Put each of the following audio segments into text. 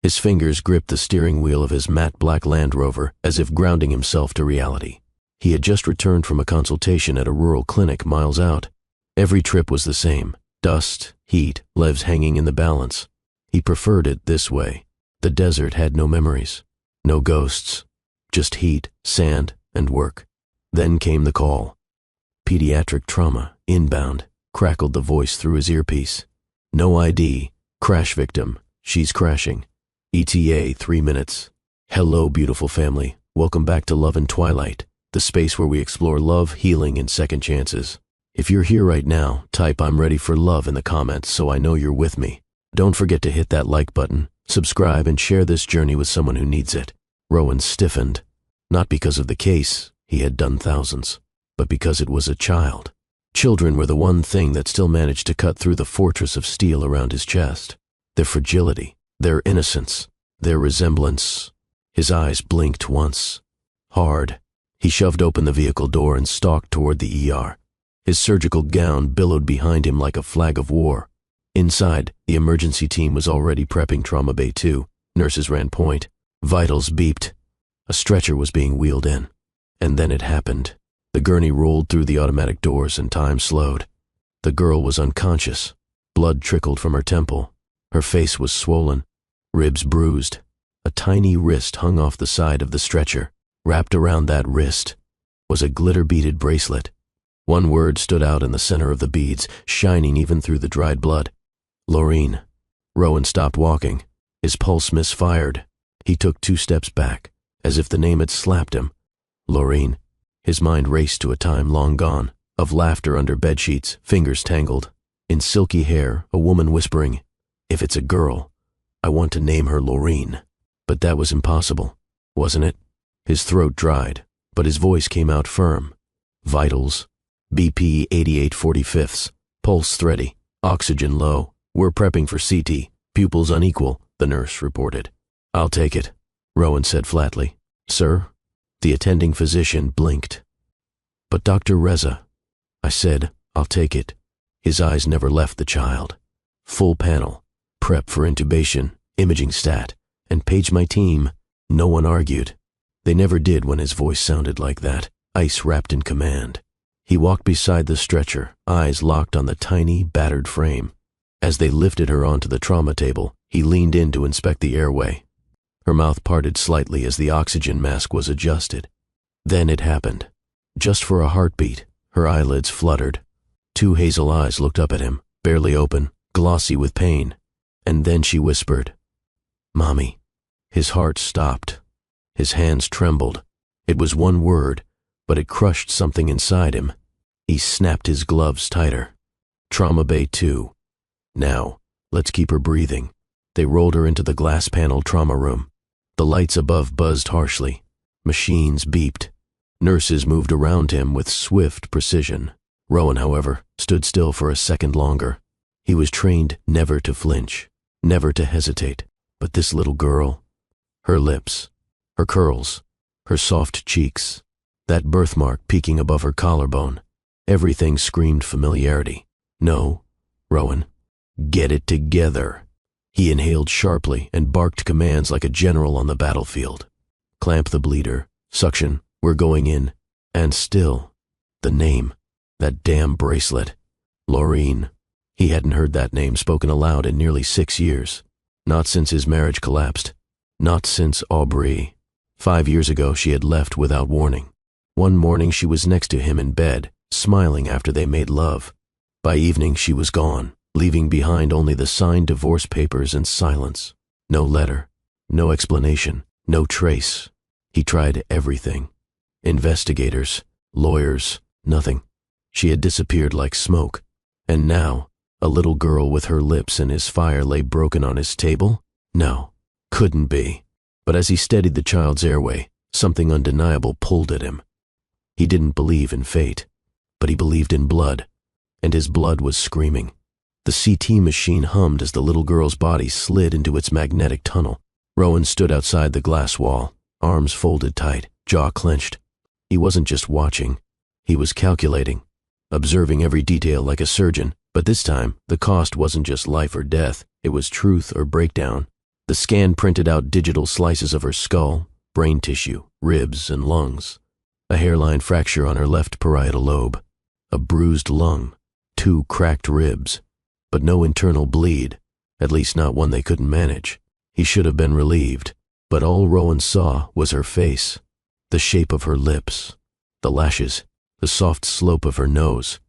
His fingers gripped the steering wheel of his matte black Land Rover as if grounding himself to reality. He had just returned from a consultation at a rural clinic miles out. Every trip was the same. Dust, heat, lives hanging in the balance. He preferred it this way. The desert had no memories, no ghosts, just heat, sand, and work. Then came the call. Pediatric trauma, inbound, crackled the voice through his earpiece. No ID, crash victim, she's crashing. ETA 3 minutes. Hello, beautiful family. Welcome back to Love and Twilight, the space where we explore love, healing, and second chances. If you're here right now, type "I'm ready for love" in the comments so I know you're with me. Don't forget to hit that like button, subscribe, and share this journey with someone who needs it. Rowan stiffened, not because of the case, he had done thousands, but because it was a child. Children were the one thing that still managed to cut through the fortress of steel around his chest. Their fragility, their innocence, their resemblance. His eyes blinked once. Hard. He shoved open the vehicle door and stalked toward the ER. His surgical gown billowed behind him like a flag of war. Inside, the emergency team was already prepping Trauma Bay 2. Nurses ran point. Vitals beeped. A stretcher was being wheeled in. And then it happened. The gurney rolled through the automatic doors and time slowed. The girl was unconscious. Blood trickled from her temple. Her face was swollen, ribs bruised. A tiny wrist hung off the side of the stretcher. Wrapped around that wrist was a glitter-beaded bracelet. One word stood out in the center of the beads, shining even through the dried blood. Laureen. Rowan stopped walking. His pulse misfired. He took 2 steps back, as if the name had slapped him. Laureen. His mind raced to a time long gone, of laughter under bedsheets, fingers tangled. In silky hair, a woman whispering, "If it's a girl, I want to name her Laureen." But that was impossible, wasn't it? His throat dried, but his voice came out firm. Vitals. BP 88/45, pulse thready, oxygen low. We're prepping for CT, pupils unequal, the nurse reported. "I'll take it," Rowan said flatly. "Sir?" The attending physician blinked. "But Dr. Reza," I said, "I'll take it." His eyes never left the child. Full panel, prep for intubation, imaging stat, and page my team. No one argued. They never did when his voice sounded like that, ice wrapped in command. He walked beside the stretcher, eyes locked on the tiny, battered frame. As they lifted her onto the trauma table, he leaned in to inspect the airway. Her mouth parted slightly as the oxygen mask was adjusted. Then it happened. Just for a heartbeat, her eyelids fluttered. 2 hazel eyes looked up at him, barely open, glossy with pain. And then she whispered, "Mommy." His heart stopped. His hands trembled. It was one word, but it crushed something inside him. He snapped his gloves tighter. Trauma Bay 2. Now, let's keep her breathing. They rolled her into the glass-paneled trauma room. The lights above buzzed harshly. Machines beeped. Nurses moved around him with swift precision. Rowan, however, stood still for a second longer. He was trained never to flinch, never to hesitate. But this little girl, her lips, her curls, her soft cheeks, that birthmark peeking above her collarbone, everything screamed familiarity. "No, Rowan, get it together." He inhaled sharply and barked commands like a general on the battlefield. "Clamp the bleeder, suction, we're going in." And still, the name, that damn bracelet. Laureen. He hadn't heard that name spoken aloud in nearly 6 years. Not since his marriage collapsed. Not since Aubrey. 5 years ago she had left without warning. One morning she was next to him in bed, smiling after they made love. By evening she was gone, leaving behind only the signed divorce papers and silence. No letter, no explanation, no trace. He tried everything. Investigators, lawyers, nothing. She had disappeared like smoke. And now, a little girl with her lips in his fire lay broken on his table? No, couldn't be. But as he steadied the child's airway, something undeniable pulled at him. He didn't believe in fate, but he believed in blood, and his blood was screaming. The CT machine hummed as the little girl's body slid into its magnetic tunnel. Rowan stood outside the glass wall, arms folded tight, jaw clenched. He wasn't just watching, he was calculating, observing every detail like a surgeon, but this time the cost wasn't just life or death, it was truth or breakdown. The scan printed out digital slices of her skull, brain tissue, ribs, and lungs. A hairline fracture on her left parietal lobe, a bruised lung, 2 cracked ribs, but no internal bleed, at least not one they couldn't manage. He should have been relieved, but all Rowan saw was her face, the shape of her lips, the lashes, the soft slope of her nose,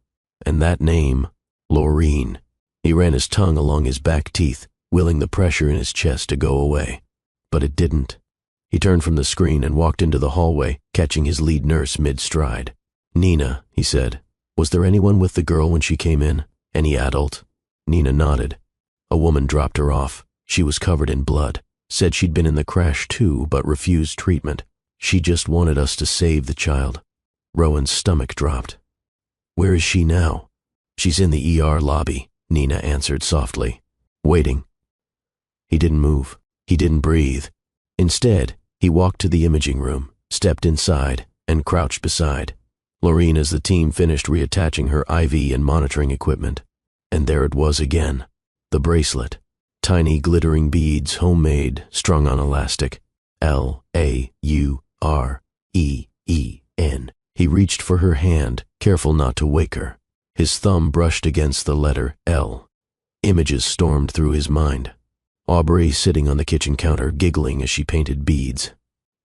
and that name, Laureen. He ran his tongue along his back teeth, willing the pressure in his chest to go away. But it didn't. He turned from the screen and walked into the hallway, catching his lead nurse mid-stride. "Nina," he said. "Was there anyone with the girl when she came in? Any adult?" Nina nodded. "A woman dropped her off. She was covered in blood. Said she'd been in the crash too, but refused treatment. She just wanted us to save the child." Rowan's stomach dropped. "Where is she now?" "She's in the ER lobby," Nina answered softly. "Waiting." He didn't move. He didn't breathe. Instead, he walked to the imaging room, stepped inside, and crouched beside Laureen as the team finished reattaching her IV and monitoring equipment. And there it was again, the bracelet. Tiny glittering beads, homemade, strung on elastic. Laureen. He reached for her hand, careful not to wake her. His thumb brushed against the letter L. Images stormed through his mind. Aubrey sitting on the kitchen counter, giggling as she painted beads.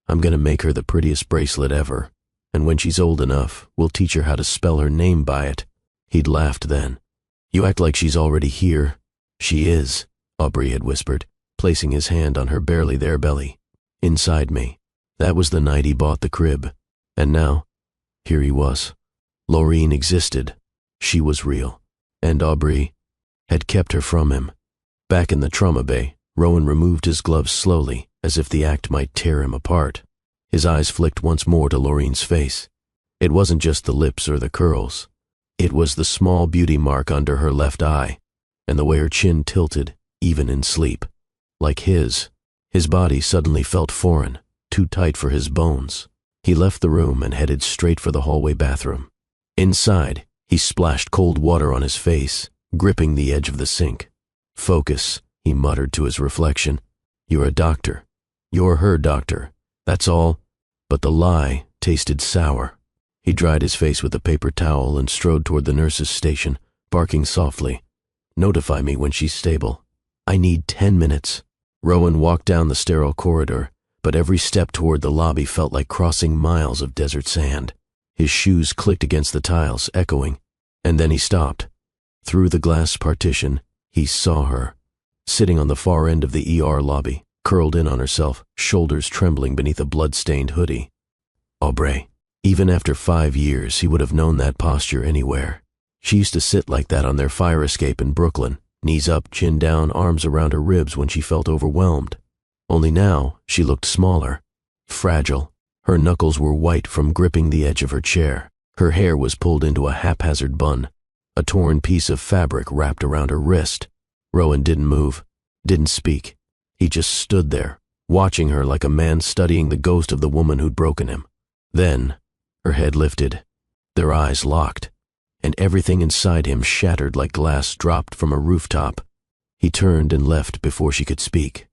"I'm gonna make her the prettiest bracelet ever, and when she's old enough, we'll teach her how to spell her name by it." He'd laughed then. "You act like she's already here." "She is," Aubrey had whispered, placing his hand on her barely there belly. "Inside me." That was the night he bought the crib. And now, here he was. Laureen existed. She was real. And Aubrey had kept her from him. Back in the trauma bay, Rowan removed his gloves slowly, as if the act might tear him apart. His eyes flicked once more to Laureen's face. It wasn't just the lips or the curls. It was the small beauty mark under her left eye, and the way her chin tilted, even in sleep. Like his body suddenly felt foreign, too tight for his bones. He left the room and headed straight for the hallway bathroom. Inside, he splashed cold water on his face, gripping the edge of the sink. "Focus," he muttered to his reflection. "You're a doctor. You're her doctor. That's all." But the lie tasted sour. He dried his face with a paper towel and strode toward the nurse's station, barking softly. "Notify me when she's stable. I need 10 minutes." Rowan walked down the sterile corridor, but every step toward the lobby felt like crossing miles of desert sand. His shoes clicked against the tiles, echoing, and then he stopped. Through the glass partition, he saw her, sitting on the far end of the ER lobby, curled in on herself, shoulders trembling beneath a blood-stained hoodie. Aubrey. Even after 5 years, he would have known that posture anywhere. She used to sit like that on their fire escape in Brooklyn, knees up, chin down, arms around her ribs when she felt overwhelmed. Only now, she looked smaller, fragile. Her knuckles were white from gripping the edge of her chair. Her hair was pulled into a haphazard bun. A torn piece of fabric wrapped around her wrist. Rowan didn't move, didn't speak. He just stood there, watching her like a man studying the ghost of the woman who'd broken him. Then, her head lifted, their eyes locked, and everything inside him shattered like glass dropped from a rooftop. He turned and left before she could speak.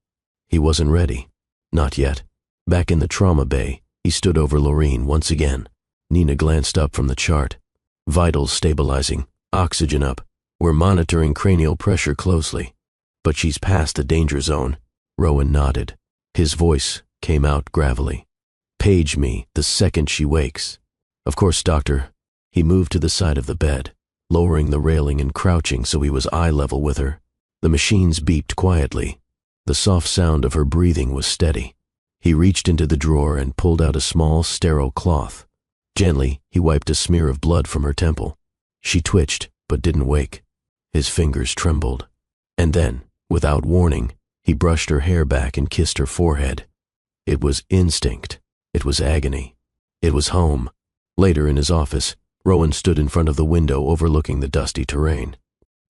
He wasn't ready. Not yet. Back in the trauma bay, he stood over Laureen once again. Nina glanced up from the chart. Vitals stabilizing. Oxygen up. We're monitoring cranial pressure closely. But she's past the danger zone. Rowan nodded. His voice came out gravelly. "Page me the second she wakes." "Of course, doctor." He moved to the side of the bed, lowering the railing and crouching so he was eye level with her. The machines beeped quietly. The soft sound of her breathing was steady. He reached into the drawer and pulled out a small, sterile cloth. Gently, he wiped a smear of blood from her temple. She twitched, but didn't wake. His fingers trembled. And then, without warning, he brushed her hair back and kissed her forehead. It was instinct. It was agony. It was home. Later in his office, Rowan stood in front of the window overlooking the dusty terrain.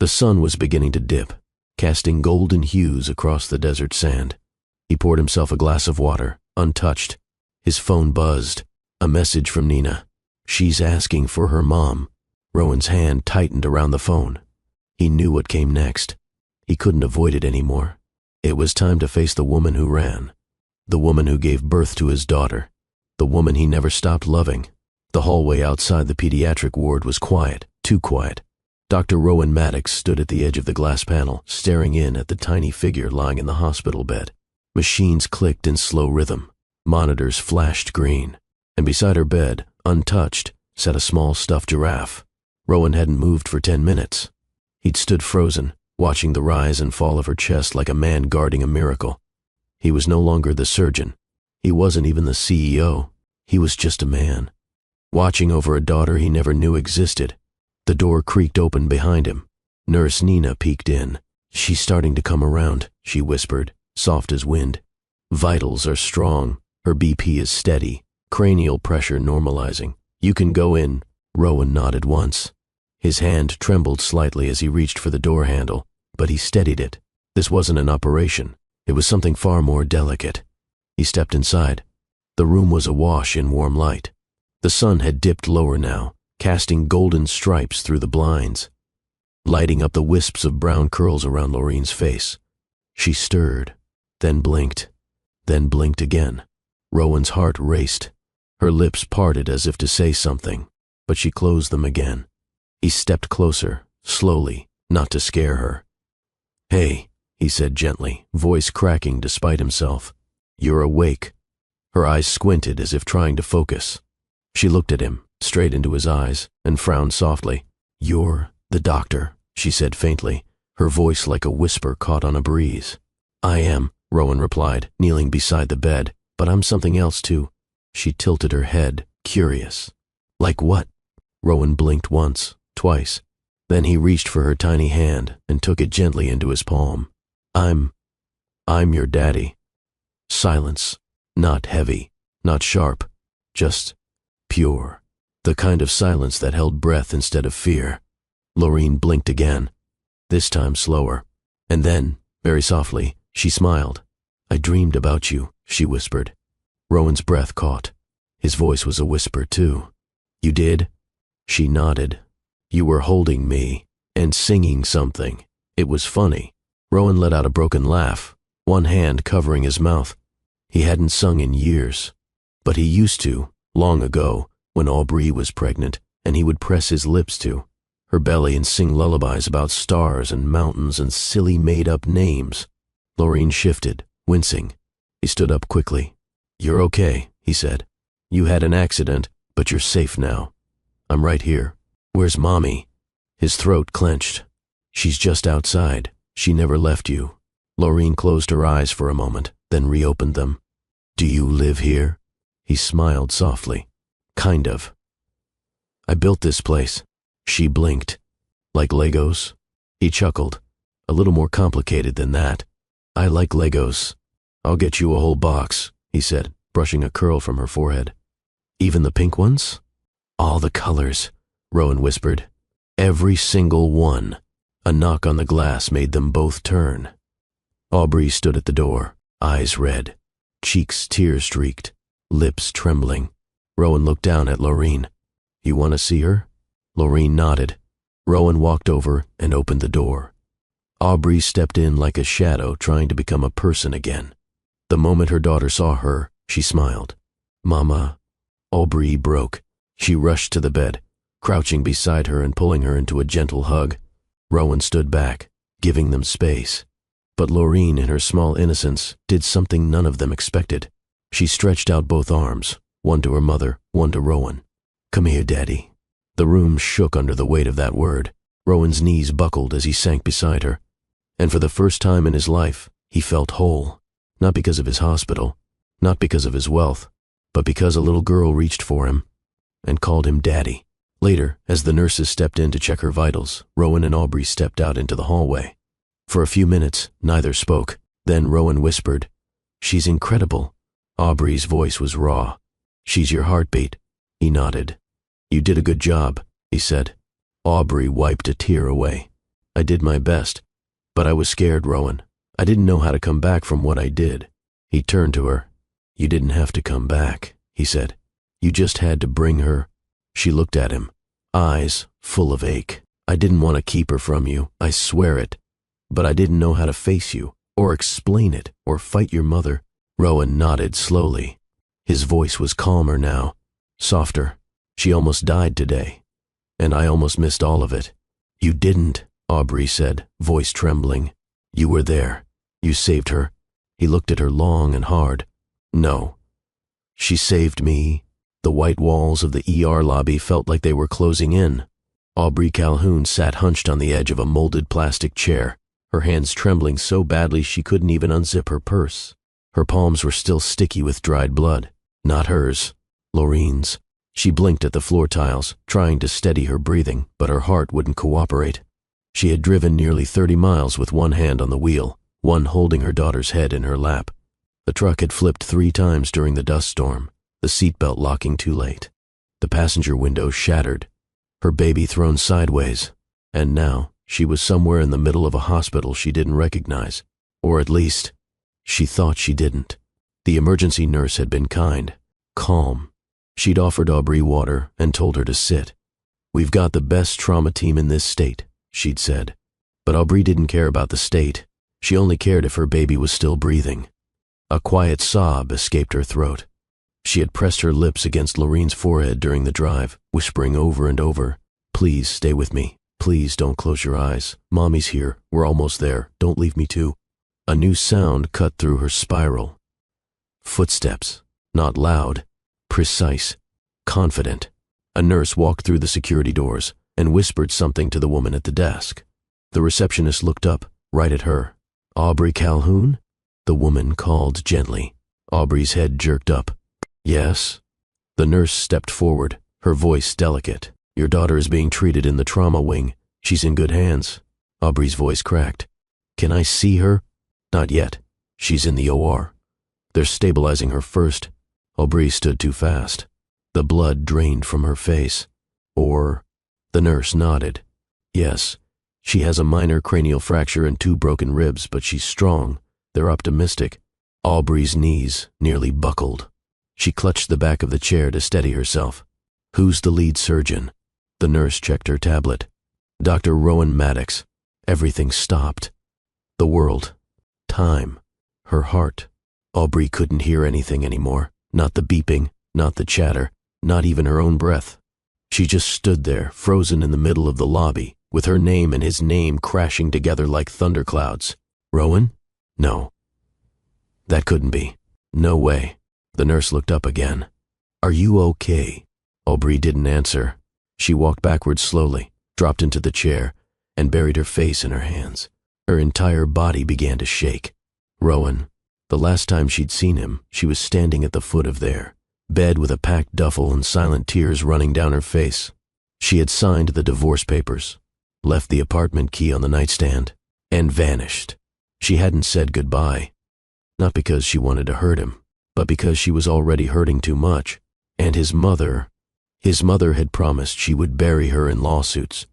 The sun was beginning to dip, casting golden hues across the desert sand. He poured himself a glass of water, untouched. His phone buzzed. A message from Nina. "She's asking for her mom." Rowan's hand tightened around the phone. He knew what came next. He couldn't avoid it anymore. It was time to face the woman who ran, the woman who gave birth to his daughter, the woman he never stopped loving. The hallway outside the pediatric ward was quiet, too quiet. Dr. Rowan Maddox stood at the edge of the glass panel, staring in at the tiny figure lying in the hospital bed. Machines clicked in slow rhythm. Monitors flashed green. And beside her bed, untouched, sat a small stuffed giraffe. Rowan hadn't moved for 10 minutes. He'd stood frozen, watching the rise and fall of her chest like a man guarding a miracle. He was no longer the surgeon. He wasn't even the CEO. He was just a man, watching over a daughter he never knew existed. The door creaked open behind him. Nurse Nina peeked in. "She's starting to come around," she whispered, soft as wind. "Vitals are strong. Her BP is steady. Cranial pressure normalizing. You can go in." Rowan nodded once. His hand trembled slightly as he reached for the door handle, but he steadied it. This wasn't an operation. It was something far more delicate. He stepped inside. The room was awash in warm light. The sun had dipped lower now, casting golden stripes through the blinds, lighting up the wisps of brown curls around Laureen's face. She stirred, then blinked again. Rowan's heart raced. Her lips parted as if to say something, but she closed them again. He stepped closer, slowly, not to scare her. "Hey," he said gently, voice cracking despite himself. "You're awake." Her eyes squinted as if trying to focus. She looked at him, straight into his eyes, and frowned softly. "You're the doctor," she said faintly, her voice like a whisper caught on a breeze. "I am," Rowan replied, kneeling beside the bed, "but I'm something else too." She tilted her head, curious. "Like what?" Rowan blinked once, twice. Then he reached for her tiny hand and took it gently into his palm. I'm your daddy." Silence. Not heavy, not sharp, just pure. The kind of silence that held breath instead of fear. Laureen blinked again, this time slower. And then, very softly, she smiled. "I dreamed about you," she whispered. Rowan's breath caught. His voice was a whisper, too. "You did?" She nodded. "You were holding me and singing something. It was funny." Rowan let out a broken laugh, one hand covering his mouth. He hadn't sung in years, but he used to, long ago, when Aubrey was pregnant, and he would press his lips to her belly and sing lullabies about stars and mountains and silly made-up names. Laureen shifted, wincing. He stood up quickly. "You're okay," he said. "You had an accident, but you're safe now. I'm right here. Where's Mommy?" His throat clenched. "She's just outside. She never left you." Laureen closed her eyes for a moment, then reopened them. "Do you live here?" He smiled softly. "Kind of. I built this place." She blinked. "Like Legos?" He chuckled. "A little more complicated than that. I like Legos. I'll get you a whole box," he said, brushing a curl from her forehead. "Even the pink ones?" "All the colors," Rowan whispered. "Every single one." A knock on the glass made them both turn. Aubrey stood at the door, eyes red, cheeks tear-streaked, lips trembling. Rowan looked down at Laureen. "You want to see her?" Laureen nodded. Rowan walked over and opened the door. Aubrey stepped in like a shadow, trying to become a person again. The moment her daughter saw her, she smiled. "Mama." Aubrey broke. She rushed to the bed, crouching beside her and pulling her into a gentle hug. Rowan stood back, giving them space. But Laureen, in her small innocence, did something none of them expected. She stretched out both arms, one to her mother, one to Rowan. "Come here, Daddy." The room shook under the weight of that word. Rowan's knees buckled as he sank beside her. And for the first time in his life, he felt whole. Not because of his hospital, not because of his wealth, but because a little girl reached for him and called him Daddy. Later, as the nurses stepped in to check her vitals, Rowan and Aubrey stepped out into the hallway. For a few minutes, neither spoke. Then Rowan whispered, "She's incredible." Aubrey's voice was raw. "She's your heartbeat." He nodded. "You did a good job," he said. Aubrey wiped a tear away. "I did my best, but I was scared, Rowan. I didn't know how to come back from what I did." He turned to her. "You didn't have to come back," he said. "You just had to bring her." She looked at him, eyes full of ache. "I didn't want to keep her from you, I swear it. But I didn't know how to face you, Or explain it, or fight your mother. Rowan nodded slowly. His voice was calmer now, softer. She almost died today, and I almost missed all of it. You didn't, Aubrey said, voice trembling. You were there. You saved her. He looked at her long and hard. No. She saved me. The white walls of the ER lobby felt like they were closing in. Aubrey Calhoun sat hunched on the edge of a molded plastic chair, her hands trembling so badly she couldn't even unzip her purse. Her palms were still sticky with dried blood. Not hers. Lorraine's. She blinked at the floor tiles, trying to steady her breathing, but her heart wouldn't cooperate. She had driven nearly 30 miles with one hand on the wheel, one holding her daughter's head in her lap. The truck had flipped 3 times during the dust storm, the seatbelt locking too late. The passenger window shattered, her baby thrown sideways, and now she was somewhere in the middle of a hospital she didn't recognize, or at least, she thought she didn't. The emergency nurse had been kind, calm. She'd offered Aubrey water and told her to sit. We've got the best trauma team in this state, she'd said. But Aubrey didn't care about the state. She only cared if her baby was still breathing. A quiet sob escaped her throat. She had pressed her lips against Lorraine's forehead during the drive, whispering over and over, "Please stay with me. Please don't close your eyes. Mommy's here. We're almost there. Don't leave me too." A new sound cut through her spiral. Footsteps. Not loud. Precise. Confident. A nurse walked through the security doors and whispered something to the woman at the desk. The receptionist looked up, right at her. "Aubrey Calhoun?" The woman called gently. Aubrey's head jerked up. "Yes?" The nurse stepped forward, her voice delicate. "Your daughter is being treated in the trauma wing. She's in good hands." Aubrey's voice cracked. "Can I see her?" "Not yet. She's in the OR. They're stabilizing her first." Aubrey stood too fast. The blood drained from her face. "Or?" The nurse nodded. "Yes. She has a minor cranial fracture and 2 broken ribs, but she's strong. They're optimistic." Aubrey's knees nearly buckled. She clutched the back of the chair to steady herself. "Who's the lead surgeon?" The nurse checked her tablet. "Dr. Rowan Maddox." Everything stopped. The world. Time. Her heart. Aubrey couldn't hear anything anymore. Not the beeping, not the chatter, not even her own breath. She just stood there, frozen in the middle of the lobby, with her name and his name crashing together like thunderclouds. Rowan? No. That couldn't be. No way. The nurse looked up again. "Are you okay?" Aubrey didn't answer. She walked backwards slowly, dropped into the chair, and buried her face in her hands. Her entire body began to shake. Rowan. The last time she'd seen him, she was standing at the foot of their bed with a packed duffel and silent tears running down her face. She had signed the divorce papers, left the apartment key on the nightstand, and vanished. She hadn't said goodbye. Not because she wanted to hurt him, but because she was already hurting too much. And his mother had promised she would bury her in lawsuits,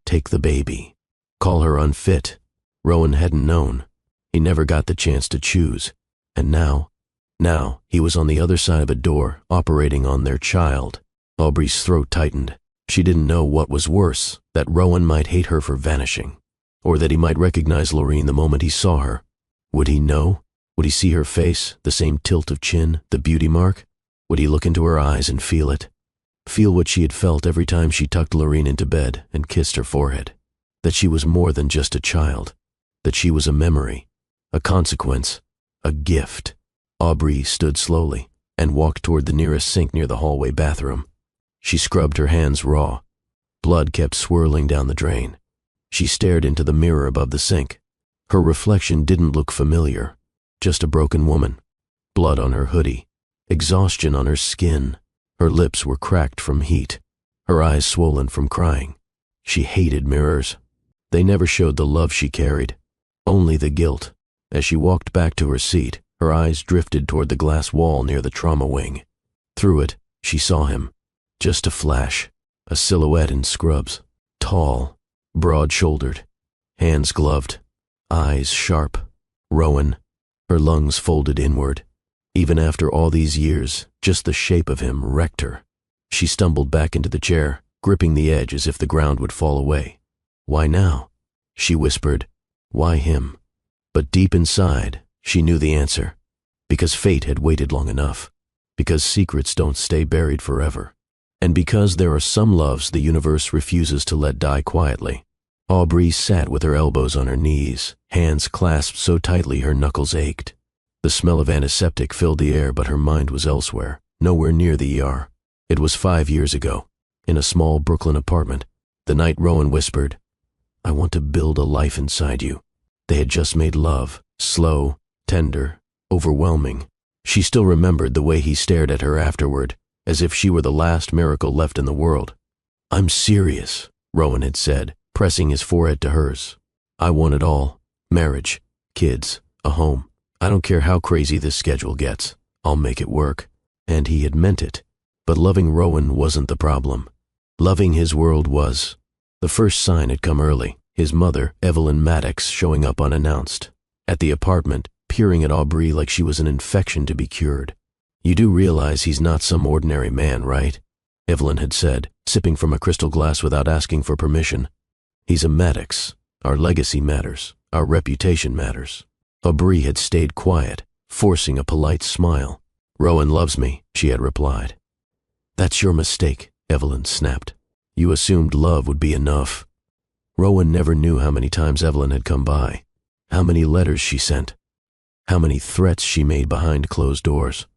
take the baby, call her unfit. Rowan hadn't known. He never got the chance to choose. And now he was on the other side of a door, operating on their child. Aubrey's throat tightened. She didn't know what was worse, that Rowan might hate her for vanishing, or that he might recognize Lorraine the moment he saw her. Would he know? Would he see her face, the same tilt of chin, the beauty mark? Would he look into her eyes and feel it? Feel what she had felt every time she tucked Lorraine into bed and kissed her forehead. That she was more than just a child. That she was a memory, a consequence, a gift. Aubrey stood slowly and walked toward the nearest sink near the hallway bathroom. She scrubbed her hands raw. Blood kept swirling down the drain. She stared into the mirror above the sink. Her reflection didn't look familiar. Just a broken woman. Blood on her hoodie. Exhaustion on her skin. Her lips were cracked from heat. Her eyes swollen from crying. She hated mirrors. They never showed the love she carried. Only the guilt. As she walked back to her seat, her eyes drifted toward the glass wall near the trauma wing. Through it, she saw him. Just a flash. A silhouette in scrubs. Tall. Broad-shouldered. Hands gloved. Eyes sharp. Rowan. Her lungs folded inward. Even after all these years, just the shape of him wrecked her. She stumbled back into the chair, gripping the edge as if the ground would fall away. "Why now?" She whispered. "Why him?" But deep inside, she knew the answer. Because fate had waited long enough. Because secrets don't stay buried forever. And because there are some loves the universe refuses to let die quietly. Aubrey sat with her elbows on her knees, hands clasped so tightly her knuckles ached. The smell of antiseptic filled the air, but her mind was elsewhere, nowhere near the ER. It was 5 years ago, in a small Brooklyn apartment, the night Rowan whispered, "I want to build a life inside you." They had just made love, slow, tender, overwhelming. She still remembered the way he stared at her afterward, as if she were the last miracle left in the world. "I'm serious," Rowan had said, pressing his forehead to hers. "I want it all. Marriage, kids, a home. I don't care how crazy this schedule gets. I'll make it work." And he had meant it. But loving Rowan wasn't the problem. Loving his world was. The first sign had come early, his mother, Evelyn Maddox, showing up unannounced. At the apartment, peering at Aubrey like she was an infection to be cured. "You do realize he's not some ordinary man, right?" Evelyn had said, sipping from a crystal glass without asking for permission. "He's a Maddox. Our legacy matters. Our reputation matters." Aubrey had stayed quiet, forcing a polite smile. "Rowan loves me," she had replied. "That's your mistake," Evelyn snapped. "You assumed love would be enough." Rowan never knew how many times Evelyn had come by, how many letters she sent, how many threats she made behind closed doors.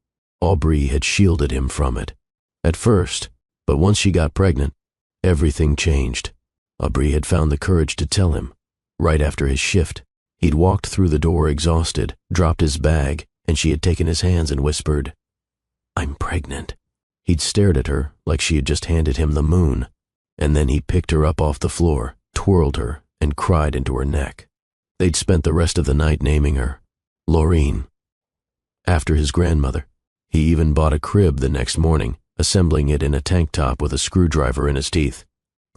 Aubrey had shielded him from it. At first, but once she got pregnant, everything changed. Aubrey had found the courage to tell him. Right after his shift, he'd walked through the door exhausted, dropped his bag, and she had taken his hands and whispered, "I'm pregnant." He'd stared at her like she had just handed him the moon, and then he picked her up off the floor, twirled her, and cried into her neck. They'd spent the rest of the night naming her Laureen, after his grandmother. He even bought a crib the next morning, assembling it in a tank top with a screwdriver in his teeth.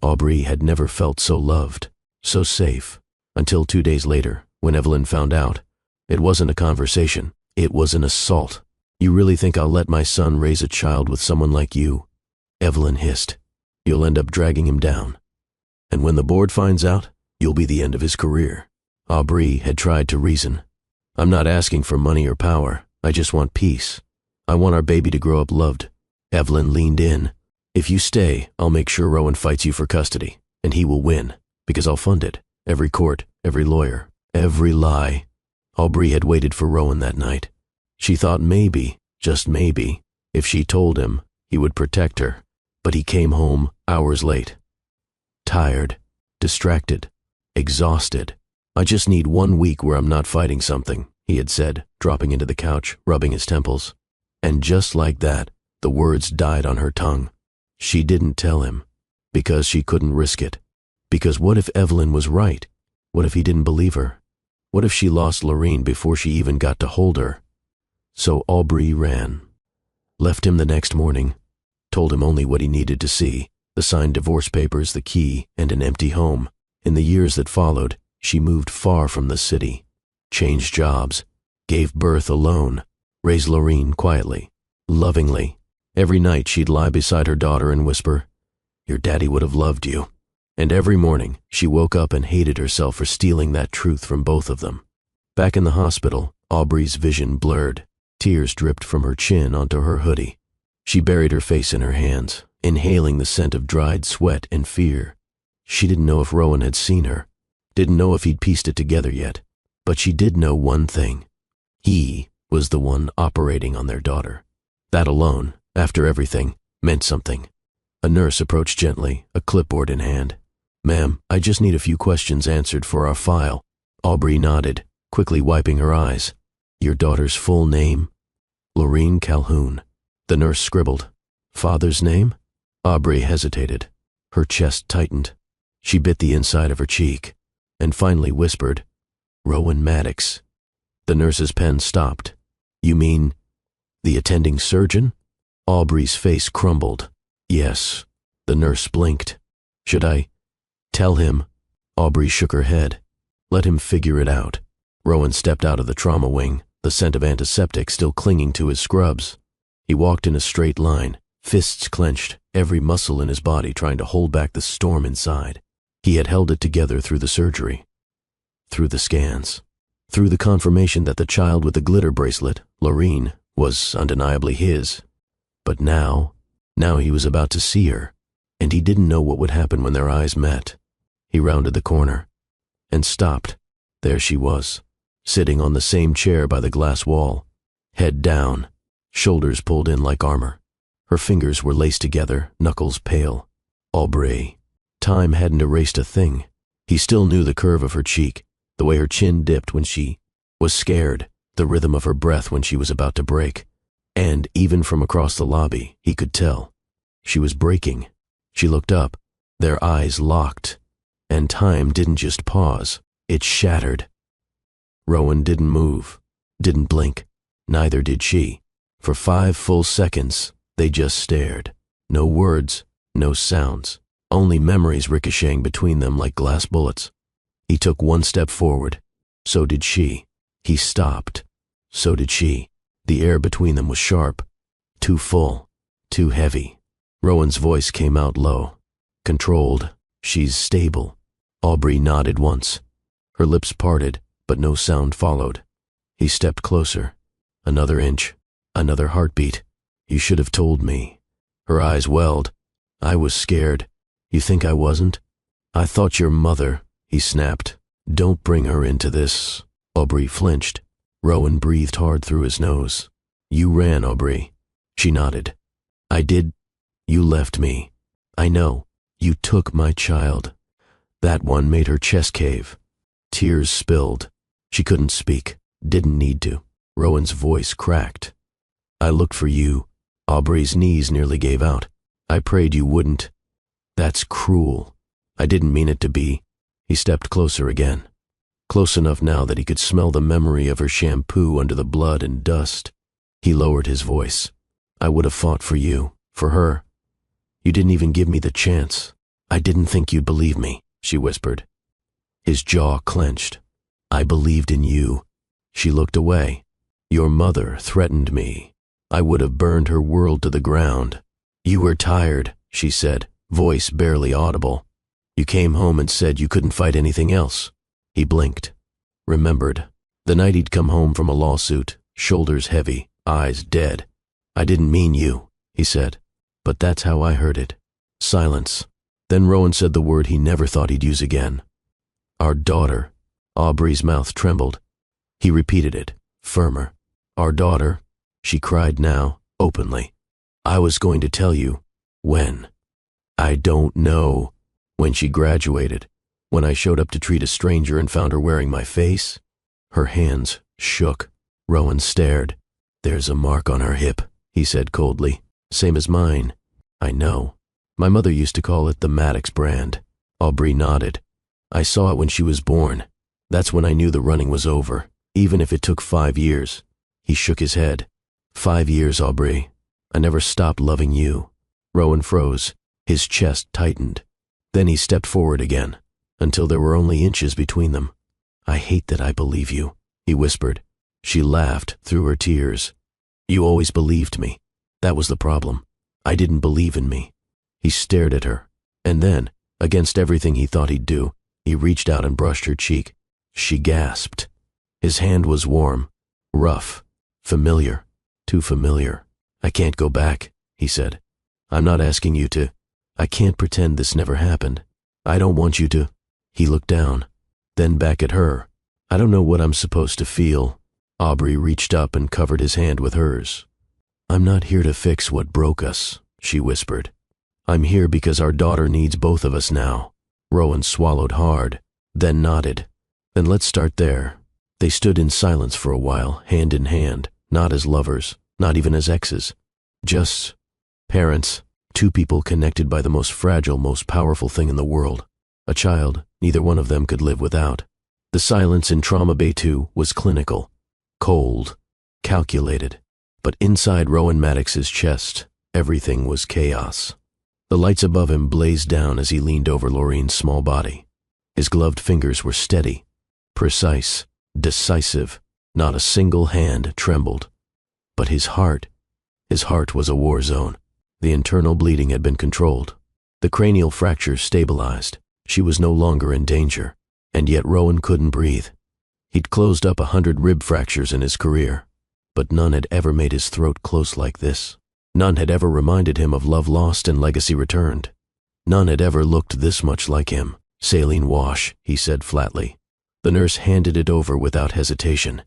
Aubrey had never felt so loved, so safe, until 2 days later, when Evelyn found out. It wasn't a conversation, it was an assault. "You really think I'll let my son raise a child with someone like you?" Evelyn hissed. "You'll end up dragging him down. And when the board finds out, you'll be the end of his career." Aubrey had tried to reason. "I'm not asking for money or power. I just want peace. I want our baby to grow up loved." Evelyn leaned in. "If you stay, I'll make sure Rowan fights you for custody, and he will win, because I'll fund it. Every court, every lawyer, every lie." Aubrey had waited for Rowan that night. She thought maybe, just maybe, if she told him, he would protect her. But he came home hours late. Tired, distracted, exhausted. "I just need 1 week where I'm not fighting something," he had said, dropping into the couch, rubbing his temples. And just like that, the words died on her tongue. She didn't tell him, because she couldn't risk it. Because what if Evelyn was right? What if he didn't believe her? What if she lost Laureen before she even got to hold her? So Aubrey ran. Left him the next morning. Told him only what he needed to see, the signed divorce papers, the key, and an empty home. In the years that followed, she moved far from the city, changed jobs, gave birth alone, raised Laureen quietly, lovingly. Every night she'd lie beside her daughter and whisper, "Your daddy would have loved you." And every morning she woke up and hated herself for stealing that truth from both of them. Back in the hospital, Aubrey's vision blurred. Tears dripped from her chin onto her hoodie. She buried her face in her hands, inhaling the scent of dried sweat and fear. She didn't know if Rowan had seen her, didn't know if he'd pieced it together yet, but she did know one thing. He was the one operating on their daughter. That alone, after everything, meant something. A nurse approached gently, a clipboard in hand. "Ma'am, I just need a few questions answered for our file." Aubrey nodded, quickly wiping her eyes. "Your daughter's full name?" "Laureen Calhoun." The nurse scribbled. "Father's name?" Aubrey hesitated. Her chest tightened. She bit the inside of her cheek, and finally whispered, "Rowan Maddox." The nurse's pen stopped. "You mean the attending surgeon?" Aubrey's face crumbled. "Yes." The nurse blinked. "Should I tell him?" Aubrey shook her head. "Let him figure it out." Rowan stepped out of the trauma wing, the scent of antiseptic still clinging to his scrubs. He walked in a straight line, fists clenched, every muscle in his body trying to hold back the storm inside. He had held it together through the surgery, through the scans, through the confirmation that the child with the glitter bracelet, Lorene, was undeniably his. But now he was about to see her, and he didn't know what would happen when their eyes met. He rounded the corner and stopped. There she was, sitting on the same chair by the glass wall, head down, shoulders pulled in like armor. Her fingers were laced together, knuckles pale. Aubrey. Time hadn't erased a thing. He still knew the curve of her cheek, the way her chin dipped when she was scared, the rhythm of her breath when she was about to break. And even from across the lobby, he could tell. She was breaking. She looked up, their eyes locked, and time didn't just pause, it shattered. Rowan didn't move, didn't blink, neither did she. For 5 full seconds, they just stared. No words, no sounds, only memories ricocheting between them like glass bullets. He took 1 step forward. So did she. He stopped. So did she. The air between them was sharp, too full, too heavy. Rowan's voice came out low, controlled. She's stable. Aubrey nodded once. Her lips parted, but no sound followed. He stepped closer. Another inch, another heartbeat. You should have told me. Her eyes welled. I was scared. You think I wasn't? I thought your mother, he snapped. Don't bring her into this. Aubrey flinched. Rowan breathed hard through his nose. You ran, Aubrey. She nodded. I did. You left me. I know. You took my child. That one made her chest cave. Tears spilled. She couldn't speak. Didn't need to. Rowan's voice cracked. I looked for you. Aubrey's knees nearly gave out. I prayed you wouldn't. That's cruel. I didn't mean it to be. He stepped closer again. Close enough now that he could smell the memory of her shampoo under the blood and dust. He lowered his voice. I would have fought for you, for her. You didn't even give me the chance. I didn't think you'd believe me, she whispered. His jaw clenched. I believed in you. She looked away. Your mother threatened me. I would have burned her world to the ground. You were tired, she said, voice barely audible. You came home and said you couldn't fight anything else. He blinked. Remembered. The night he'd come home from a lawsuit, shoulders heavy, eyes dead. I didn't mean you, he said, but that's how I heard it. Silence. Then Rowan said the word he never thought he'd use again. Our daughter. Aubrey's mouth trembled. He repeated it, firmer. Our daughter. She cried now, openly. I was going to tell you. When? I don't know. When she graduated. When I showed up to treat a stranger and found her wearing my face. Her hands shook. Rowan stared. There's a mark on her hip, he said coldly. Same as mine. I know. My mother used to call it the Maddox brand. Aubrey nodded. I saw it when she was born. That's when I knew the running was over, even if it took 5 years. He shook his head. 5 years, Aubrey. I never stopped loving you. Rowan froze. His chest tightened. Then he stepped forward again, until there were only inches between them. I hate that I believe you, he whispered. She laughed through her tears. You always believed me. That was the problem. I didn't believe in me. He stared at her, and then, against everything he thought he'd do, he reached out and brushed her cheek. She gasped. His hand was warm, rough, familiar, too familiar. I can't go back, he said. I'm not asking you to. I can't pretend this never happened. I don't want you to. He looked down, then back at her. I don't know what I'm supposed to feel. Aubrey reached up and covered his hand with hers. I'm not here to fix what broke us, she whispered. I'm here because our daughter needs both of us now. Rowan swallowed hard, then nodded. Then let's start there. They stood in silence for a while, hand in hand, not as lovers, not even as exes. Just parents, two people connected by the most fragile, most powerful thing in the world. A child neither one of them could live without. The silence in Trauma Bay 2 was clinical, cold, calculated. But inside Rowan Maddox's chest, everything was chaos. The lights above him blazed down as he leaned over Lorene's small body. His gloved fingers were steady, precise, decisive. Not a single hand trembled. But his heart was a war zone. The internal bleeding had been controlled. The cranial fractures stabilized. She was no longer in danger. And yet Rowan couldn't breathe. He'd closed up 100 rib fractures in his career, but none had ever made his throat close like this. None had ever reminded him of love lost and legacy returned. None had ever looked this much like him. "Saline wash," he said flatly. The nurse handed it over without hesitation.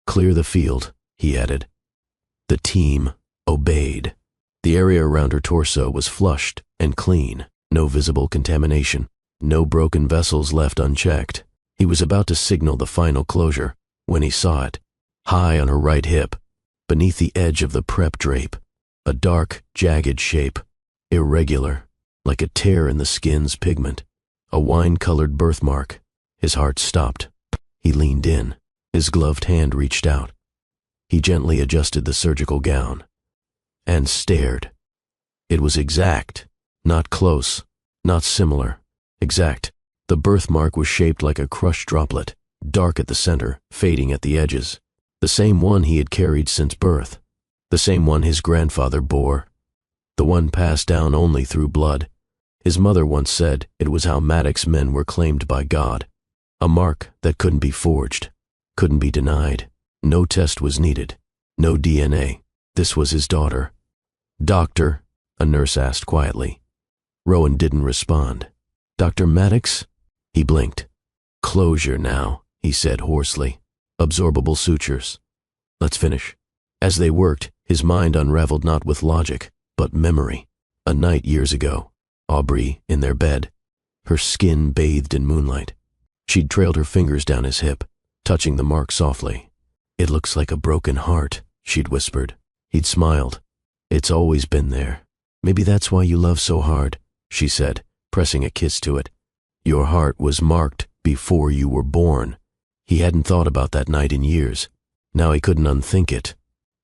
"Clear the field," he added. The team obeyed. The area around her torso was flushed and clean, no visible contamination, no broken vessels left unchecked. He was about to signal the final closure when he saw it, high on her right hip, beneath the edge of the prep drape, a dark, jagged shape, irregular, like a tear in the skin's pigment, a wine-colored birthmark. His heart stopped. He leaned in. His gloved hand reached out. He gently adjusted the surgical gown and stared. It was exact, not close, not similar, exact. The birthmark was shaped like a crushed droplet, dark at the center, fading at the edges. The same one he had carried since birth. The same one his grandfather bore. The one passed down only through blood. His mother once said it was how Maddox's men were claimed by God. A mark that couldn't be forged, couldn't be denied. No test was needed. No DNA. This was his daughter. "Doctor?" a nurse asked quietly. Rowan didn't respond. "Dr. Maddox?" He blinked. "Closure now," he said hoarsely. "Absorbable sutures. Let's finish." As they worked, his mind unraveled not with logic, but memory. A night years ago. Aubrey in their bed, her skin bathed in moonlight. She'd trailed her fingers down his hip, touching the mark softly. "It looks like a broken heart," she'd whispered. He'd smiled. "It's always been there. Maybe that's why you love so hard," she said, pressing a kiss to it. "Your heart was marked before you were born." He hadn't thought about that night in years. Now he couldn't unthink it.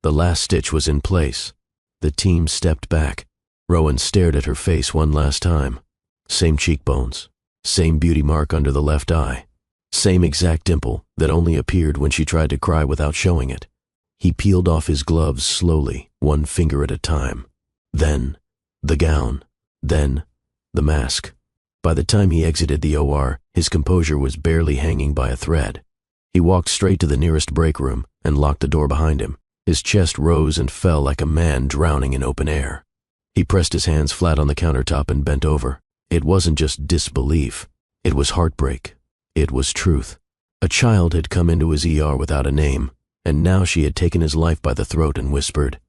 The last stitch was in place. The team stepped back. Rowan stared at her face one last time. Same cheekbones, same beauty mark under the left eye, same exact dimple that only appeared when she tried to cry without showing it. He peeled off his gloves slowly, one finger at a time. Then, the gown. Then, the mask. By the time he exited the OR, his composure was barely hanging by a thread. He walked straight to the nearest break room and locked the door behind him. His chest rose and fell like a man drowning in open air. He pressed his hands flat on the countertop and bent over. It wasn't just disbelief. It was heartbreak. It was truth. A child had come into his ER without a name, and now she had taken his life by the throat and whispered,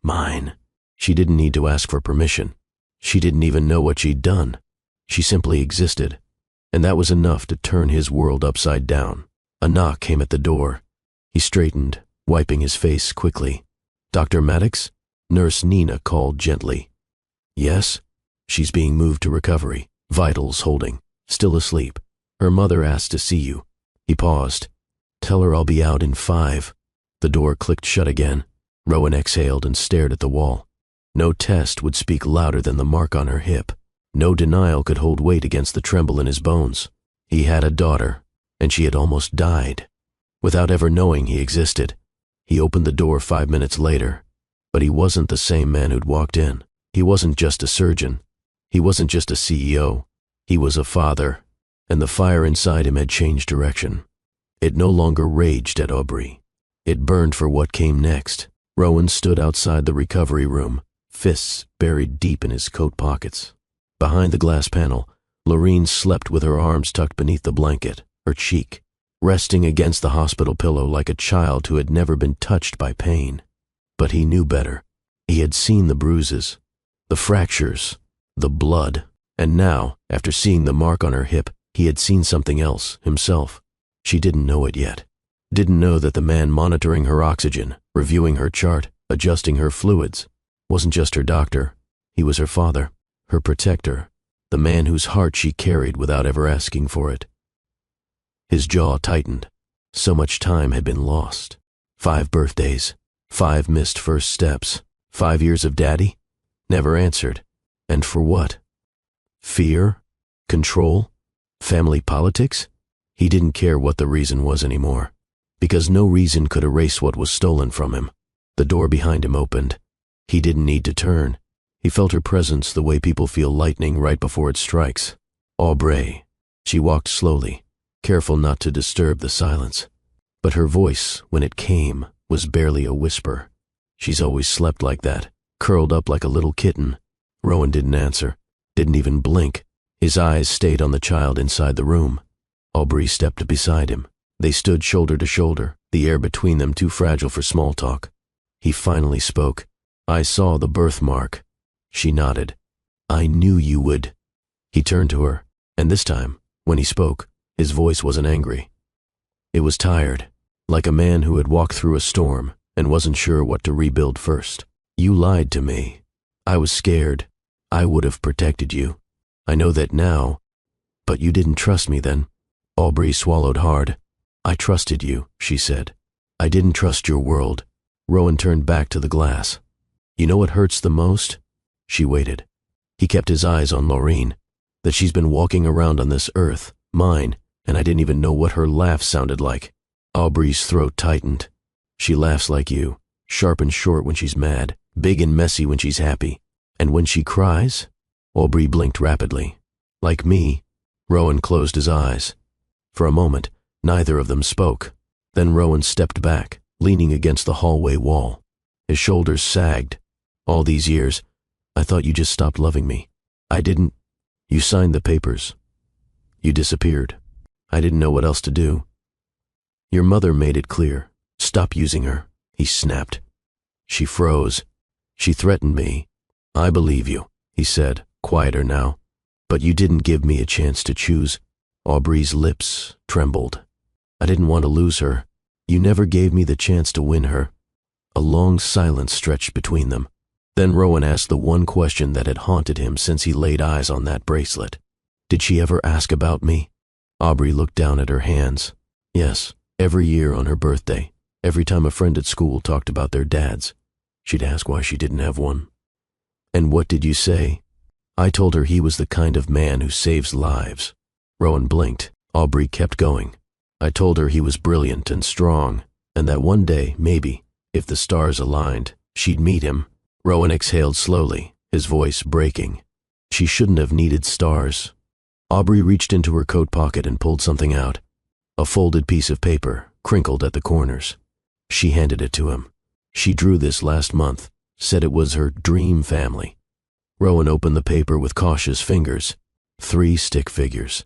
"Mine." She didn't need to ask for permission. She didn't even know what she'd done. She simply existed, and that was enough to turn his world upside down. A knock came at the door. He straightened, wiping his face quickly. "Dr. Maddox?" Nurse Nina called gently. "Yes?" "She's being moved to recovery. Vitals holding. Still asleep. Her mother asked to see you." He paused. "Tell her I'll be out in 5. The door clicked shut again. Rowan exhaled and stared at the wall. No test would speak louder than the mark on her hip. No denial could hold weight against the tremble in his bones. He had a daughter, and she had almost died, without ever knowing he existed. He opened the door 5 minutes later, but he wasn't the same man who'd walked in. He wasn't just a surgeon. He wasn't just a CEO. He was a father, and the fire inside him had changed direction. It no longer raged at Aubrey. It burned for what came next. Rowan stood outside the recovery room, fists buried deep in his coat pockets. Behind the glass panel, Lorene slept with her arms tucked beneath the blanket, her cheek resting against the hospital pillow like a child who had never been touched by pain. But he knew better. He had seen the bruises, the fractures, the blood, and now, after seeing the mark on her hip, he had seen something else, himself. She didn't know it yet. Didn't know that the man monitoring her oxygen, reviewing her chart, adjusting her fluids, wasn't just her doctor. He was her father, her protector, the man whose heart she carried without ever asking for it. His jaw tightened. So much time had been lost. 5 birthdays, 5 missed first steps, 5 years of daddy, never answered. And for what? Fear? Control? Family politics? He didn't care what the reason was anymore, because no reason could erase what was stolen from him. The door behind him opened. He didn't need to turn. He felt her presence the way people feel lightning right before it strikes. Aubrey. She walked slowly, careful not to disturb the silence. But her voice, when it came, was barely a whisper. She's always slept like that, curled up like a little kitten. Rowan didn't answer, didn't even blink. His eyes stayed on the child inside the room. Aubrey stepped beside him. They stood shoulder to shoulder, the air between them too fragile for small talk. He finally spoke. "I saw the birthmark." She nodded. "I knew you would." He turned to her, and this time, when he spoke, his voice wasn't angry. It was tired, like a man who had walked through a storm and wasn't sure what to rebuild first. "You lied to me. I was scared. I would have protected you. I know that now, but you didn't trust me then." Aubrey swallowed hard. "I trusted you," she said. "I didn't trust your world." Rowan turned back to the glass. "You know what hurts the most?" She waited. He kept his eyes on Laureen. "That she's been walking around on this earth, mine, and I didn't even know what her laugh sounded like." Aubrey's throat tightened. "She laughs like you, sharp and short when she's mad, big and messy when she's happy. And when she cries?" Aubrey blinked rapidly. "Like me." Rowan closed his eyes. For a moment, neither of them spoke. Then Rowan stepped back, leaning against the hallway wall. His shoulders sagged. "All these years, I thought you just stopped loving me. I didn't. You signed the papers. You disappeared. I didn't know what else to do. Your mother made it clear. Stop using her," he snapped. She froze. "She threatened me." "I believe you," he said, quieter now. "But you didn't give me a chance to choose." Aubrey's lips trembled. "I didn't want to lose her. You never gave me the chance to win her." A long silence stretched between them. Then Rowan asked the one question that had haunted him since he laid eyes on that bracelet. "Did she ever ask about me?" Aubrey looked down at her hands. "Yes, every year on her birthday, every time a friend at school talked about their dads, she'd ask why she didn't have one." "And what did you say?" "I told her he was the kind of man who saves lives." Rowan blinked. Aubrey kept going. "I told her he was brilliant and strong, and that one day, maybe, if the stars aligned, she'd meet him." Rowan exhaled slowly, his voice breaking. She shouldn't have needed stars. Aubrey reached into her coat pocket and pulled something out. A folded piece of paper, crinkled at the corners. She handed it to him. "She drew this last month, said it was her dream family." Rowan opened the paper with cautious fingers. 3 stick figures.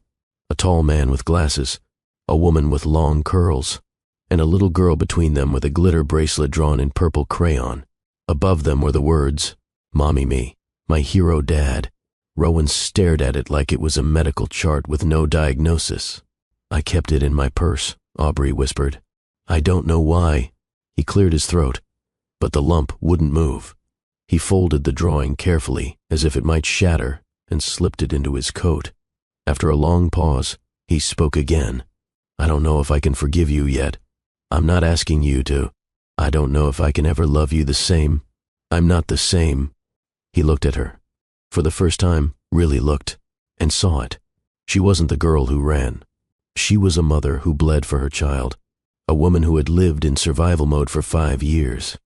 A tall man with glasses, a woman with long curls, and a little girl between them with a glitter bracelet drawn in purple crayon. Above them were the words, "Mommy me, my hero dad." Rowan stared at it like it was a medical chart with no diagnosis. "I kept it in my purse," Aubrey whispered. "I don't know why." He cleared his throat, but the lump wouldn't move. He folded the drawing carefully, as if it might shatter, and slipped it into his coat. After a long pause, he spoke again. "I don't know if I can forgive you yet. I'm not asking you to. I don't know if I can ever love you the same. I'm not the same." He looked at her. For the first time, really looked, and saw it. She wasn't the girl who ran. She was a mother who bled for her child, a woman who had lived in survival mode for 5 years,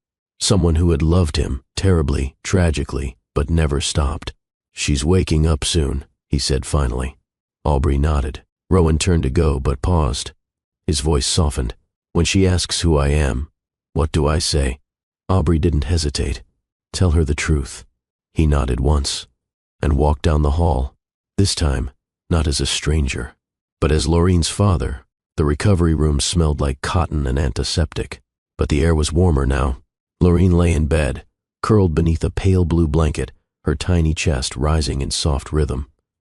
someone who had loved him, terribly, tragically, but never stopped. "She's waking up soon," he said finally. Aubrey nodded. Rowan turned to go, but paused. His voice softened. "When she asks who I am, what do I say?" Aubrey didn't hesitate. "Tell her the truth." He nodded once, and walked down the hall, this time not as a stranger, but as Laureen's father. The recovery room smelled like cotton and antiseptic, but the air was warmer now. Laureen lay in bed, curled beneath a pale blue blanket, her tiny chest rising in soft rhythm.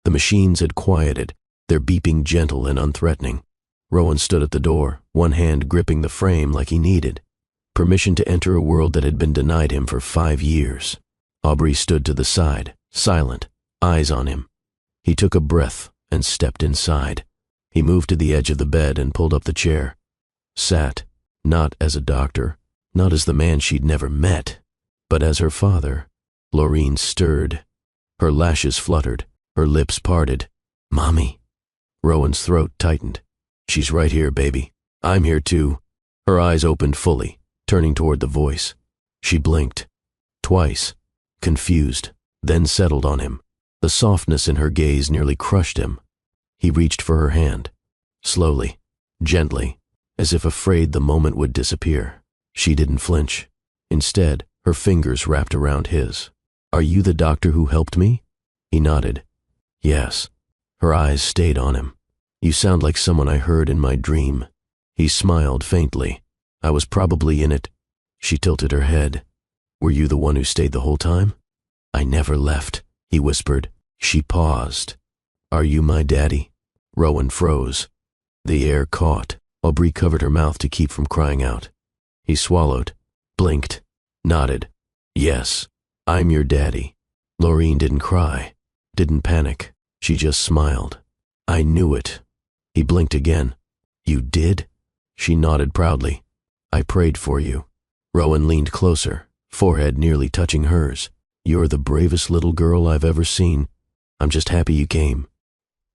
The machines had quieted, their beeping gentle and unthreatening. Rowan stood at the door, one hand gripping the frame like he needed permission to enter a world that had been denied him for 5 years. Aubrey stood to the side, silent, eyes on him. He took a breath and stepped inside. He moved to the edge of the bed and pulled up the chair. Sat, not as a doctor, not as the man she'd never met, but as her father. Laureen stirred. Her lashes fluttered, her lips parted. "Mommy." Rowan's throat tightened. "She's right here, baby. I'm here too." Her eyes opened fully, turning toward the voice. She blinked. Twice, confused, then settled on him. The softness in her gaze nearly crushed him. He reached for her hand. Slowly, gently, as if afraid the moment would disappear. She didn't flinch. Instead, her fingers wrapped around his. "Are you the doctor who helped me?" He nodded. "Yes." Her eyes stayed on him. "You sound like someone I heard in my dream." He smiled faintly. "I was probably in it." She tilted her head. "Were you the one who stayed the whole time?" "I never left," he whispered. She paused. "Are you my daddy?" Rowan froze. The air caught. Aubrey covered her mouth to keep from crying out. He swallowed, blinked, nodded. "Yes, I'm your daddy." Laureen didn't cry, didn't panic. She just smiled. "I knew it." He blinked again. "You did?" She nodded proudly. "I prayed for you." Rowan leaned closer, forehead nearly touching hers. "You're the bravest little girl I've ever seen. I'm just happy you came."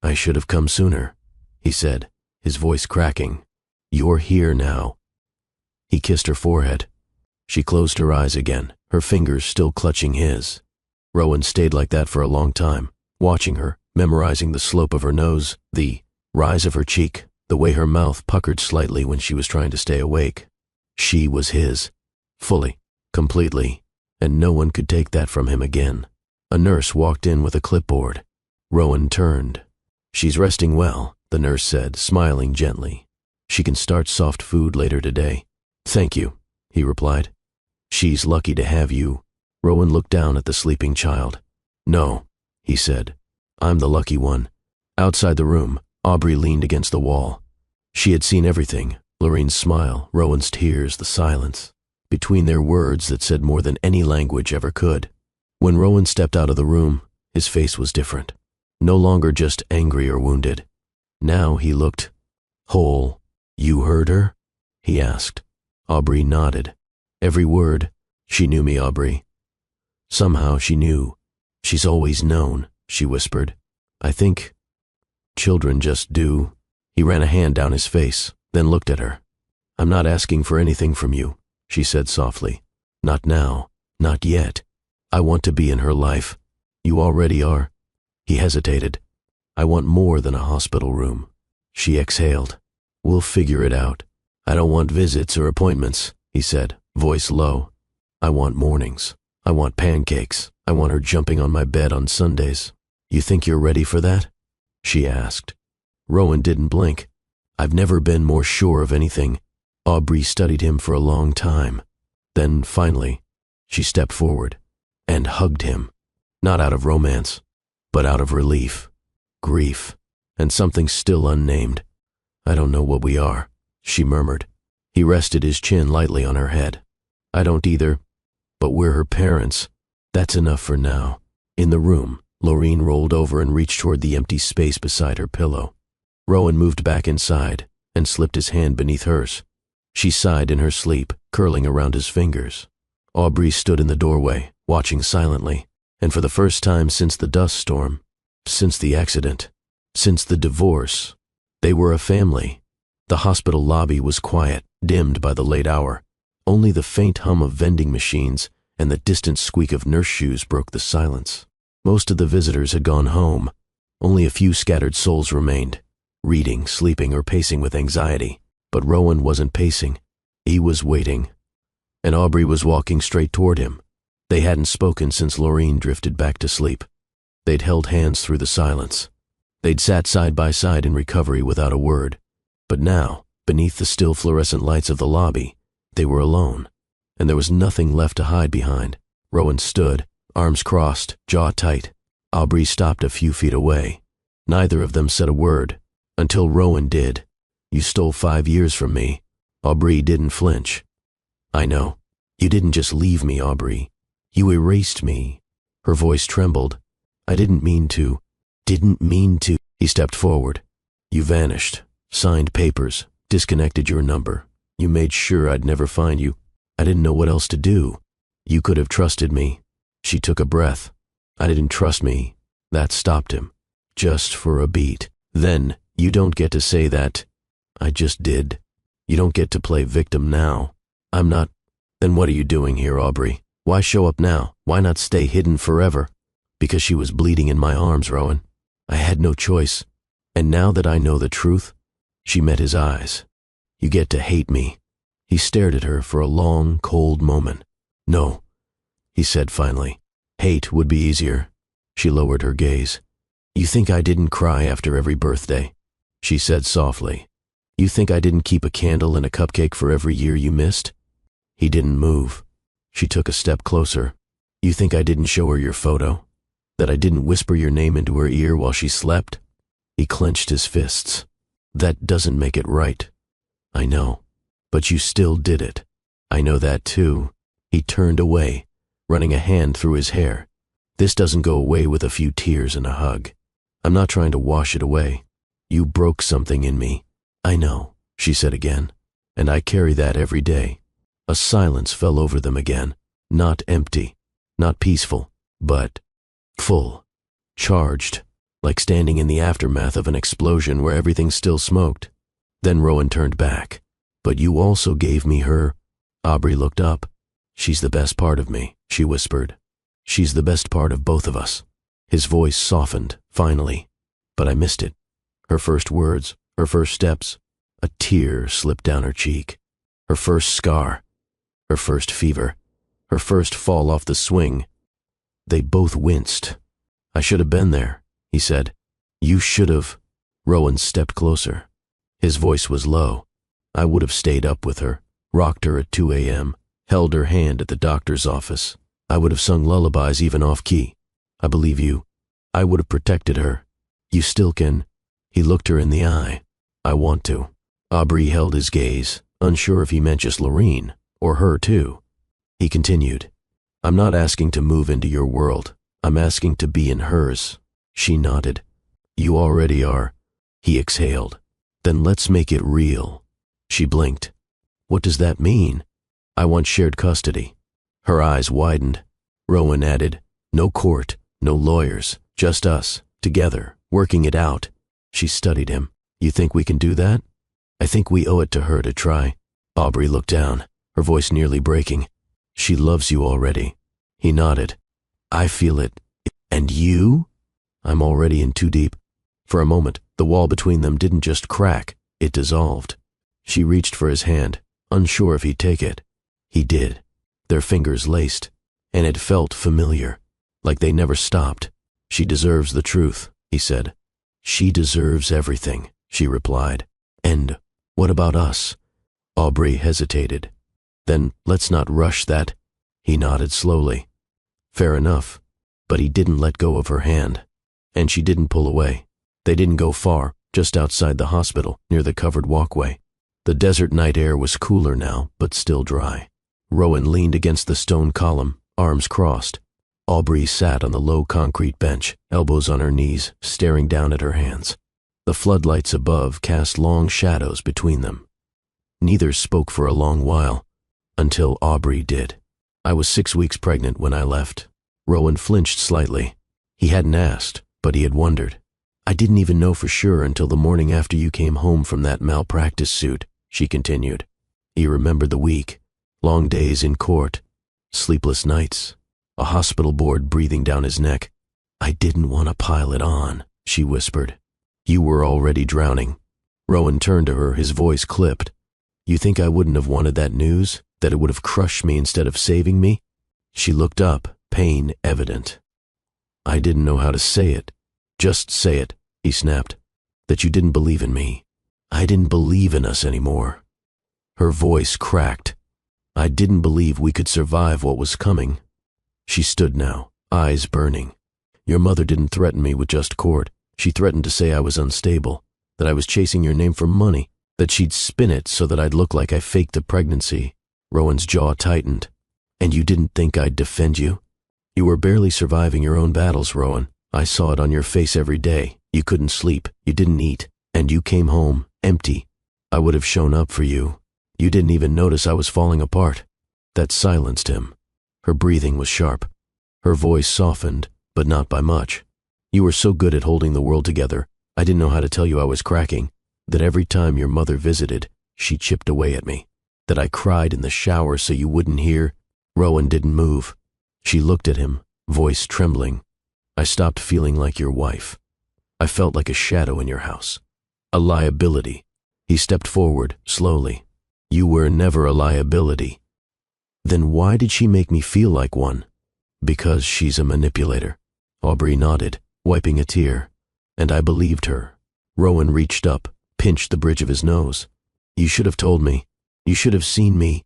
"I should have come sooner," he said, his voice cracking. "You're here now." He kissed her forehead. She closed her eyes again, her fingers still clutching his. Rowan stayed like that for a long time, watching her, memorizing the slope of her nose, the rise of her cheek, the way her mouth puckered slightly when she was trying to stay awake. She was his, fully, completely, and no one could take that from him again. A nurse walked in with a clipboard. Rowan turned. "She's resting well," the nurse said, smiling gently. "She can start soft food later today." "Thank you," he replied. "She's lucky to have you." Rowan looked down at the sleeping child. "No," he said. "I'm the lucky one." Outside the room, Aubrey leaned against the wall. She had seen everything, Laureen's smile, Rowan's tears, the silence, between their words that said more than any language ever could. When Rowan stepped out of the room, his face was different. No longer just angry or wounded. Now he looked whole. "You heard her?" he asked. Aubrey nodded. "Every word. She knew me, Aubrey." Somehow she knew. "She's always known," she whispered. "I think children just do." He ran a hand down his face, then looked at her. "I'm not asking for anything from you," she said softly. "Not now. Not yet. I want to be in her life. You already are." He hesitated. "I want more than a hospital room." She exhaled. "We'll figure it out." "I don't want visits or appointments," he said, voice low. "I want mornings. I want pancakes. I want her jumping on my bed on Sundays." "You think you're ready for that?" she asked. Rowan didn't blink. "I've never been more sure of anything." Aubrey studied him for a long time. Then, finally, she stepped forward and hugged him, not out of romance, but out of relief, grief, and something still unnamed. "I don't know what we are," she murmured. He rested his chin lightly on her head. "I don't either, but we're her parents. That's enough for now." In the room, Laureen rolled over and reached toward the empty space beside her pillow. Rowan moved back inside and slipped his hand beneath hers. She sighed in her sleep, curling around his fingers. Aubrey stood in the doorway, watching silently, and for the first time since the dust storm, since the accident, since the divorce, they were a family. The hospital lobby was quiet, dimmed by the late hour. Only the faint hum of vending machines and the distant squeak of nurse shoes broke the silence. Most of the visitors had gone home. Only a few scattered souls remained, reading, sleeping, or pacing with anxiety. But Rowan wasn't pacing. He was waiting. And Aubrey was walking straight toward him. They hadn't spoken since Laureen drifted back to sleep. They'd held hands through the silence. They'd sat side by side in recovery without a word. But now, beneath the still fluorescent lights of the lobby, they were alone. And there was nothing left to hide behind. Rowan stood, arms crossed, jaw tight. Aubrey stopped a few feet away. Neither of them said a word, until Rowan did. "You stole 5 years from me." Aubrey didn't flinch. "I know. You didn't just leave me, Aubrey. You erased me." Her voice trembled. "I didn't mean to. Didn't mean to." He stepped forward. "You vanished, signed papers, disconnected your number. You made sure I'd never find you. I didn't know what else to do. You could have trusted me." She took a breath. "I didn't trust me." That stopped him. Just for a beat. "Then, you don't get to say that." "I just did. You don't get to play victim now." "I'm not." "Then what are you doing here, Aubrey? Why show up now? Why not stay hidden forever?" "Because she was bleeding in my arms, Rowan. I had no choice. And now that I know the truth," she met his eyes. You get to hate me." He stared at her for a long, cold moment. "No," he said finally. "Hate would be easier." She lowered her gaze. "You think I didn't cry after every birthday?" she said softly. "You think I didn't keep a candle and a cupcake for every year you missed?" He didn't move. She took a step closer. "You think I didn't show her your photo? That I didn't whisper your name into her ear while she slept?" He clenched his fists. "That doesn't make it right." "I know, but you still did it." "I know that too." He turned away, running a hand through his hair. "This doesn't go away with a few tears and a hug. I'm not trying to wash it away. You broke something in me." "I know," she said again, "and I carry that every day." A silence fell over them again, not empty, not peaceful, but full, charged, like standing in the aftermath of an explosion where everything still smoked. Then Rowan turned back. "But you also gave me her." Aubrey looked up. "She's the best part of me," she whispered. "She's the best part of both of us." His voice softened, finally. "But I missed it. Her first words, her first steps." A tear slipped down her cheek. Her first scar, her first fever, her first fall off the swing. They both winced. "I should have been there," he said. "You should have." Rowan stepped closer. His voice was low. "I would have stayed up with her, rocked her at 2 a.m., held her hand at the doctor's office. I would have sung lullabies even off-key. I believe you. I would have protected her. You still can." He looked her in the eye. "I want to." Aubrey held his gaze, unsure if he meant just Lorene, or her too. He continued, "I'm not asking to move into your world. I'm asking to be in hers." She nodded. "You already are." He exhaled. "Then let's make it real." She blinked. "What does that mean?" "I want shared custody." Her eyes widened. Rowan added, "No court, no lawyers, just us, together, working it out." She studied him. "You think we can do that?" "I think we owe it to her to try." Aubrey looked down, her voice nearly breaking. "She loves you already." He nodded. "I feel it." "And you?" "I'm already in too deep." For a moment, the wall between them didn't just crack, it dissolved. She reached for his hand, unsure if he'd take it. He did. Their fingers laced, and it felt familiar, like they never stopped. "She deserves the truth," he said. "She deserves everything," she replied. "And what about us?" Aubrey hesitated. "Then let's not rush that." He nodded slowly. "Fair enough." But he didn't let go of her hand, and she didn't pull away. They didn't go far, just outside the hospital, near the covered walkway. The desert night air was cooler now, but still dry. Rowan leaned against the stone column, arms crossed. Aubrey sat on the low concrete bench, elbows on her knees, staring down at her hands. The floodlights above cast long shadows between them. Neither spoke for a long while, until Aubrey did. "I was 6 weeks pregnant when I left." Rowan flinched slightly. He hadn't asked, but he had wondered. "I didn't even know for sure until the morning after you came home from that malpractice suit," she continued. He remembered the week, long days in court, sleepless nights, a hospital board breathing down his neck. "I didn't want to pile it on," she whispered. "You were already drowning." Rowan turned to her, his voice clipped. "You think I wouldn't have wanted that news? That it would have crushed me instead of saving me?" She looked up, pain evident. "I didn't know how to say it." "Just say it," he snapped. "That you didn't believe in me. I didn't believe in us anymore." Her voice cracked. "I didn't believe we could survive what was coming." She stood now, eyes burning. "Your mother didn't threaten me with just court. She threatened to say I was unstable, that I was chasing your name for money, that she'd spin it so that I'd look like I faked the pregnancy." Rowan's jaw tightened. "And you didn't think I'd defend you? You were barely surviving your own battles, Rowan. I saw it on your face every day. You couldn't sleep, you didn't eat, and you came home, empty. I would have shown up for you. You didn't even notice I was falling apart." That silenced him. Her breathing was sharp. Her voice softened, but not by much. "You were so good at holding the world together, I didn't know how to tell you I was cracking, that every time your mother visited, she chipped away at me, that I cried in the shower so you wouldn't hear." Rowan didn't move. She looked at him, voice trembling. "I stopped feeling like your wife. I felt like a shadow in your house. A liability." He stepped forward, slowly. You were never a liability. Then why did she make me feel like one? Because she's a manipulator. Aubrey nodded, wiping a tear. And I believed her. Rowan reached up, pinched the bridge of his nose. You should have told me. You should have seen me.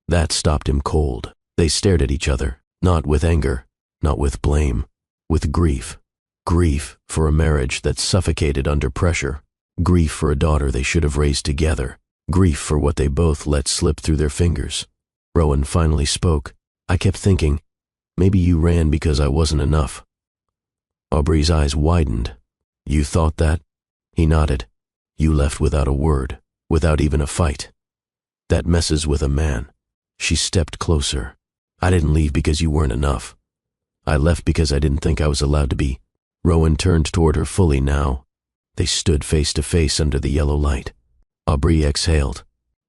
That stopped him cold. They stared at each other, not with anger, not with blame, with grief. Grief for a marriage that suffocated under pressure. Grief for a daughter they should have raised together. Grief for what they both let slip through their fingers. Rowan finally spoke. I kept thinking, maybe you ran because I wasn't enough. Aubrey's eyes widened. You thought that? He nodded. You left without a word, without even a fight. That messes with a man. She stepped closer. I didn't leave because you weren't enough. I left because I didn't think I was allowed to be. Rowan turned toward her fully now. They stood face to face under the yellow light. Aubrey exhaled.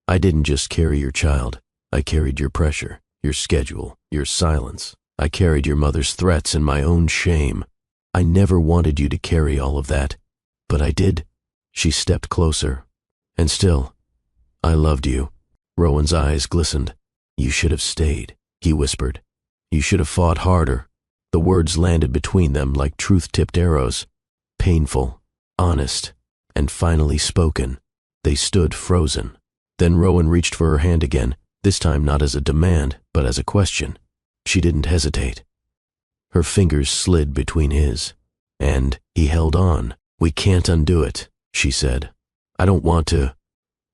I didn't just carry your child. I carried your pressure, your schedule, your silence. I carried your mother's threats and my own shame. I never wanted you to carry all of that, but I did. She stepped closer. And still, I loved you. Rowan's eyes glistened. You should have stayed, he whispered. You should have fought harder. The words landed between them like truth-tipped arrows. Painful, honest, and finally spoken. They stood frozen. Then Rowan reached for her hand again, this time not as a demand, but as a question. She didn't hesitate. Her fingers slid between his, and he held on. We can't undo it, she said. I don't want to,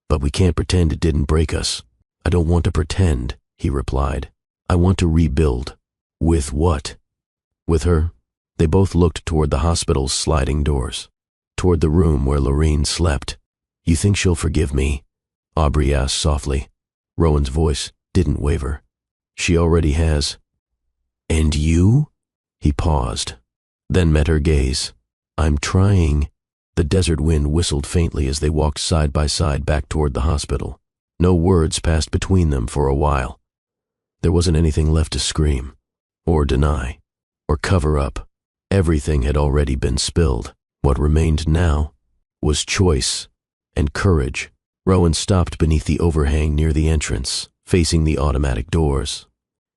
but we can't pretend it didn't break us. I don't want to pretend, he replied. I want to rebuild. With what? With her? They both looked toward the hospital's sliding doors, toward the room where Lorene slept. You think she'll forgive me? Aubrey asked softly. Rowan's voice didn't waver. She already has. And you? He paused, then met her gaze. I'm trying. The desert wind whistled faintly as they walked side by side back toward the hospital. No words passed between them for a while. There wasn't anything left to scream, or deny, or cover up. Everything had already been spilled. What remained now was choice and courage. Rowan stopped beneath the overhang near the entrance, facing the automatic doors.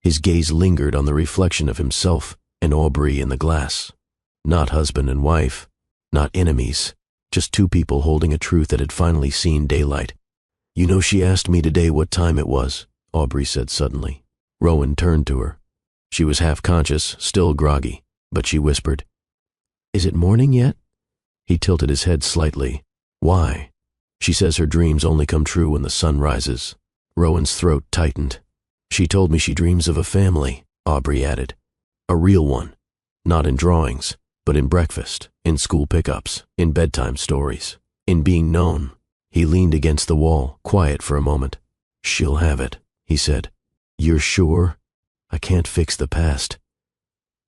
His gaze lingered on the reflection of himself and Aubrey in the glass. Not husband and wife, not enemies, just two people holding a truth that had finally seen daylight. You know, she asked me today what time it was, Aubrey said suddenly. Rowan turned to her. She was half conscious, still groggy, but she whispered, Is it morning yet? He tilted his head slightly. Why? She says her dreams only come true when the sun rises. Rowan's throat tightened. She told me she dreams of a family, Aubrey added. A real one. Not in drawings, but in breakfast, in school pickups, in bedtime stories, in being known. He leaned against the wall, quiet for a moment. She'll have it, he said. You're sure? I can't fix the past,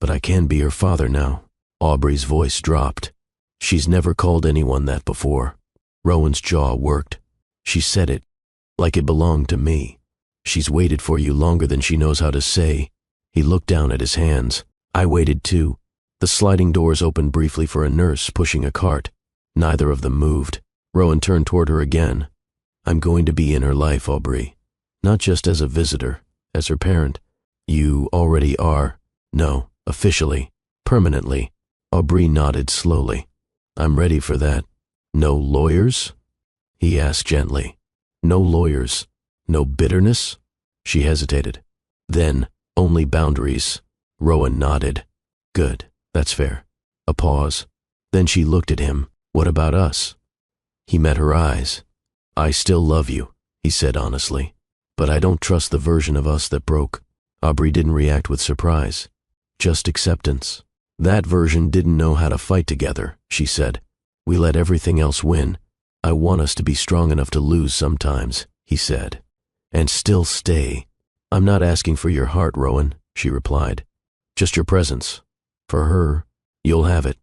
but I can be her father now. Aubrey's voice dropped. She's never called anyone that before. Rowan's jaw worked. She said it like it belonged to me. She's waited for you longer than she knows how to say. He looked down at his hands. I waited too. The sliding doors opened briefly for a nurse pushing a cart. Neither of them moved. Rowan turned toward her again. I'm going to be in her life, Aubrey. Not just as a visitor, as her parent. You already are. No, officially, permanently. Aubrey nodded slowly. I'm ready for that. No lawyers? He asked gently. No lawyers. No bitterness? She hesitated. Then, only boundaries. Rowan nodded. Good, that's fair. A pause. Then she looked at him. What about us? He met her eyes. I still love you, he said honestly. But I don't trust the version of us that broke. Aubrey didn't react with surprise. Just acceptance. That version didn't know how to fight together, she said. We let everything else win. I want us to be strong enough to lose sometimes, he said. And still stay. I'm not asking for your heart, Rowan, she replied. Just your presence. For her, you'll have it.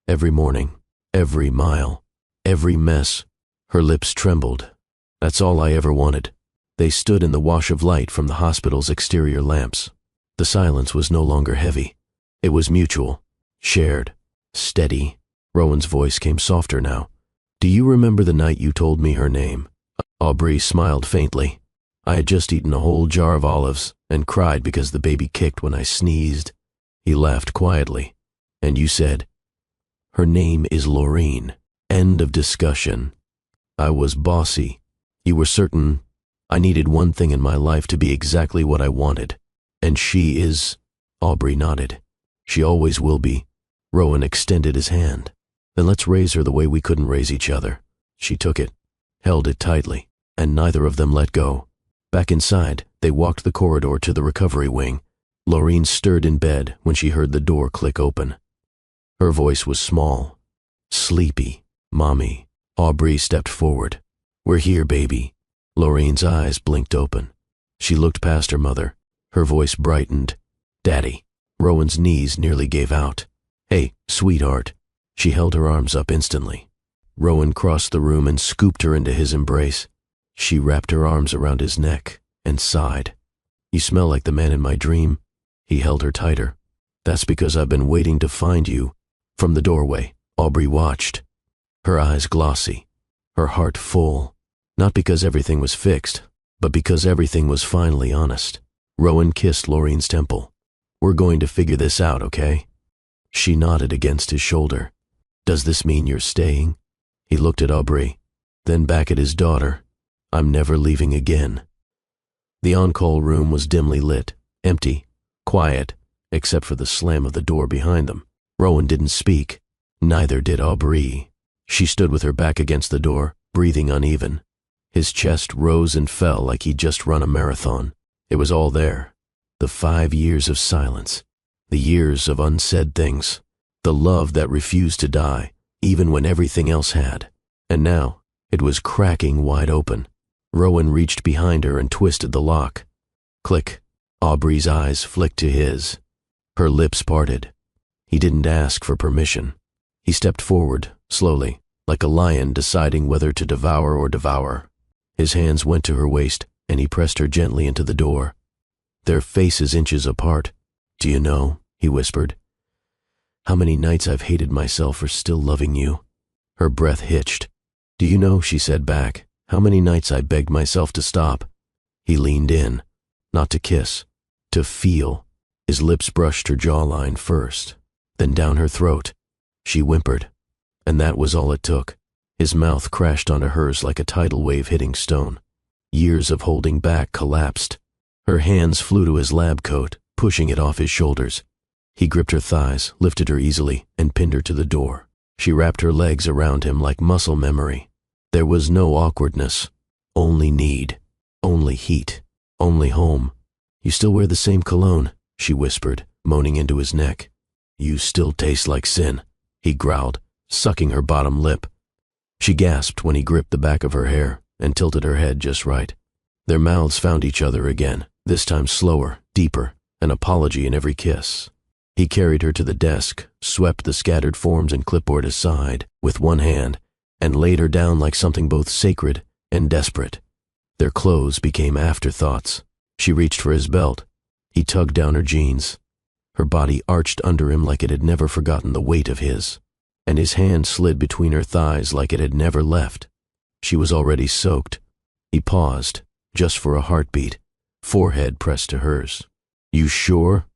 Every morning, every mile, every mess. Her lips trembled. That's all I ever wanted. They stood in the wash of light from the hospital's exterior lamps. The silence was no longer heavy. It was mutual, shared, steady. Rowan's voice came softer now. Do you remember the night you told me her name? Aubrey smiled faintly. I had just eaten a whole jar of olives and cried because the baby kicked when I sneezed. He laughed quietly. And you said, her name is Laureen. End of discussion. I was bossy. You were certain I needed one thing in my life to be exactly what I wanted. And she is... Aubrey nodded. She always will be. Rowan extended his hand. Then let's raise her the way we couldn't raise each other. She took it, held it tightly, and neither of them let go. Back inside, they walked the corridor to the recovery wing. Laureen stirred in bed when she heard the door click open. Her voice was small, sleepy. Mommy. Aubrey stepped forward. We're here, baby. Laureen's eyes blinked open. She looked past her mother. Her voice brightened. Daddy. Rowan's knees nearly gave out. Hey, sweetheart. She held her arms up instantly. Rowan crossed the room and scooped her into his embrace. She wrapped her arms around his neck and sighed. You smell like the man in my dream. He held her tighter. That's because I've been waiting to find you. From the doorway, Aubrey watched. Her eyes glossy, her heart full. Not because everything was fixed, but because everything was finally honest. Rowan kissed Laureen's temple. We're going to figure this out, okay? She nodded against his shoulder. Does this mean you're staying? He looked at Aubrey, then back at his daughter. I'm never leaving again. The on-call room was dimly lit, empty, quiet, except for the slam of the door behind them. Rowan didn't speak. Neither did Aubrey. She stood with her back against the door, breathing uneven. His chest rose and fell like he'd just run a marathon. It was all there. The 5 years of silence. The years of unsaid things. The love that refused to die, even when everything else had. And now, it was cracking wide open. Rowan reached behind her and twisted the lock. Click. Aubrey's eyes flicked to his. Her lips parted. He didn't ask for permission. He stepped forward, slowly, like a lion deciding whether to devour or devour. His hands went to her waist, and he pressed her gently into the door. Their faces inches apart. Do you know, he whispered, how many nights I've hated myself for still loving you? Her breath hitched. Do you know, she said back, how many nights I begged myself to stop? He leaned in, not to kiss, to feel. His lips brushed her jawline first, then down her throat. She whimpered, and that was all it took. His mouth crashed onto hers like a tidal wave hitting stone. Years of holding back collapsed. Her hands flew to his lab coat, pushing it off his shoulders. He gripped her thighs, lifted her easily, and pinned her to the door. She wrapped her legs around him like muscle memory. There was no awkwardness, only need, only heat, only home. You still wear the same cologne, she whispered, moaning into his neck. You still taste like sin, he growled, sucking her bottom lip. She gasped when he gripped the back of her hair and tilted her head just right. Their mouths found each other again, this time slower, deeper, an apology in every kiss. He carried her to the desk, swept the scattered forms and clipboard aside with one hand, and laid her down like something both sacred and desperate. Their clothes became afterthoughts. She reached for his belt. He tugged down her jeans. Her body arched under him like it had never forgotten the weight of his, and his hand slid between her thighs like it had never left. She was already soaked. He paused, just for a heartbeat, forehead pressed to hers. You sure?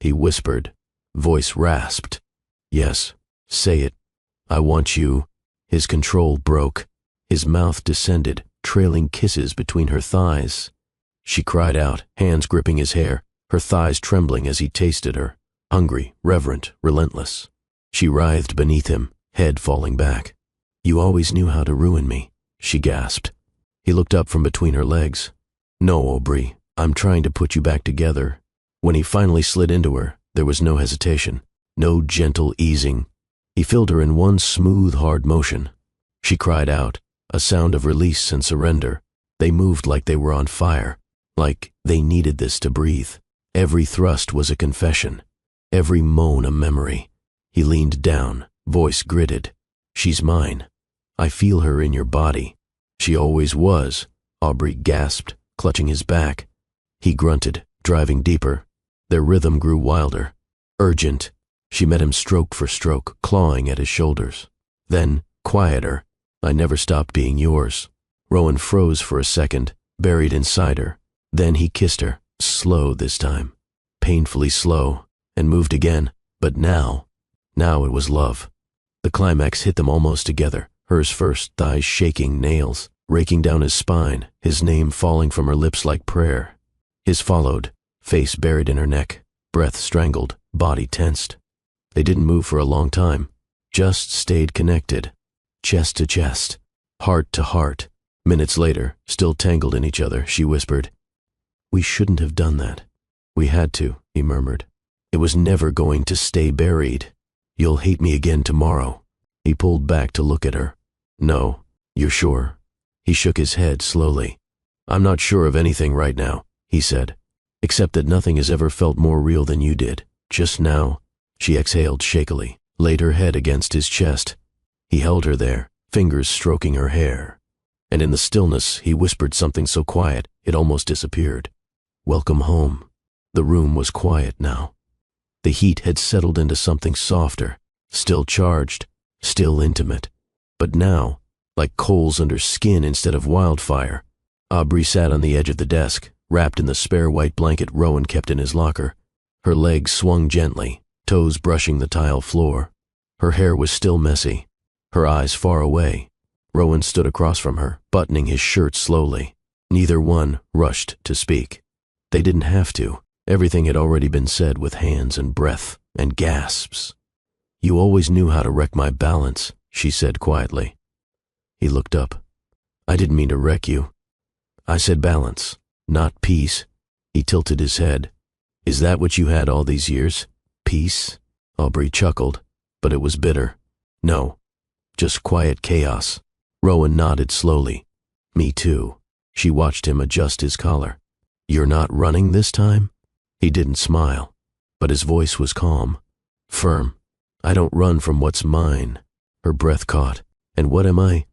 He whispered, voice rasped. Yes, say it. I want you. His control broke. His mouth descended, trailing kisses between her thighs. She cried out, hands gripping his hair, her thighs trembling as he tasted her, hungry, reverent, relentless. She writhed beneath him, head falling back. You always knew how to ruin me, she gasped. He looked up from between her legs. No, Aubrey, I'm trying to put you back together. When he finally slid into her, there was no hesitation, no gentle easing. He filled her in one smooth, hard motion. She cried out, a sound of release and surrender. They moved like they were on fire, like they needed this to breathe. Every thrust was a confession, every moan a memory. He leaned down, voice gritted. She's mine. I feel her in your body. She always was, Aubrey gasped, clutching his back. He grunted, driving deeper. Their rhythm grew wilder, urgent. She met him stroke for stroke, clawing at his shoulders. Then, quieter, I never stopped being yours." Rowan froze for a second, buried inside her. Then he kissed her, slow this time, painfully slow, and moved again. But now it was love. The climax hit them almost together, hers first, thighs shaking, nails raking down his spine, his name falling from her lips like prayer. His followed, face buried in her neck, breath strangled, body tensed. They didn't move for a long time, just stayed connected, chest to chest, heart to heart. Minutes later, still tangled in each other, she whispered, "We shouldn't have done that." "We had to," he murmured. "It was never going to stay buried. You'll hate me again tomorrow." He pulled back to look at her. "No, you're sure?" He shook his head slowly. "I'm not sure of anything right now," he said, "except that nothing has ever felt more real than you did. Just now." She exhaled shakily, laid her head against his chest. He held her there, fingers stroking her hair. And in the stillness, he whispered something so quiet it almost disappeared. "Welcome home." The room was quiet now. The heat had settled into something softer, still charged, still intimate. But now, like coals under skin instead of wildfire, Aubrey sat on the edge of the desk, wrapped in the spare white blanket Rowan kept in his locker. Her legs swung gently, toes brushing the tile floor. Her hair was still messy, her eyes far away. Rowan stood across from her, buttoning his shirt slowly. Neither one rushed to speak. They didn't have to. Everything had already been said with hands and breath and gasps. "You always knew how to wreck my balance," she said quietly. He looked up. "I didn't mean to wreck you. I said balance, not peace." He tilted his head. "Is that what you had all these years? Peace?" Aubrey chuckled, but it was bitter. "No, just quiet chaos." Rowan nodded slowly. "Me too." She watched him adjust his collar. "You're not running this time?" He didn't smile, but his voice was calm, firm. "I don't run from what's mine." Her breath caught. "And what am I?"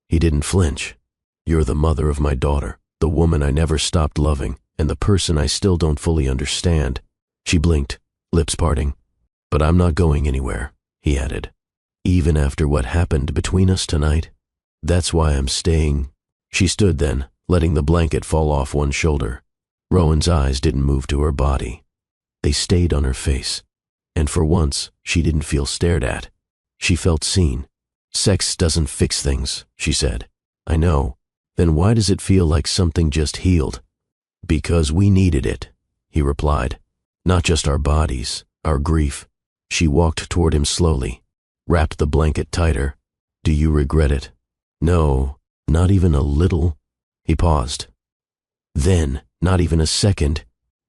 He didn't flinch. "You're the mother of my daughter, the woman I never stopped loving, and the person I still don't fully understand." She blinked, lips parting. "But I'm not going anywhere," he added. "Even after what happened between us tonight. That's why I'm staying." She stood then, letting the blanket fall off one shoulder. Rowan's eyes didn't move to her body. They stayed on her face. And for once, she didn't feel stared at. She felt seen. "Sex doesn't fix things," she said. "I know. Then why does it feel like something just healed?" "Because we needed it," he replied. "Not just our bodies, our grief." She walked toward him slowly, wrapped the blanket tighter. "Do you regret it?" "No, not even a little." He paused. Then, not even a second,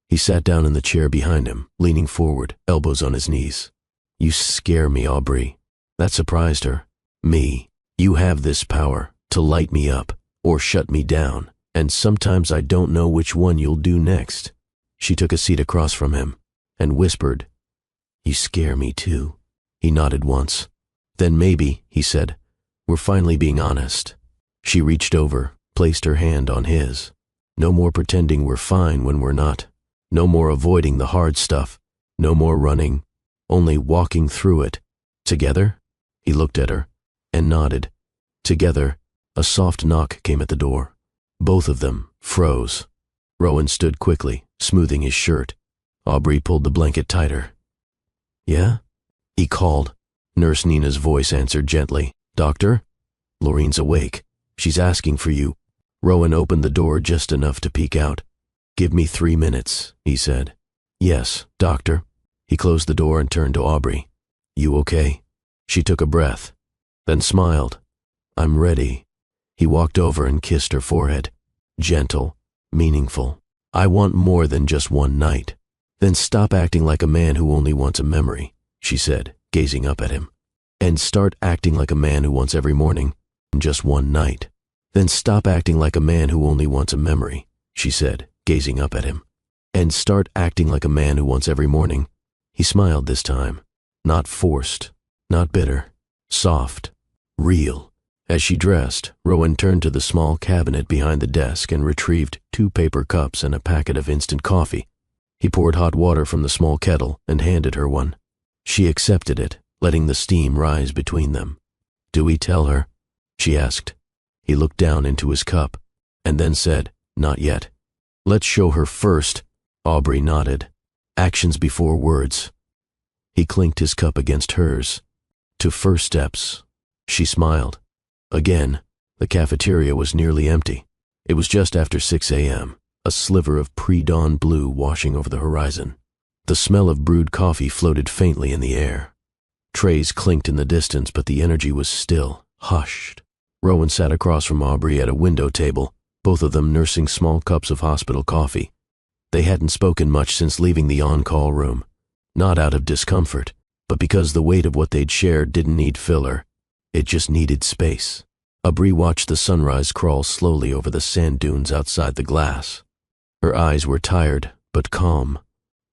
he sat down in the chair behind him, leaning forward, elbows on his knees. "You scare me, Aubrey." That surprised her. "Me. You have this power to light me up or shut me down, and sometimes I don't know which one you'll do next." She took a seat across from him and whispered, "You scare me too." He nodded once. "Then maybe," he said, "we're finally being honest." She reached over, placed her hand on his. "No more pretending we're fine when we're not. No more avoiding the hard stuff. No more running. Only walking through it. Together?" He looked at her and nodded. "Together." A soft knock came at the door. Both of them froze. Rowan stood quickly, smoothing his shirt. Aubrey pulled the blanket tighter. "Yeah?" he called. Nurse Nina's voice answered gently. "Doctor?" "Laureen's awake. She's asking for you." Rowan opened the door just enough to peek out. "Give me 3 minutes," he said. "Yes, doctor." He closed the door and turned to Aubrey. "You okay?" She took a breath, then smiled. "I'm ready." He walked over and kissed her forehead. Gentle, meaningful. "I want more than just one night." "Then stop acting like a man who only wants a memory," she said, gazing up at him. "And start acting like a man who wants every morning, just one night." "Then stop acting like a man who only wants a memory," she said, gazing up at him. "And start acting like a man who wants every morning." He smiled this time. Not forced, not bitter. Soft. Real. As she dressed, Rowan turned to the small cabinet behind the desk and retrieved 2 paper cups and a packet of instant coffee. He poured hot water from the small kettle and handed her one. She accepted it, letting the steam rise between them. "Do we tell her?" she asked. He looked down into his cup, and then said, "Not yet." "Let's show her first." Aubrey nodded. Actions before words. He clinked his cup against hers. "To first steps." She smiled. Again, the cafeteria was nearly empty. It was just after 6 a.m., a sliver of pre-dawn blue washing over the horizon. The smell of brewed coffee floated faintly in the air. Trays clinked in the distance, but the energy was still, hushed. Rowan sat across from Aubrey at a window table, both of them nursing small cups of hospital coffee. They hadn't spoken much since leaving the on-call room, not out of discomfort, but because the weight of what they'd shared didn't need filler. It just needed space. Aubrey watched the sunrise crawl slowly over the sand dunes outside the glass. Her eyes were tired, but calm.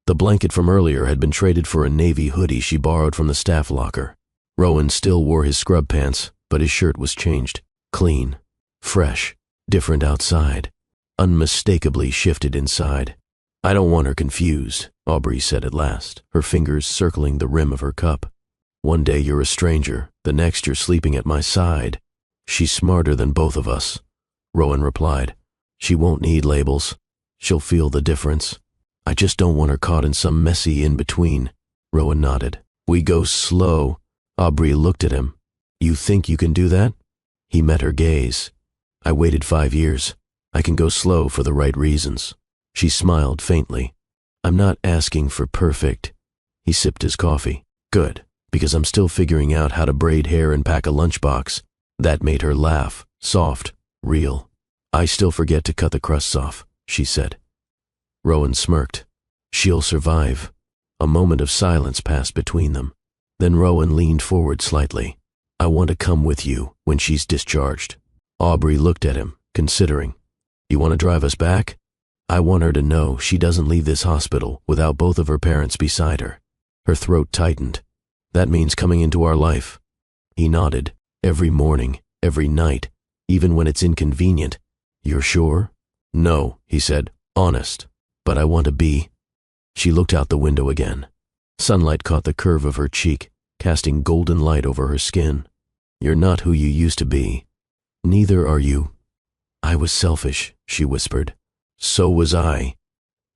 The blanket from earlier had been traded for a navy hoodie she borrowed from the staff locker. Rowan still wore his scrub pants, but his shirt was changed. Clean, fresh, different outside, unmistakably shifted inside. "I don't want her confused," Aubrey said at last, her fingers circling the rim of her cup. "One day you're a stranger, the next you're sleeping at my side." "She's smarter than both of us," Rowan replied. "She won't need labels. She'll feel the difference. I just don't want her caught in some messy in-between." Rowan nodded. "We go slow." Aubrey looked at him. "You think you can do that?" He met her gaze. "I waited 5 years. I can go slow for the right reasons." She smiled faintly. "I'm not asking for perfect." He sipped his coffee. "Good, because I'm still figuring out how to braid hair and pack a lunchbox." That made her laugh, soft, real. "I still forget to cut the crusts off," she said. Rowan smirked. "She'll survive." A moment of silence passed between them. Then Rowan leaned forward slightly. "I want to come with you when she's discharged." Aubrey looked at him, considering. "You want to drive us back?" "I want her to know she doesn't leave this hospital without both of her parents beside her." Her throat tightened. "That means coming into our life." He nodded. "Every morning, every night, even when it's inconvenient." "You're sure?" "No," he said, "honest. But I want to be." She looked out the window again. Sunlight caught the curve of her cheek, casting golden light over her skin. "You're not who you used to be." "Neither are you." "I was selfish," she whispered. "So was I.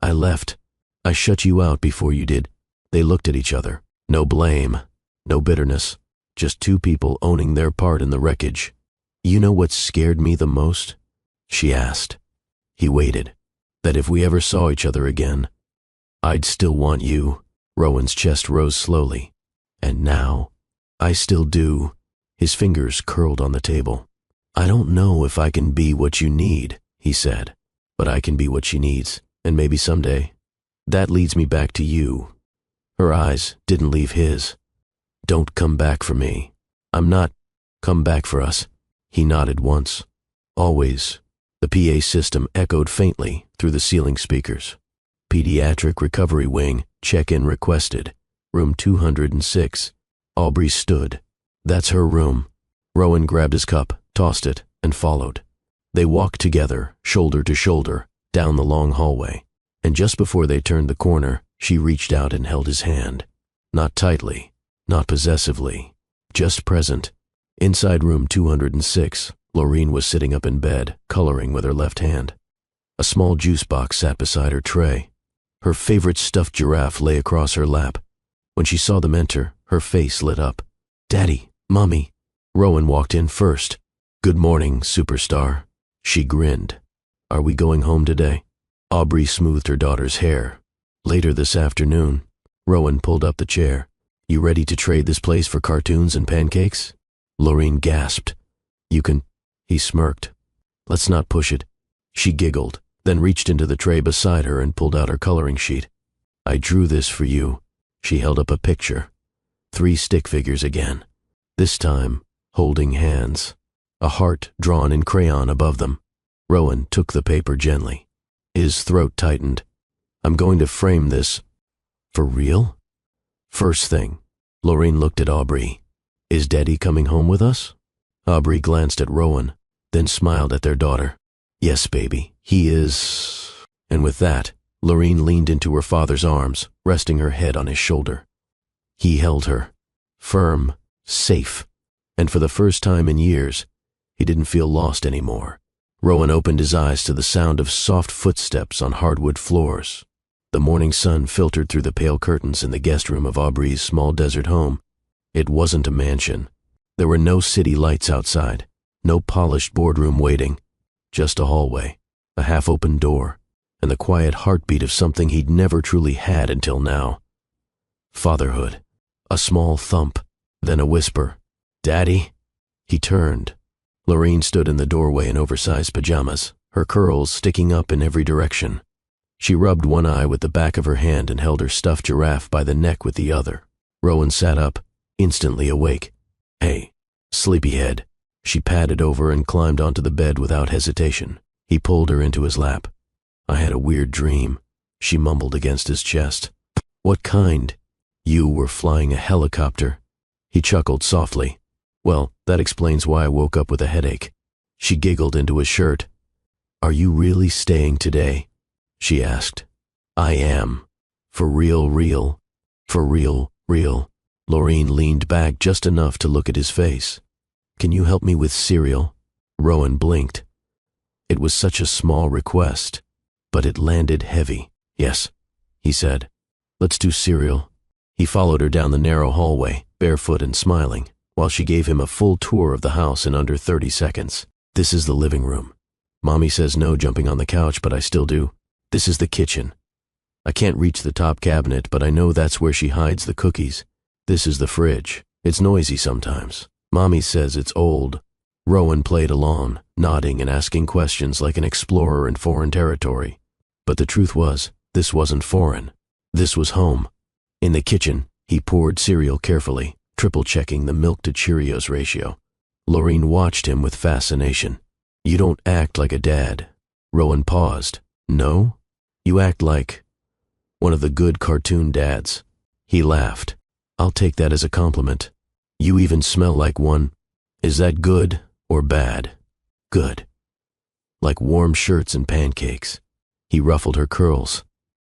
I left. I shut you out before you did." They looked at each other. No blame, no bitterness, just two people owning their part in the wreckage. "You know what scared me the most?" she asked. He waited. "That if we ever saw each other again, I'd still want you." Rowan's chest rose slowly. "And now, I still do." His fingers curled on the table. "I don't know if I can be what you need," he said, "but I can be what she needs, and maybe someday. That leads me back to you." Her eyes didn't leave his. "Don't come back for me. I'm not. Come back for us." He nodded once. "Always." The PA system echoed faintly through the ceiling speakers. "Pediatric Recovery Wing, check-in requested. Room 206. Aubrey stood. "That's her room." Rowan grabbed his cup, tossed it, and followed. They walked together, shoulder to shoulder, down the long hallway. And just before they turned the corner, she reached out and held his hand. Not tightly, not possessively, just present. Inside room 206, Laureen was sitting up in bed, coloring with her left hand. A small juice box sat beside her tray. Her favorite stuffed giraffe lay across her lap. When she saw them enter, her face lit up. "Daddy, Mommy." Rowan walked in first. "Good morning, superstar." She grinned. "Are we going home today?" Aubrey smoothed her daughter's hair. "Later this afternoon." Rowan pulled up the chair. "You ready to trade this place for cartoons and pancakes?" Laureen gasped. "You can." He smirked. "Let's not push it." She giggled, then reached into the tray beside her and pulled out her coloring sheet. "I drew this for you." She held up a picture. 3 stick figures again. This time, holding hands. A heart drawn in crayon above them. Rowan took the paper gently. His throat tightened. "I'm going to frame this." "For real?" "First thing." Laureen looked at Aubrey. "Is Daddy coming home with us?" Aubrey glanced at Rowan, then smiled at their daughter. "Yes, baby, he is." And with that, Laureen leaned into her father's arms, resting her head on his shoulder. He held her, firm, safe, and for the first time in years, He didn't feel lost anymore. Rowan opened his eyes to the sound of soft footsteps on hardwood floors. The morning sun filtered through the pale curtains in the guest room of Aubrey's small desert home. It wasn't a mansion. There were no city lights outside, no polished boardroom waiting, just a hallway, a half-open door, and the quiet heartbeat of something he'd never truly had until now. Fatherhood. A small thump, then a whisper. "Daddy?" He turned. Lorene stood in the doorway in oversized pajamas, her curls sticking up in every direction. She rubbed one eye with the back of her hand and held her stuffed giraffe by the neck with the other. Rowan sat up, instantly awake. "Hey, sleepyhead." She padded over and climbed onto the bed without hesitation. He pulled her into his lap. "I had a weird dream," she mumbled against his chest. "What kind?" "You were flying a helicopter." He chuckled softly. "Well, that explains why I woke up with a headache." She giggled into his shirt. "Are you really staying today?" she asked. "I am. For real, real. For real, real." Lorene leaned back just enough to look at his face. "Can you help me with cereal?" Rowan blinked. It was such a small request, but it landed heavy. "Yes," he said. "Let's do cereal." He followed her down the narrow hallway, barefoot and smiling, while she gave him a full tour of the house in under 30 seconds. "This is the living room. Mommy says no jumping on the couch, but I still do. This is the kitchen. I can't reach the top cabinet, but I know that's where she hides the cookies. This is the fridge. It's noisy sometimes. Mommy says it's old." Rowan played along, nodding and asking questions like an explorer in foreign territory. But the truth was, this wasn't foreign. This was home. In the kitchen, he poured cereal carefully, triple-checking the milk-to-Cheerios ratio. Lorene watched him with fascination. "You don't act like a dad." Rowan paused. "No? You act like one of the good cartoon dads." He laughed. "I'll take that as a compliment. You even smell like one. Is that good or bad?" "Good. Like warm shirts and pancakes." He ruffled her curls.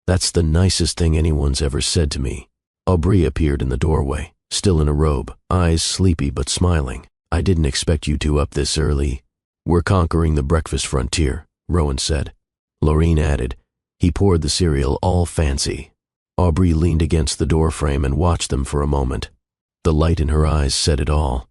"That's the nicest thing anyone's ever said to me." Aubrey appeared in the doorway, still in a robe, eyes sleepy but smiling. "I didn't expect you two up this early." "We're conquering the breakfast frontier," Rowan said. Lorene added, "He poured the cereal all fancy." Aubrey leaned against the doorframe and watched them for a moment. The light in her eyes said it all.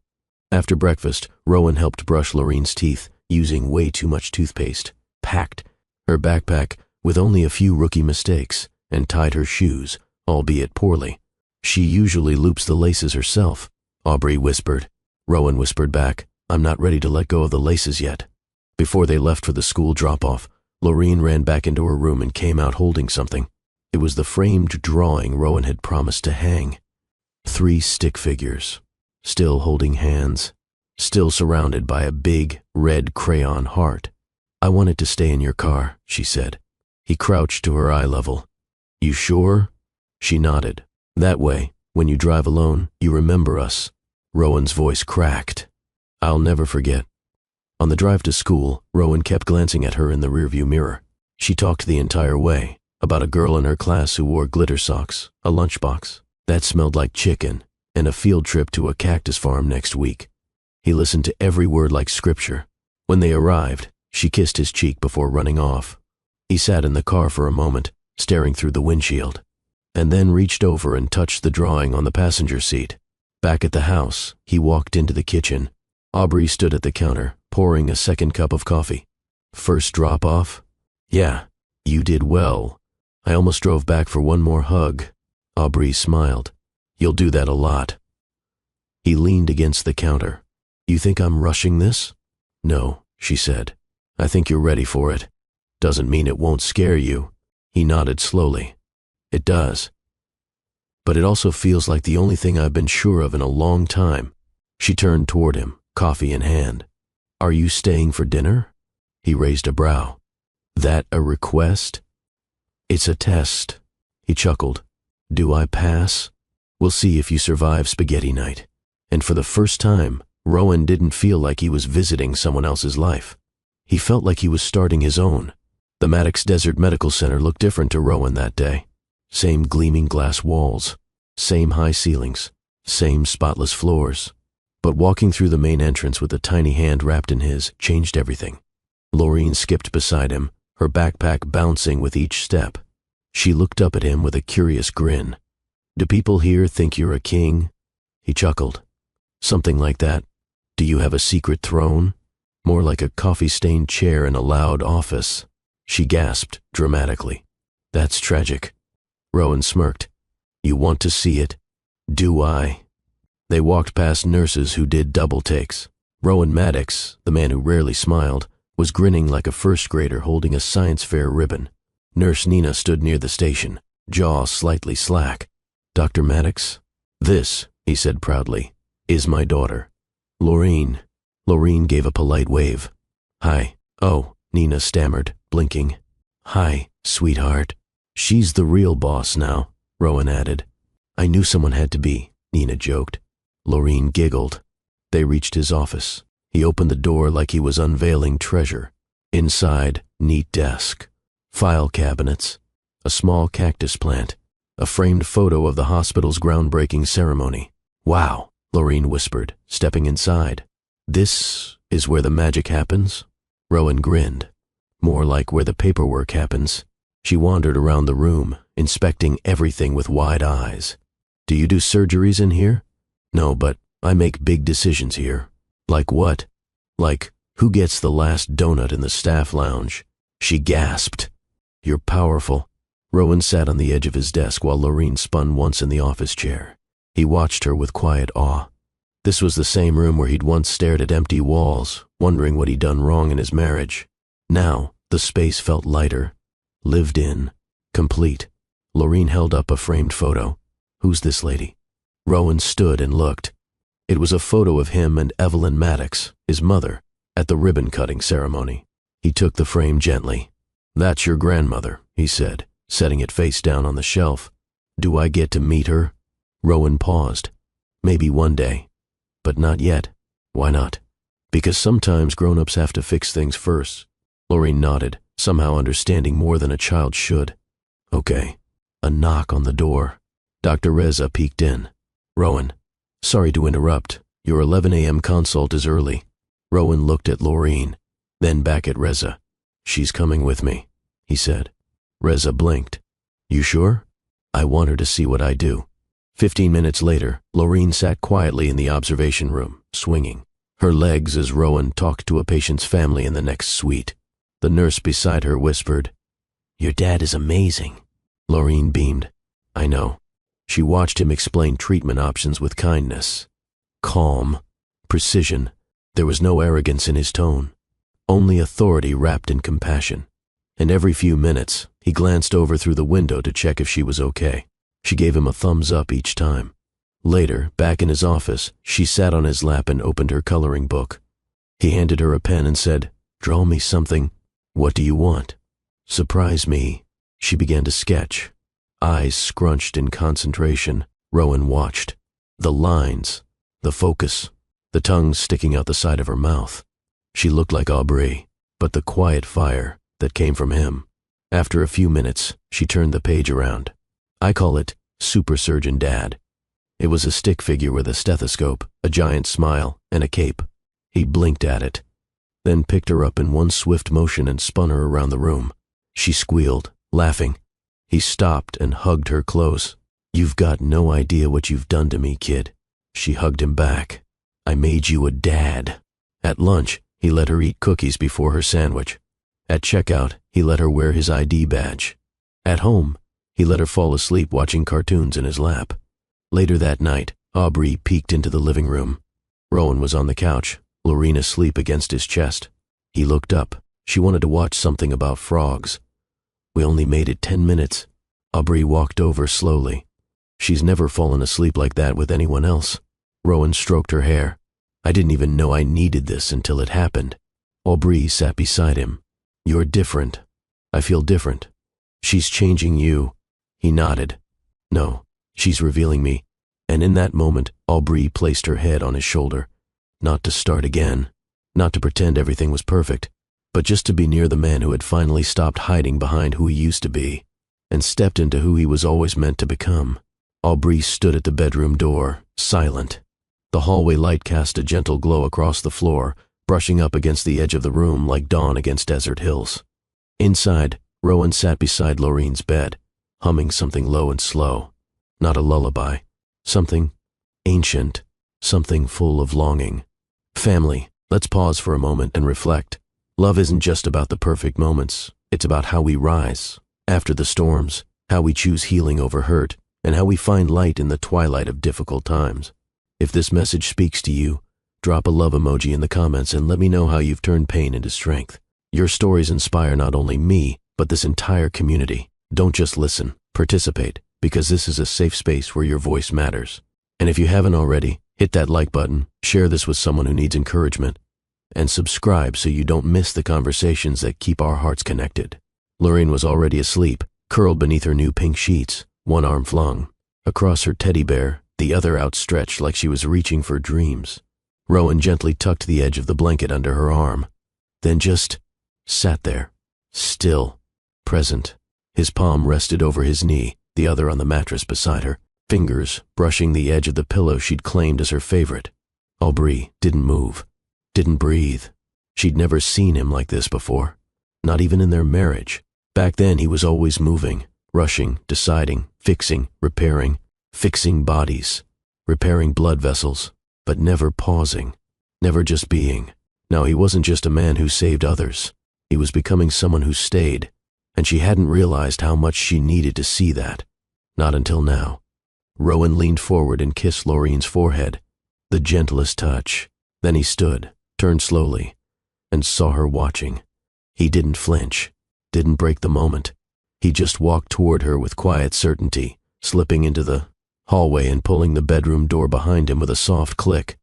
After breakfast, Rowan helped brush Lorene's teeth, using way too much toothpaste, packed her backpack with only a few rookie mistakes, and tied her shoes, albeit poorly. "She usually loops the laces herself," Aubrey whispered. Rowan whispered back, "I'm not ready to let go of the laces yet." Before they left for the school drop-off, Lorene ran back into her room and came out holding something. It was the framed drawing Rowan had promised to hang. 3 stick figures, still holding hands, still surrounded by a big, red crayon heart. "I want it to stay in your car," she said. He crouched to her eye level. "You sure?" She nodded. "That way, when you drive alone, you remember us." Rowan's voice cracked. "I'll never forget." On the drive to school, Rowan kept glancing at her in the rearview mirror. She talked the entire way, about a girl in her class who wore glitter socks, a lunchbox that smelled like chicken, and a field trip to a cactus farm next week. He listened to every word like scripture. When they arrived, she kissed his cheek before running off. He sat in the car for a moment, staring through the windshield, and then reached over and touched the drawing on the passenger seat. Back at the house, he walked into the kitchen. Aubrey stood at the counter, pouring a second cup of coffee. "First drop-off?" "Yeah, you did well. I almost drove back for one more hug." Aubrey smiled. "You'll do that a lot." He leaned against the counter. "You think I'm rushing this?" "No," she said. "I think you're ready for it. Doesn't mean it won't scare you." He nodded slowly. "It does. But it also feels like the only thing I've been sure of in a long time." She turned toward him, coffee in hand. "Are you staying for dinner?" He raised a brow. "That a request?" "It's a test." He chuckled. "Do I pass? We'll see if you survive spaghetti night." And for the first time, Rowan didn't feel like he was visiting someone else's life. He felt like he was starting his own. The Maddox Desert Medical Center looked different to Rowan that day. Same gleaming glass walls, same high ceilings, same spotless floors. But walking through the main entrance with a tiny hand wrapped in his changed everything. Lorene skipped beside him, her backpack bouncing with each step. She looked up at him with a curious grin. "Do people here think you're a king?" He chuckled. "Something like that. Do you have a secret throne? More like a coffee-stained chair in a loud office." She gasped dramatically. "That's tragic." Rowan smirked. "You want to see it? Do I?" They walked past nurses who did double takes. Rowan Maddox, the man who rarely smiled, was grinning like a first grader holding a science fair ribbon. Nurse Nina stood near the station, jaw slightly slack. "Dr. Maddox? This," he said proudly, "is my daughter, Lorene." Lorene gave a polite wave. "Hi." "Oh," Nina stammered, blinking. "Hi, sweetheart." "She's the real boss now," Rowan added. "I knew someone had to be," Nina joked. Lorene giggled. They reached his office. He opened the door like he was unveiling treasure. Inside, neat desk, file cabinets, a small cactus plant, a framed photo of the hospital's groundbreaking ceremony. "Wow," Lorene whispered, stepping inside. "This is where the magic happens?" Rowan grinned. "More like where the paperwork happens." She wandered around the room, inspecting everything with wide eyes. "Do you do surgeries in here?" "No, but I make big decisions here." "Like what?" "Like who gets the last donut in the staff lounge." She gasped. "You're powerful." Rowan sat on the edge of his desk while Lorene spun once in the office chair. He watched her with quiet awe. This was the same room where he'd once stared at empty walls, wondering what he'd done wrong in his marriage. Now, the space felt lighter, lived in, complete. Lorene held up a framed photo. "Who's this lady?" Rowan stood and looked. It was a photo of him and Evelyn Maddox, his mother, at the ribbon-cutting ceremony. He took the frame gently. "That's your grandmother," he said, setting it face down on the shelf. "Do I get to meet her?" Rowan paused. "Maybe one day. But not yet." "Why not?" "Because sometimes grown-ups have to fix things first." Lorene nodded, somehow understanding more than a child should. "Okay." A knock on the door. Dr. Reza peeked in. "Rowan, sorry to interrupt. Your 11 a.m. consult is early." Rowan looked at Lorene, then back at Reza. "She's coming with me," he said. Reza blinked. "You sure?" "I want her to see what I do." 15 minutes later, Lorene sat quietly in the observation room, swinging her legs as Rowan talked to a patient's family in the next suite. The nurse beside her whispered, "Your dad is amazing." Lorene beamed. "I know." She watched him explain treatment options with kindness. Calm, precision. There was no arrogance in his tone, only authority wrapped in compassion. And every few minutes, he glanced over through the window to check if she was okay. She gave him a thumbs up each time. Later, back in his office, she sat on his lap and opened her coloring book. He handed her a pen and said, "Draw me something." "What do you want?" "Surprise me." She began to sketch. Eyes scrunched in concentration, Rowan watched. The lines, the focus, the tongue sticking out the side of her mouth. She looked like Aubrey, but the quiet fire that came from him. After a few minutes, she turned the page around. "I call it Super Surgeon Dad." It was a stick figure with a stethoscope, a giant smile, and a cape. He blinked at it, then picked her up in one swift motion and spun her around the room. She squealed, laughing. He stopped and hugged her close. "You've got no idea what you've done to me, kid." She hugged him back. "I made you a dad." At lunch, he let her eat cookies before her sandwich. At checkout, he let her wear his ID badge. At home, he let her fall asleep watching cartoons in his lap. Later that night, Aubrey peeked into the living room. Rowan was on the couch, Lorene asleep against his chest. He looked up. She wanted to watch something about frogs. "We only made it 10 minutes. Aubrey walked over slowly. "She's never fallen asleep like that with anyone else." Rowan stroked her hair. "I didn't even know I needed this until it happened." Aubrey sat beside him. "You're different. I feel different." "She's changing you." He nodded. "No, she's revealing me." And in that moment, Aubrey placed her head on his shoulder. Not to start again, not to pretend everything was perfect, but just to be near the man who had finally stopped hiding behind who he used to be and stepped into who he was always meant to become. Aubrey stood at the bedroom door, silent. The hallway light cast a gentle glow across the floor, brushing up against the edge of the room like dawn against desert hills. Inside, Rowan sat beside Laureen's bed, humming something low and slow. Not a lullaby. Something ancient. Something full of longing. Family, let's pause for a moment and reflect. Love isn't just about the perfect moments. It's about how we rise after the storms, how we choose healing over hurt, and how we find light in the twilight of difficult times. If this message speaks to you, drop a love emoji in the comments and let me know how you've turned pain into strength. Your stories inspire not only me, but this entire community. Don't just listen, participate, because this is a safe space where your voice matters. And if you haven't already, hit that like button, share this with someone who needs encouragement, and subscribe so you don't miss the conversations that keep our hearts connected. Laureen was already asleep, curled beneath her new pink sheets, one arm flung across her teddy bear, the other outstretched like she was reaching for dreams. Rowan gently tucked the edge of the blanket under her arm, then just sat there, still, present. His palm rested over his knee, the other on the mattress beside her, fingers brushing the edge of the pillow she'd claimed as her favorite. Aubrey didn't move, didn't breathe. She'd never seen him like this before, not even in their marriage. Back then he was always moving, rushing, deciding, fixing, repairing, fixing bodies, repairing blood vessels, but never pausing, never just being. Now he wasn't just a man who saved others. He was becoming someone who stayed, and she hadn't realized how much she needed to see that. Not until now. Rowan leaned forward and kissed Laureen's forehead, the gentlest touch. Then he stood, turned slowly, and saw her watching. He didn't flinch, didn't break the moment. He just walked toward her with quiet certainty, slipping into the hallway and pulling the bedroom door behind him with a soft click.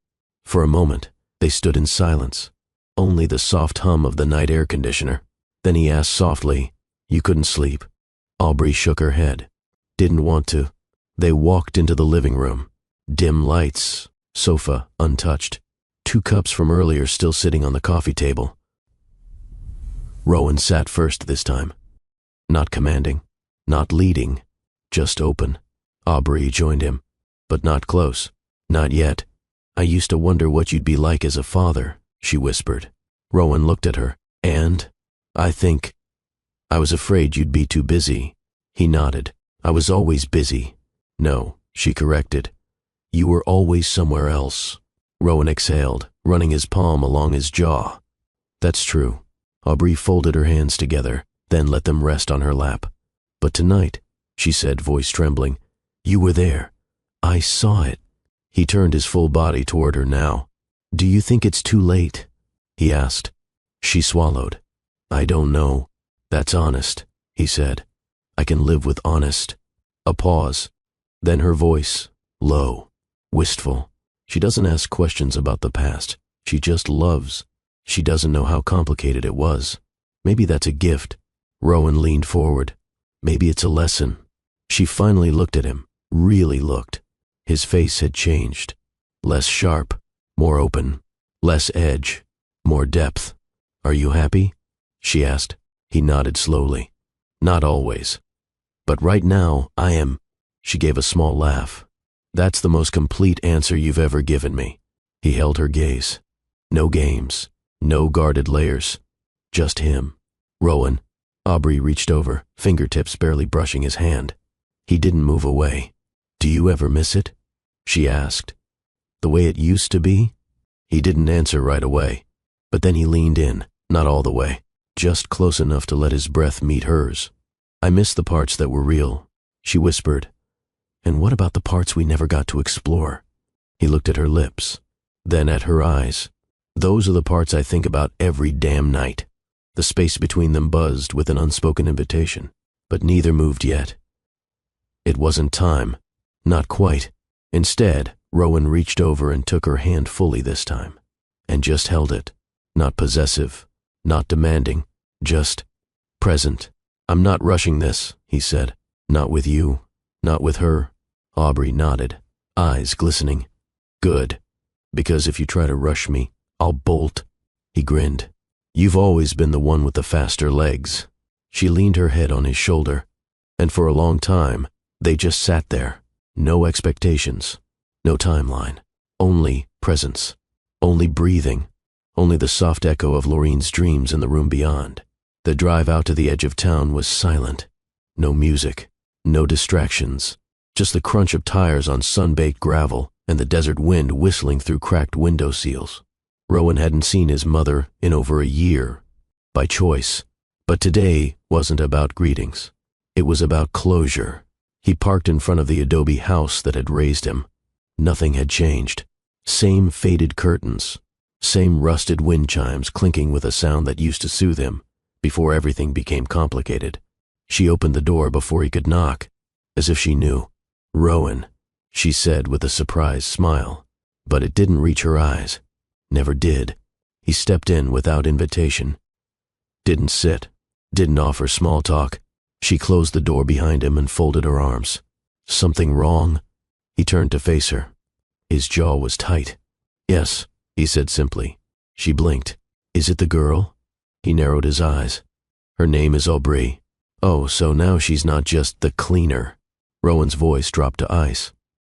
For a moment, they stood in silence, only the soft hum of the night air conditioner. Then he asked softly, "You couldn't sleep?" Aubrey shook her head. Didn't want to. They walked into the living room. Dim lights, sofa untouched, 2 cups from earlier still sitting on the coffee table. Rowan sat first this time. Not commanding, not leading, just open. Aubrey joined him, but not close. Not yet. "I used to wonder what you'd be like as a father," she whispered. Rowan looked at her. "And? I was afraid you'd be too busy." He nodded. "I was always busy." "No," she corrected. "You were always somewhere else." Rowan exhaled, running his palm along his jaw. "That's true." Aubrey folded her hands together, then let them rest on her lap. "But tonight," she said, voice trembling, "you were there. I saw it." He turned his full body toward her now. "Do you think it's too late?" he asked. She swallowed. "I don't know. That's honest," he said. "I can live with honest." A pause. Then her voice, low, wistful. She doesn't ask questions about the past. She just loves. She doesn't know how complicated it was. Maybe that's a gift. Rowan leaned forward. Maybe it's a lesson. She finally looked at him, really looked. His face had changed. Less sharp, more open, less edge, more depth. "Are you happy?" she asked. He nodded slowly. "Not always. But right now, I am." She gave a small laugh. "That's the most complete answer you've ever given me." He held her gaze. No games, no guarded layers, just him. "Rowan." Aubrey reached over, fingertips barely brushing his hand. He didn't move away. "Do you ever miss it?" she asked. "The way it used to be?" He didn't answer right away, but then he leaned in, not all the way, just close enough to let his breath meet hers. "I miss the parts that were real," she whispered. "And what about the parts we never got to explore?" He looked at her lips, then at her eyes. "Those are the parts I think about every damn night." The space between them buzzed with an unspoken invitation, but neither moved yet. It wasn't time. Not quite. Instead, Rowan reached over and took her hand fully this time, and just held it. Not possessive, not demanding, just present. "I'm not rushing this," he said. "Not with you, not with her." Aubrey nodded, eyes glistening. "Good, because if you try to rush me, I'll bolt." He grinned. "You've always been the one with the faster legs." She leaned her head on his shoulder, and for a long time, they just sat there. No expectations, no timeline, Only presence. Only breathing. Only the soft echo of Lorraine's dreams in the room beyond. The drive out to the edge of town was silent. No music. No distractions. Just the crunch of tires on sun-baked gravel and the desert wind whistling through cracked window seals. Rowan hadn't seen his mother in over a year. By choice. But today wasn't about greetings. It was about closure. He parked in front of the adobe house that had raised him. Nothing had changed. Same faded curtains. Same rusted wind chimes clinking with a sound that used to soothe him before everything became complicated. She opened the door before he could knock, as if she knew. "Rowan," she said with a surprised smile. But it didn't reach her eyes. Never did. He stepped in without invitation. Didn't sit. Didn't offer small talk. She closed the door behind him and folded her arms. "Something wrong?" He turned to face her. His jaw was tight. "Yes," he said simply. She blinked. "Is it the girl?" He narrowed his eyes. "Her name is Aubrey." "Oh, so now she's not just the cleaner." Rowan's voice dropped to ice.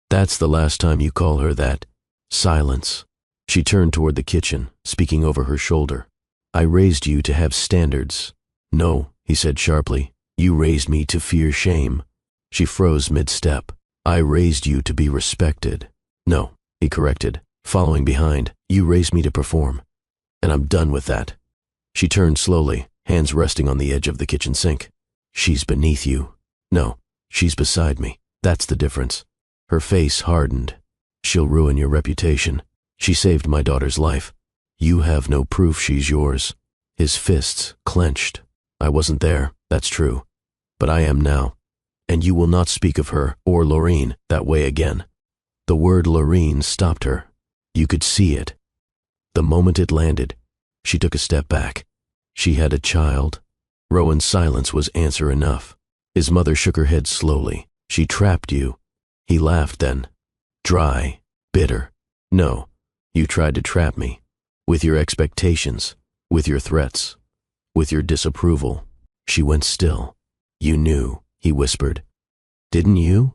"That's the last time you call her that." Silence. She turned toward the kitchen, speaking over her shoulder. "I raised you to have standards." "No," he said sharply. "You raised me to fear shame." She froze mid-step. "I raised you to be respected." "No," he corrected, following behind. "You raised me to perform. And I'm done with that." She turned slowly, hands resting on the edge of the kitchen sink. "She's beneath you." "No, she's beside me. That's the difference." Her face hardened. "She'll ruin your reputation. She saved my daughter's life. You have no proof she's yours." His fists clenched. "I wasn't there, that's true. But I am now. And you will not speak of her or Lorraine that way again." The word Lorraine stopped her. You could see it. The moment it landed, she took a step back. She had a child. Rowan's silence was answer enough. His mother shook her head slowly. "She trapped you." He laughed then. Dry, bitter. "No, you tried to trap me. With your expectations, with your threats, with your disapproval." She went still. "You knew," he whispered. "Didn't you?"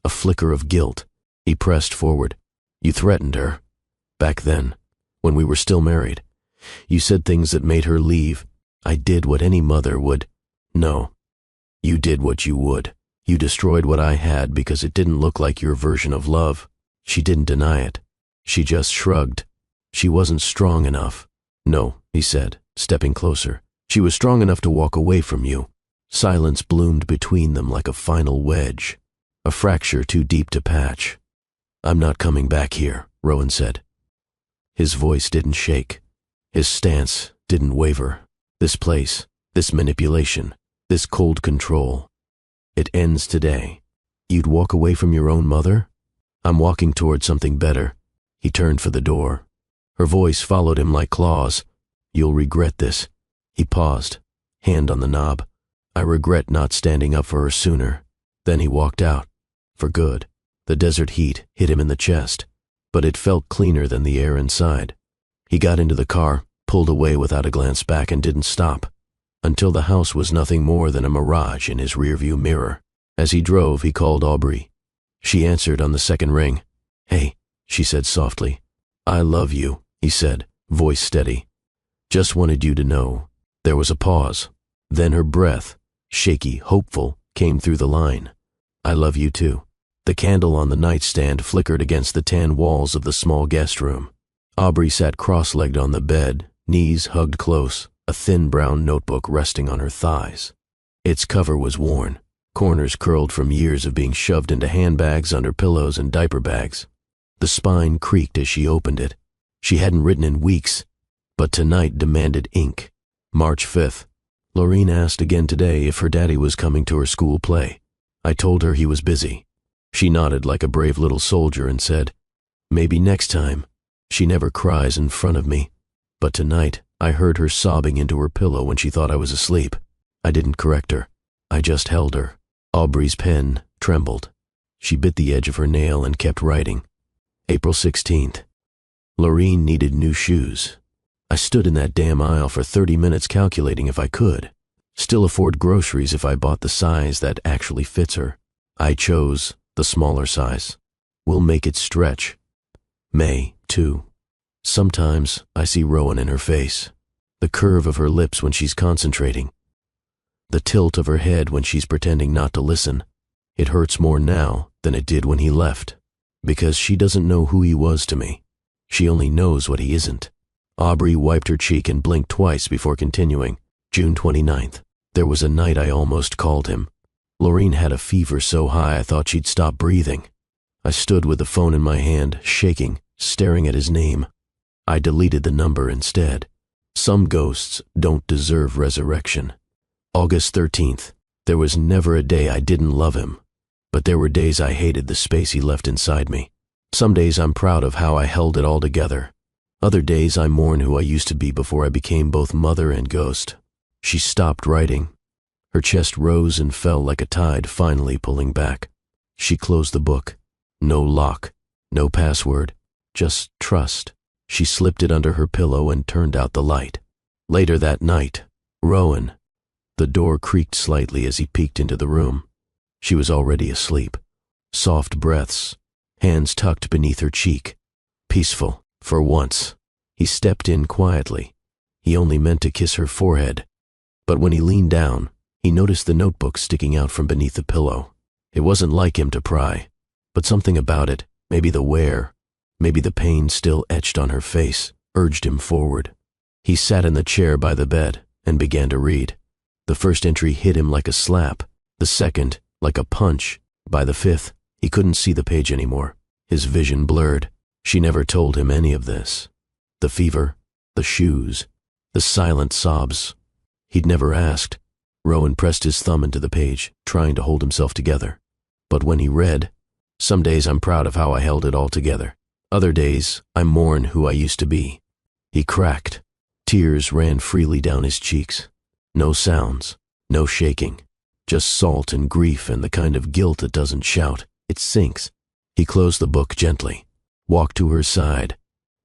A flicker of guilt. He pressed forward. "You threatened her. Back then, when we were still married. You said things that made her leave. I did what any mother would." "No. You did what you would. You destroyed what I had because it didn't look like your version of love." She didn't deny it. She just shrugged. She wasn't strong enough. "No," he said, stepping closer. "She was strong enough to walk away from you." Silence bloomed between them like a final wedge, a fracture too deep to patch. "I'm not coming back here," Rowan said. His voice didn't shake. His stance didn't waver. "This place, this manipulation, this cold control, it ends today. You'd walk away from your own mother?" "I'm walking toward something better." He turned for the door. Her voice followed him like claws. "You'll regret this." He paused, hand on the knob. "I regret not standing up for her sooner." Then he walked out. For good. The desert heat hit him in the chest, but it felt cleaner than the air inside. He got into the car, pulled away without a glance back, and didn't stop, until the house was nothing more than a mirage in his rearview mirror. As he drove, he called Aubrey. She answered on the second ring. "Hey," she said softly. "I love you," he said, voice steady. "Just wanted you to know." There was a pause. Then her breath, shaky, hopeful, came through the line. "I love you too." The candle on the nightstand flickered against the tan walls of the small guest room. Aubrey sat cross-legged on the bed, knees hugged close, a thin brown notebook resting on her thighs. Its cover was worn, corners curled from years of being shoved into handbags, under pillows, and diaper bags. The spine creaked as she opened it. She hadn't written in weeks, but tonight demanded ink. March 5th. Lorraine asked again today if her daddy was coming to her school play. I told her he was busy. She nodded like a brave little soldier and said, "Maybe next time." She never cries in front of me, but tonight I heard her sobbing into her pillow when she thought I was asleep. I didn't correct her. I just held her. Aubrey's pen trembled. She bit the edge of her nail and kept writing. April 16th. Lorraine needed new shoes. I stood in that damn aisle for 30 minutes calculating if I could still afford groceries if I bought the size that actually fits her. I chose the smaller size. We'll make it stretch. May, 2. Sometimes I see Rowan in her face. The curve of her lips when she's concentrating. The tilt of her head when she's pretending not to listen. It hurts more now than it did when he left. Because she doesn't know who he was to me. She only knows what he isn't. Aubrey wiped her cheek and blinked twice before continuing. June 29th. There was a night I almost called him. Lorene had a fever so high I thought she'd stop breathing. I stood with the phone in my hand, shaking, staring at his name. I deleted the number instead. Some ghosts don't deserve resurrection. August 13th. There was never a day I didn't love him. But there were days I hated the space he left inside me. Some days I'm proud of how I held it all together. Other days I mourn who I used to be before I became both mother and ghost. She stopped writing. Her chest rose and fell like a tide finally pulling back. She closed the book. No lock, no password, just trust. She slipped it under her pillow and turned out the light. Later that night, Rowan. The door creaked slightly as he peeked into the room. She was already asleep. Soft breaths, hands tucked beneath her cheek. Peaceful, for once. He stepped in quietly. He only meant to kiss her forehead. But when he leaned down, he noticed the notebook sticking out from beneath the pillow. It wasn't like him to pry. But something about it, maybe the wear, maybe the pain still etched on her face, urged him forward. He sat in the chair by the bed and began to read. The first entry hit him like a slap, the second like a punch. By the fifth, he couldn't see the page anymore. His vision blurred. She never told him any of this. The fever, the shoes, the silent sobs. He'd never asked. Rowan pressed his thumb into the page, trying to hold himself together. But when he read, "Some days I'm proud of how I held it all together. Other days, I mourn who I used to be." He cracked. Tears ran freely down his cheeks. No sounds, no shaking. Just salt and grief and the kind of guilt that doesn't shout. It sinks. He closed the book gently, walked to her side,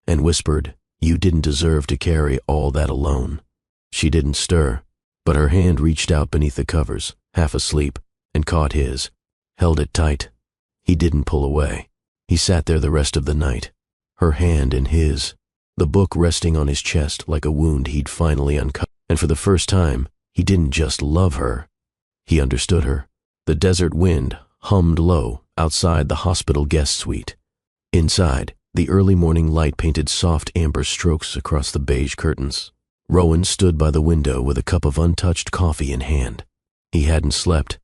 and whispered, "You didn't deserve to carry all that alone." She didn't stir, but her hand reached out beneath the covers, half asleep, and caught his, held it tight. He didn't pull away. He sat there the rest of the night, her hand in his, the book resting on his chest like a wound he'd finally uncovered. And for the first time, he didn't just love her. He understood her. The desert wind hummed low outside the hospital guest suite. Inside, the early morning light painted soft amber strokes across the beige curtains. Rowan stood by the window with a cup of untouched coffee in hand. He hadn't slept.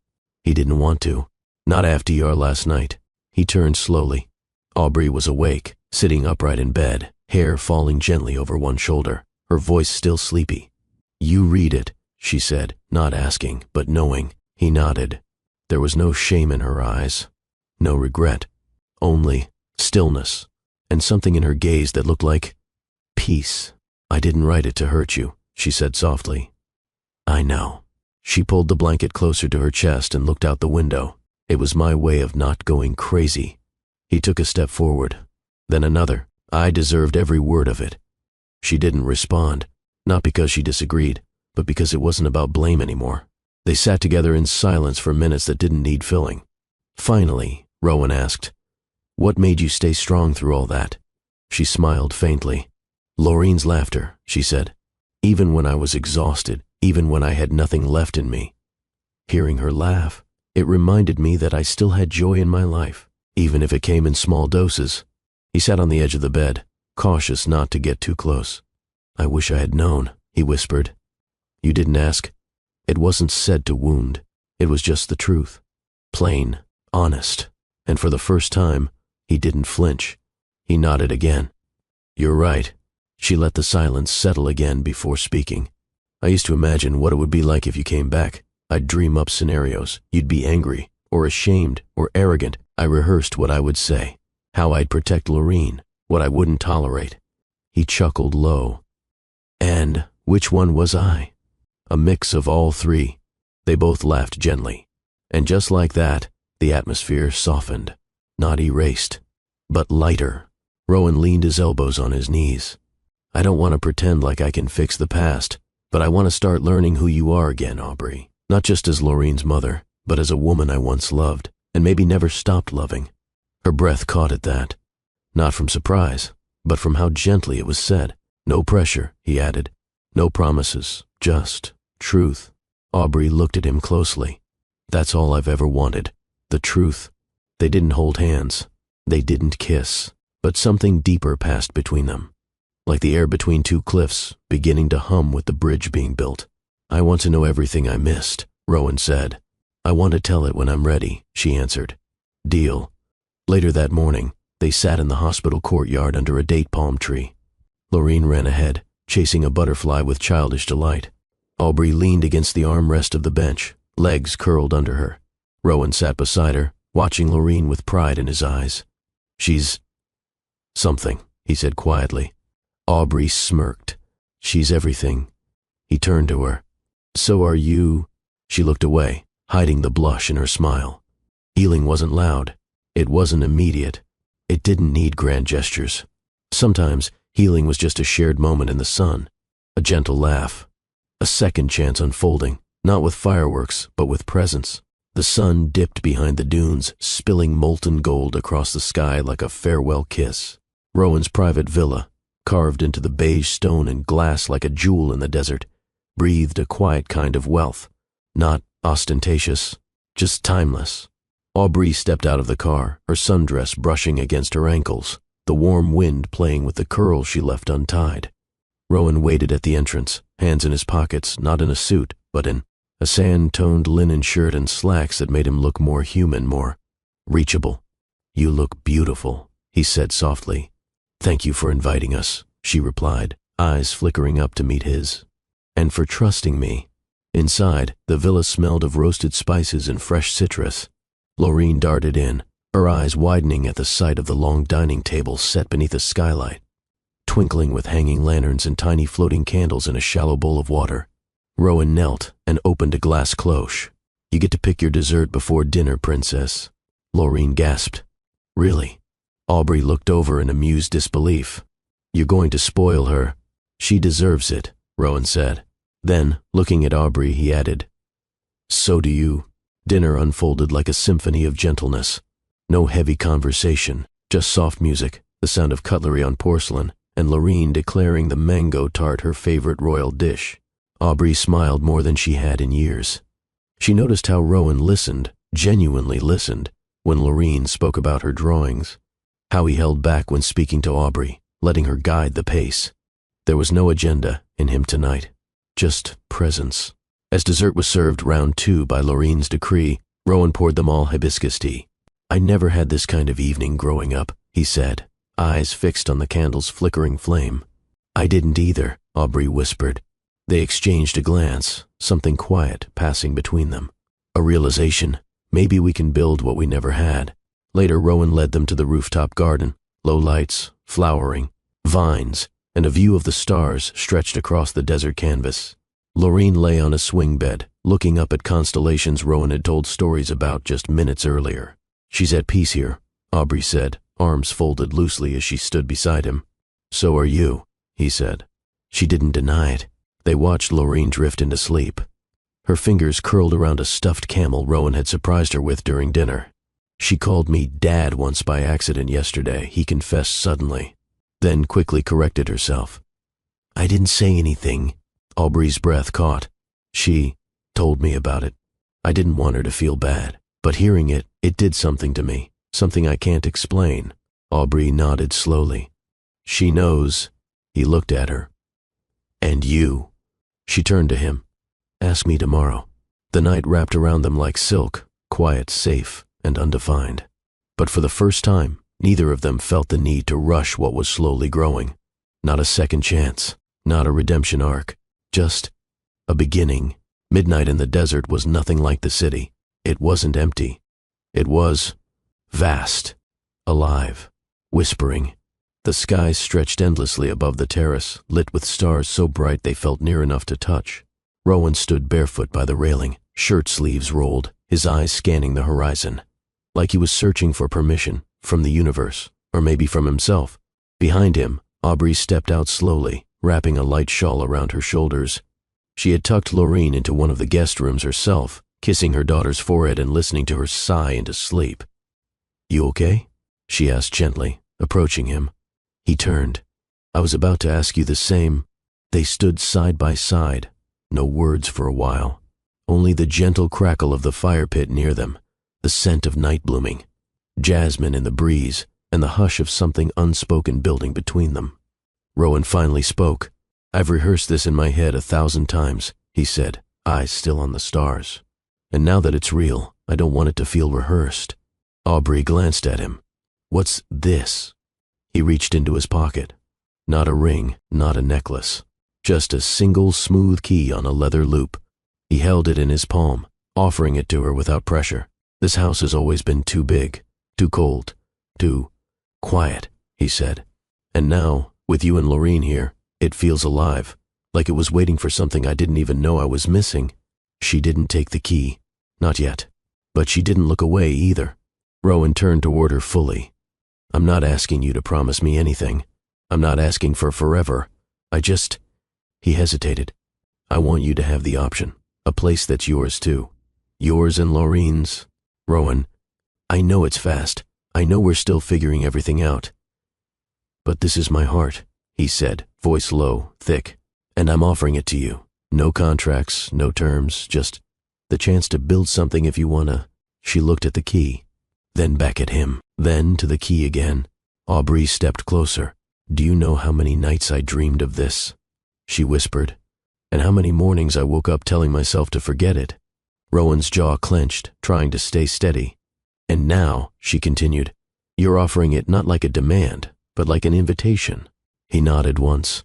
He didn't want to. Not after your last night. He turned slowly. Aubrey was awake, sitting upright in bed, hair falling gently over one shoulder, her voice still sleepy. "You read it," she said, not asking, but knowing. He nodded. There was no shame in her eyes, no regret, only stillness, and something in her gaze that looked like peace. "I didn't write it to hurt you," she said softly. "I know." She pulled the blanket closer to her chest and looked out the window. It was my way of not going crazy. He took a step forward, then another. I deserved every word of it. She didn't respond, not because she disagreed, but because it wasn't about blame anymore. They sat together in silence for minutes that didn't need filling. Finally, Rowan asked, "What made you stay strong through all that?" She smiled faintly. "Lorene's laughter," she said. "Even when I was exhausted, even when I had nothing left in me." Hearing her laugh, it reminded me that I still had joy in my life, even if it came in small doses. He sat on the edge of the bed, cautious not to get too close. "I wish I had known," he whispered. "You didn't ask." It wasn't said to wound. It was just the truth. Plain, honest. And for the first time, he didn't flinch. He nodded again. "You're right." She let the silence settle again before speaking. "I used to imagine what it would be like if you came back. I'd dream up scenarios. You'd be angry, or ashamed, or arrogant. I rehearsed what I would say, how I'd protect Lorene, what I wouldn't tolerate." He chuckled low. "And which one was I?" "A mix of all three." They both laughed gently. And just like that, the atmosphere softened, not erased, but lighter. Rowan leaned his elbows on his knees. "I don't want to pretend like I can fix the past, but I want to start learning who you are again, Aubrey. Not just as Lorene's mother, but as a woman I once loved, and maybe never stopped loving." Her breath caught at that. not from surprise, but from how gently it was said. No pressure, he added. No promises, just truth. Aubrey looked at him closely. That's all I've ever wanted, the truth. They didn't hold hands. They didn't kiss. But something deeper passed between them, like the air between two cliffs, beginning to hum with the bridge being built. I want to know everything I missed, Rowan said. I want to tell it when I'm ready, she answered. Deal. Later that morning, they sat in the hospital courtyard under a date palm tree. Lorene ran ahead, chasing a butterfly with childish delight. Aubrey leaned against the armrest of the bench, legs curled under her. Rowan sat beside her, watching Lorene with pride in his eyes. She's something, he said quietly. Aubrey smirked. She's everything. He turned to her. So are you. She looked away, hiding the blush in her smile. Healing wasn't loud. It wasn't immediate. It didn't need grand gestures. Sometimes healing was just a shared moment in the sun, a gentle laugh, a second chance unfolding, not with fireworks, but with presence. The sun dipped behind the dunes, spilling molten gold across the sky like a farewell kiss. Rowan's private villa, carved into the beige stone and glass like a jewel in the desert, breathed a quiet kind of wealth, not ostentatious, just timeless. Aubrey stepped out of the car, her sundress brushing against her ankles, the warm wind playing with the curls she left untied. Rowan waited at the entrance, hands in his pockets, not in a suit, but in a sand-toned linen shirt and slacks that made him look more human, more reachable. You look beautiful, he said softly. Thank you for inviting us, she replied, eyes flickering up to meet his. And for trusting me. Inside, the villa smelled of roasted spices and fresh citrus. Lorene darted in, her eyes widening at the sight of the long dining table set beneath a skylight, twinkling with hanging lanterns and tiny floating candles in a shallow bowl of water. Rowan knelt and opened a glass cloche. You get to pick your dessert before dinner, princess. Lorene gasped. Really? Aubrey looked over in amused disbelief. You're going to spoil her. She deserves it, Rowan said. Then, looking at Aubrey, he added, So do you. Dinner unfolded like a symphony of gentleness. No heavy conversation, just soft music, the sound of cutlery on porcelain, and Lorene declaring the mango tart her favorite royal dish. Aubrey smiled more than she had in years. She noticed how Rowan listened, genuinely listened, when Lorene spoke about her drawings, how he held back when speaking to Aubrey, letting her guide the pace. There was no agenda in him tonight, just presence. As dessert was served round two by Lorene's decree, Rowan poured them all hibiscus tea. I never had this kind of evening growing up, he said, eyes fixed on the candle's flickering flame. I didn't either, Aubrey whispered. They exchanged a glance, something quiet passing between them. A realization, maybe we can build what we never had. Later, Rowan led them to the rooftop garden, low lights, flowering, vines, and a view of the stars stretched across the desert canvas. Lorene lay on a swing bed, looking up at constellations Rowan had told stories about just minutes earlier. She's at peace here, Aubrey said, arms folded loosely as she stood beside him. So are you, he said. She didn't deny it. They watched Lorene drift into sleep. Her fingers curled around a stuffed camel Rowan had surprised her with during dinner. She called me Dad once by accident yesterday, he confessed suddenly, then quickly corrected herself. I didn't say anything. Aubrey's breath caught. She told me about it. I didn't want her to feel bad, but hearing it, it did something to me, something I can't explain. Aubrey nodded slowly. She knows. He looked at her. And you. She turned to him. Ask me tomorrow. The night wrapped around them like silk, quiet, safe, and undefined. But for the first time, neither of them felt the need to rush what was slowly growing. Not a second chance, not a redemption arc, just a beginning. Midnight in the desert was nothing like the city. It wasn't empty. It was vast, alive, whispering. The skies stretched endlessly above the terrace, lit with stars so bright they felt near enough to touch. Rowan stood barefoot by the railing, shirt sleeves rolled, his eyes scanning the horizon, like he was searching for permission, from the universe, or maybe from himself. Behind him, Aubrey stepped out slowly, wrapping a light shawl around her shoulders. She had tucked Lorene into one of the guest rooms herself, kissing her daughter's forehead and listening to her sigh into sleep. You okay? She asked gently, approaching him. He turned. I was about to ask you the same. They stood side by side, no words for a while. Only the gentle crackle of the fire pit near them, the scent of night blooming, jasmine in the breeze, and the hush of something unspoken building between them. Rowan finally spoke. I've rehearsed this in my head 1,000 times, he said, eyes still on the stars. And now that it's real, I don't want it to feel rehearsed. Aubrey glanced at him. What's this? He reached into his pocket. Not a ring, not a necklace. Just a single smooth key on a leather loop. He held it in his palm, offering it to her without pressure. This house has always been too big, too cold, too quiet, he said. And now, with you and Laureen here, it feels alive, like it was waiting for something I didn't even know I was missing. She didn't take the key. Not yet. But she didn't look away either. Rowan turned toward her fully. I'm not asking you to promise me anything. I'm not asking for forever. He hesitated. I want you to have the option. A place that's yours too. Yours and Laureen's. Rowan, I know it's fast. I know we're still figuring everything out. But this is my heart, he said, voice low, thick. And I'm offering it to you. No contracts, no terms, just the chance to build something if you wanna. She looked at the key, then back at him, then to the key again. Aubrey stepped closer. Do you know how many nights I dreamed of this? She whispered. And how many mornings I woke up telling myself to forget it. Rowan's jaw clenched, trying to stay steady. And now, she continued, you're offering it not like a demand, but like an invitation. He nodded once.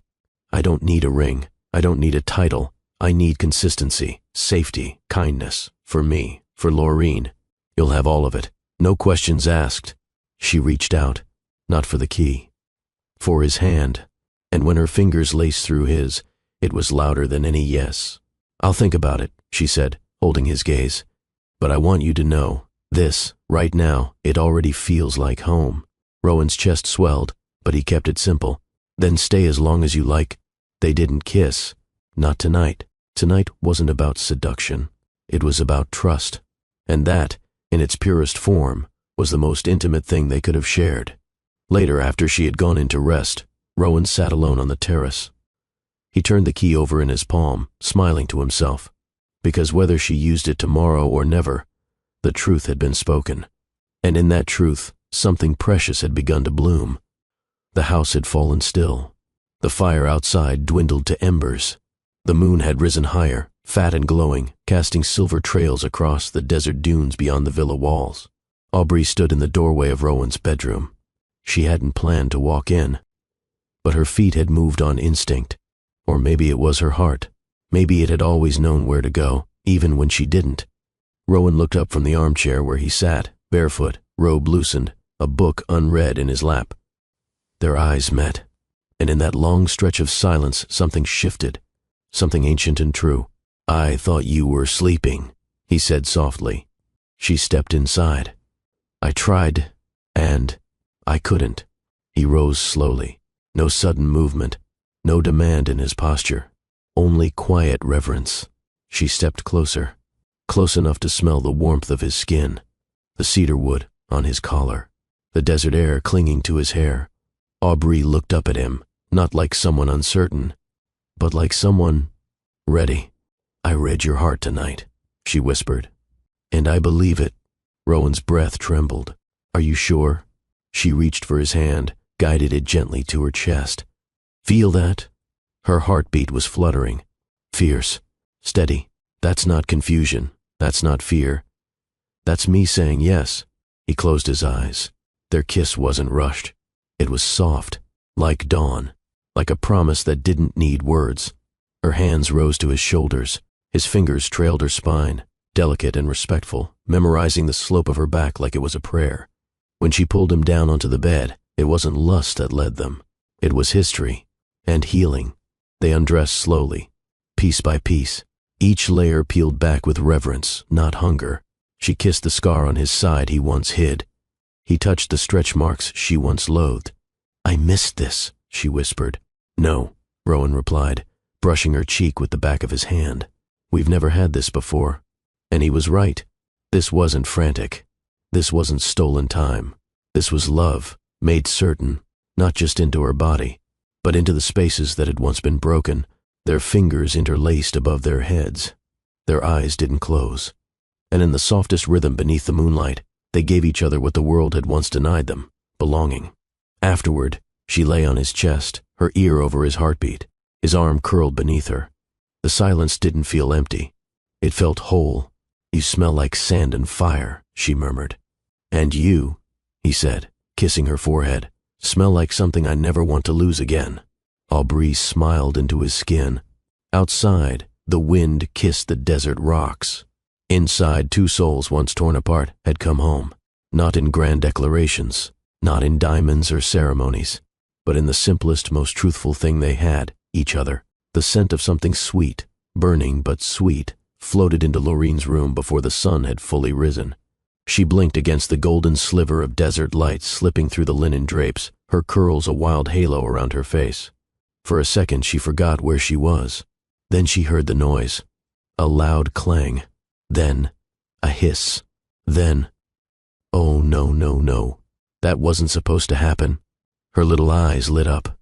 I don't need a ring. I don't need a title. I need consistency, safety, kindness. For me, for Laureen. You'll have all of it. No questions asked. She reached out, not for the key, for his hand. And when her fingers laced through his, it was louder than any yes. I'll think about it, she said, holding his gaze. But I want you to know, this, right now, it already feels like home. Rowan's chest swelled, but he kept it simple. Then stay as long as you like. They didn't kiss. Not tonight. Tonight wasn't about seduction. It was about trust. And that, in its purest form, was the most intimate thing they could have shared. Later, after she had gone in to rest, Rowan sat alone on the terrace. He turned the key over in his palm, smiling to himself. Because whether she used it tomorrow or never, the truth had been spoken. And in that truth, something precious had begun to bloom. The house had fallen still. The fire outside dwindled to embers. The moon had risen higher, fat and glowing, casting silver trails across the desert dunes beyond the villa walls. Aubrey stood in the doorway of Rowan's bedroom. She hadn't planned to walk in, but her feet had moved on instinct. Or maybe it was her heart. Maybe it had always known where to go, even when she didn't. Rowan looked up from the armchair where he sat, barefoot, robe loosened, a book unread in his lap. Their eyes met, and in that long stretch of silence something shifted, something ancient and true. I thought you were sleeping, he said softly. She stepped inside. I tried, and I couldn't. He rose slowly, no sudden movement, no demand in his posture, only quiet reverence. She stepped closer, close enough to smell the warmth of his skin, the cedar wood on his collar, the desert air clinging to his hair. Aubrey looked up at him, not like someone uncertain, but like someone ready. I read your heart tonight, she whispered. And I believe it. Rowan's breath trembled. Are you sure? She reached for his hand, guided it gently to her chest. Feel that? Her heartbeat was fluttering, fierce, steady. That's not confusion. That's not fear. That's me saying yes. He closed his eyes. Their kiss wasn't rushed. It was soft, like dawn, like a promise that didn't need words. Her hands rose to his shoulders. His fingers trailed her spine, delicate and respectful, memorizing the slope of her back like it was a prayer. When she pulled him down onto the bed, it wasn't lust that led them. It was history and healing. They undressed slowly, piece by piece, each layer peeled back with reverence, not hunger. She kissed the scar on his side he once hid. He touched the stretch marks she once loathed. I missed this, she whispered. No, Rowan replied, brushing her cheek with the back of his hand. We've never had this before. And he was right. This wasn't frantic. This wasn't stolen time. This was love, made certain, not just into her body, but into the spaces that had once been broken, their fingers interlaced above their heads. Their eyes didn't close, and in the softest rhythm beneath the moonlight, they gave each other what the world had once denied them, belonging. Afterward, she lay on his chest, her ear over his heartbeat, his arm curled beneath her. The silence didn't feel empty. It felt whole. "You smell like sand and fire," she murmured. "And you," he said, kissing her forehead, "smell like something I never want to lose again." Aubrey smiled into his skin. Outside, the wind kissed the desert rocks. Inside, two souls once torn apart had come home, not in grand declarations, not in diamonds or ceremonies, but in the simplest, most truthful thing they had, each other. The scent of something sweet, burning but sweet, floated into Lorraine's room before the sun had fully risen. She blinked against the golden sliver of desert light slipping through the linen drapes, her curls a wild halo around her face. For a second she forgot where she was. Then she heard the noise. A loud clang. Then a hiss. Then, oh no, no, no. That wasn't supposed to happen. Her little eyes lit up.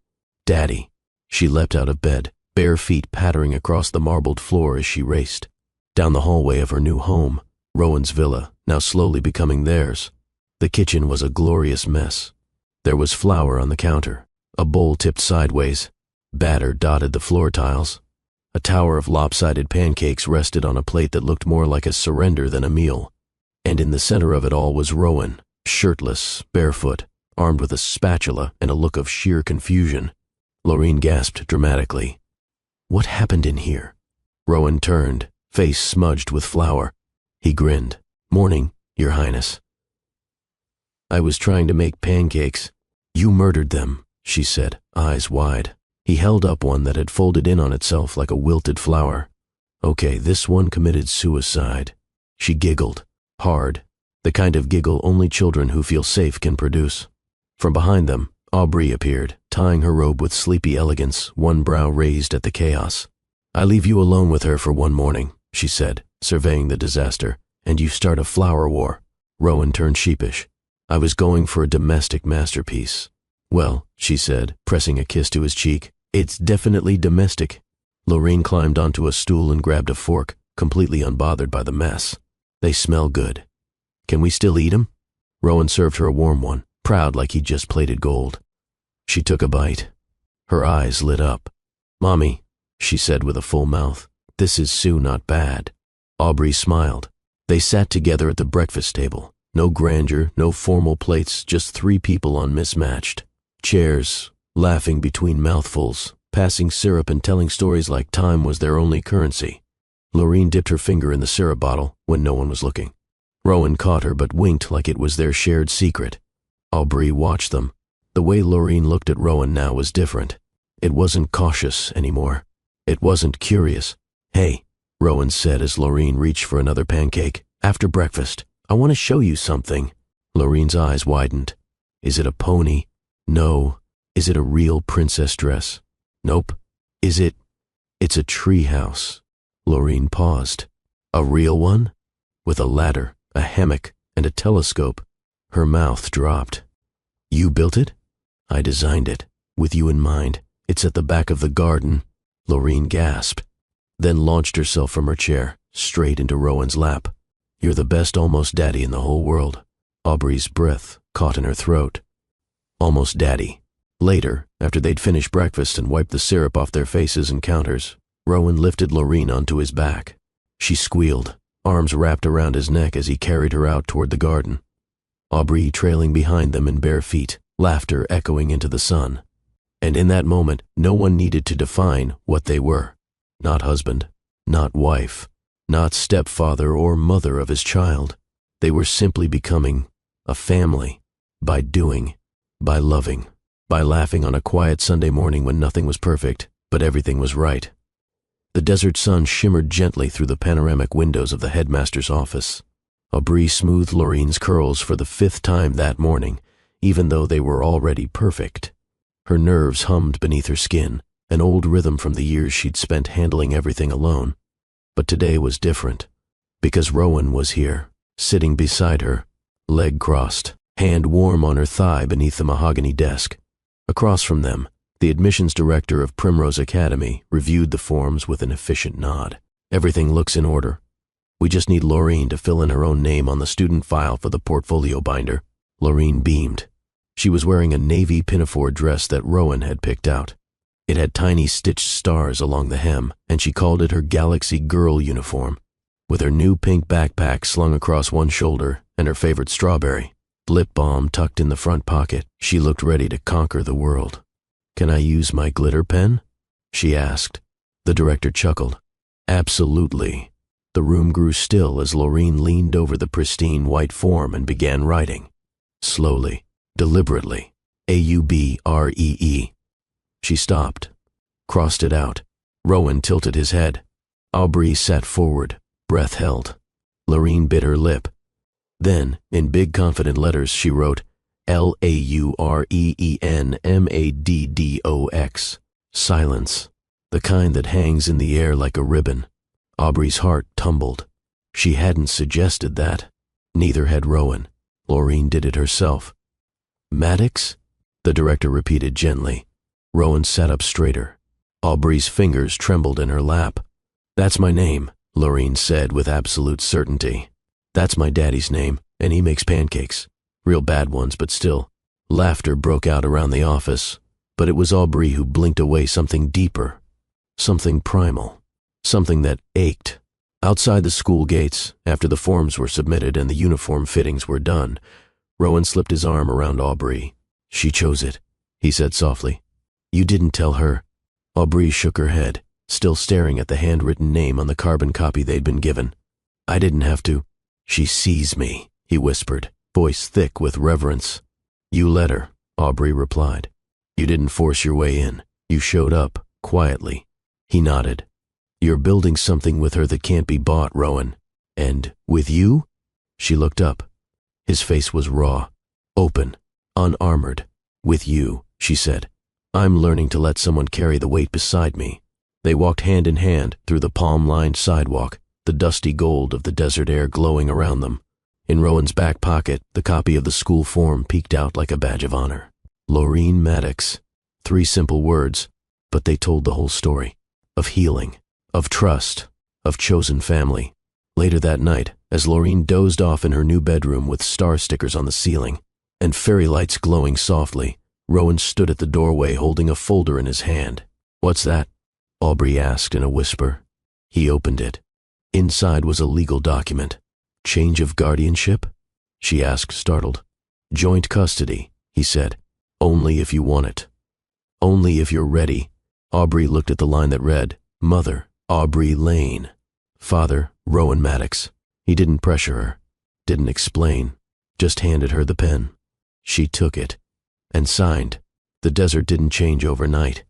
"Daddy." She leapt out of bed, bare feet pattering across the marbled floor as she raced. Down the hallway of her new home, Rowan's villa, now slowly becoming theirs. The kitchen was a glorious mess. There was flour on the counter, a bowl tipped sideways. Batter dotted the floor tiles. A tower of lopsided pancakes rested on a plate that looked more like a surrender than a meal. And in the center of it all was Rowan, shirtless, barefoot, armed with a spatula and a look of sheer confusion. Lorraine gasped dramatically. "What happened in here?" Rowan turned, face smudged with flour. He grinned. "Morning, Your Highness." "I was trying to make pancakes." "You murdered them," she said, eyes wide. He held up one that had folded in on itself like a wilted flower. "Okay, this one committed suicide." She giggled, hard, the kind of giggle only children who feel safe can produce. From behind them, Aubrey appeared, tying her robe with sleepy elegance, one brow raised at the chaos. "I leave you alone with her for one morning," she said, surveying the disaster, "and you start a flower war." Rowan turned sheepish. "I was going for a domestic masterpiece." "Well," she said, pressing a kiss to his cheek, "it's definitely domestic." Lorraine climbed onto a stool and grabbed a fork, completely unbothered by the mess. "They smell good. Can we still eat 'em?" Rowan served her a warm one, proud like he'd just plated gold. She took a bite. Her eyes lit up. "Mommy," she said with a full mouth, "this is so not bad." Aubrey smiled. They sat together at the breakfast table. No grandeur, no formal plates, just three people on mismatched chairs, laughing between mouthfuls, passing syrup and telling stories like time was their only currency. Lorraine dipped her finger in the syrup bottle when no one was looking. Rowan caught her but winked like it was their shared secret. Aubrey watched them. The way Lorraine looked at Rowan now was different. It wasn't cautious anymore. It wasn't curious. "Hey," Rowan said as Lorraine reached for another pancake. "After breakfast, I want to show you something." Lorraine's eyes widened. "Is it a pony?" "No." "Is it a real princess dress?" "Nope." "Is it—" "It's a tree house." Lorraine paused. "A real one?" "With a ladder, a hammock, and a telescope." Her mouth dropped. "You built it?" "I designed it, with you in mind. It's at the back of the garden." Lorraine gasped, then launched herself from her chair, straight into Rowan's lap. "You're the best almost daddy in the whole world." Aubrey's breath caught in her throat. Almost daddy. Later, after they'd finished breakfast and wiped the syrup off their faces and counters, Rowan lifted Lorraine onto his back. She squealed, arms wrapped around his neck as he carried her out toward the garden. Aubrey trailing behind them in bare feet, laughter echoing into the sun. And in that moment, no one needed to define what they were. Not husband, not wife, not stepfather or mother of his child. They were simply becoming a family, by doing, by loving, by laughing on a quiet Sunday morning when nothing was perfect, but everything was right. The desert sun shimmered gently through the panoramic windows of the headmaster's office. Aubrey smoothed Lorraine's curls for the 5th time that morning, even though they were already perfect. Her nerves hummed beneath her skin, an old rhythm from the years she'd spent handling everything alone. But today was different, because Rowan was here, sitting beside her, leg crossed, hand warm on her thigh beneath the mahogany desk. Across from them, the admissions director of Primrose Academy reviewed the forms with an efficient nod. Everything looks in order. We just need Laureen to fill in her own name on the student file for the portfolio binder. Laureen beamed. She was wearing a navy pinafore dress that Rowan had picked out. It had tiny stitched stars along the hem, and she called it her Galaxy Girl uniform. With her new pink backpack slung across one shoulder and her favorite strawberry, lip balm tucked in the front pocket, she looked ready to conquer the world. "Can I use my glitter pen?" she asked. The director chuckled. "Absolutely." The room grew still as Laureen leaned over the pristine white form and began writing. Slowly, deliberately, Aubree. She stopped, crossed it out. Rowan tilted his head. Aubree sat forward, breath held. Laureen bit her lip. Then, in big confident letters, she wrote, Laureenmaddox. Silence, the kind that hangs in the air like a ribbon. Aubree's heart tumbled. She hadn't suggested that. Neither had Rowan. Laureen did it herself. "Maddox?" the director repeated gently. Rowan sat up straighter. Aubree's fingers trembled in her lap. "That's my name," Laureen said with absolute certainty. "That's my daddy's name, and he makes pancakes. Real bad ones, but still." Laughter broke out around the office, but it was Aubree who blinked away something deeper, something primal, something that ached. Outside the school gates, after the forms were submitted and the uniform fittings were done, Rowan slipped his arm around Aubree. "She chose it," he said softly. "You didn't tell her." Aubree shook her head, still staring at the handwritten name on the carbon copy they'd been given. "I didn't have to." "She sees me," he whispered, voice thick with reverence. "You let her," Aubree replied. "You didn't force your way in. You showed up, quietly." He nodded. "You're building something with her that can't be bought, Rowan. And with you?" She looked up. His face was raw, open, unarmored. "With you," she said. "I'm learning to let someone carry the weight beside me." They walked hand in hand through the palm-lined sidewalk, the dusty gold of the desert air glowing around them. In Rowan's back pocket, the copy of the school form peeked out like a badge of honor. Laureen Maddox. 3 simple words, but they told the whole story. Of healing, of trust, of chosen family. Later that night, as Laureen dozed off in her new bedroom with star stickers on the ceiling and fairy lights glowing softly, Rowan stood at the doorway holding a folder in his hand. "What's that?" Aubree asked in a whisper. He opened it. Inside was a legal document. "Change of guardianship?" she asked, startled. "Joint custody," he said. "Only if you want it. Only if you're ready." Aubree looked at the line that read, "Mother, Aubree Lane. Father, Rowan Maddox." He didn't pressure her, didn't explain, just handed her the pen. She took it and signed. The desert didn't change overnight,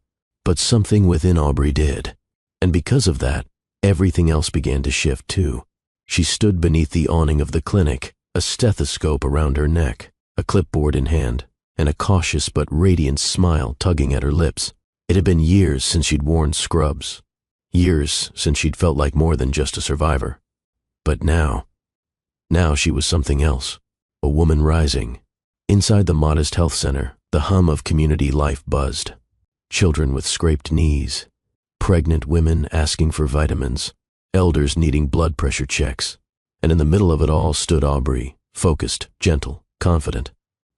but something within Aubree did. And because of that, everything else began to shift too. She stood beneath the awning of the clinic, a stethoscope around her neck, a clipboard in hand, and a cautious but radiant smile tugging at her lips. It had been years since she'd worn scrubs. Years since she'd felt like more than just a survivor. But now she was something else. A woman rising. Inside the modest health center, the hum of community life buzzed. Children with scraped knees. Pregnant women asking for vitamins. Elders needing blood pressure checks. And in the middle of it all stood Aubree, focused, gentle, confident.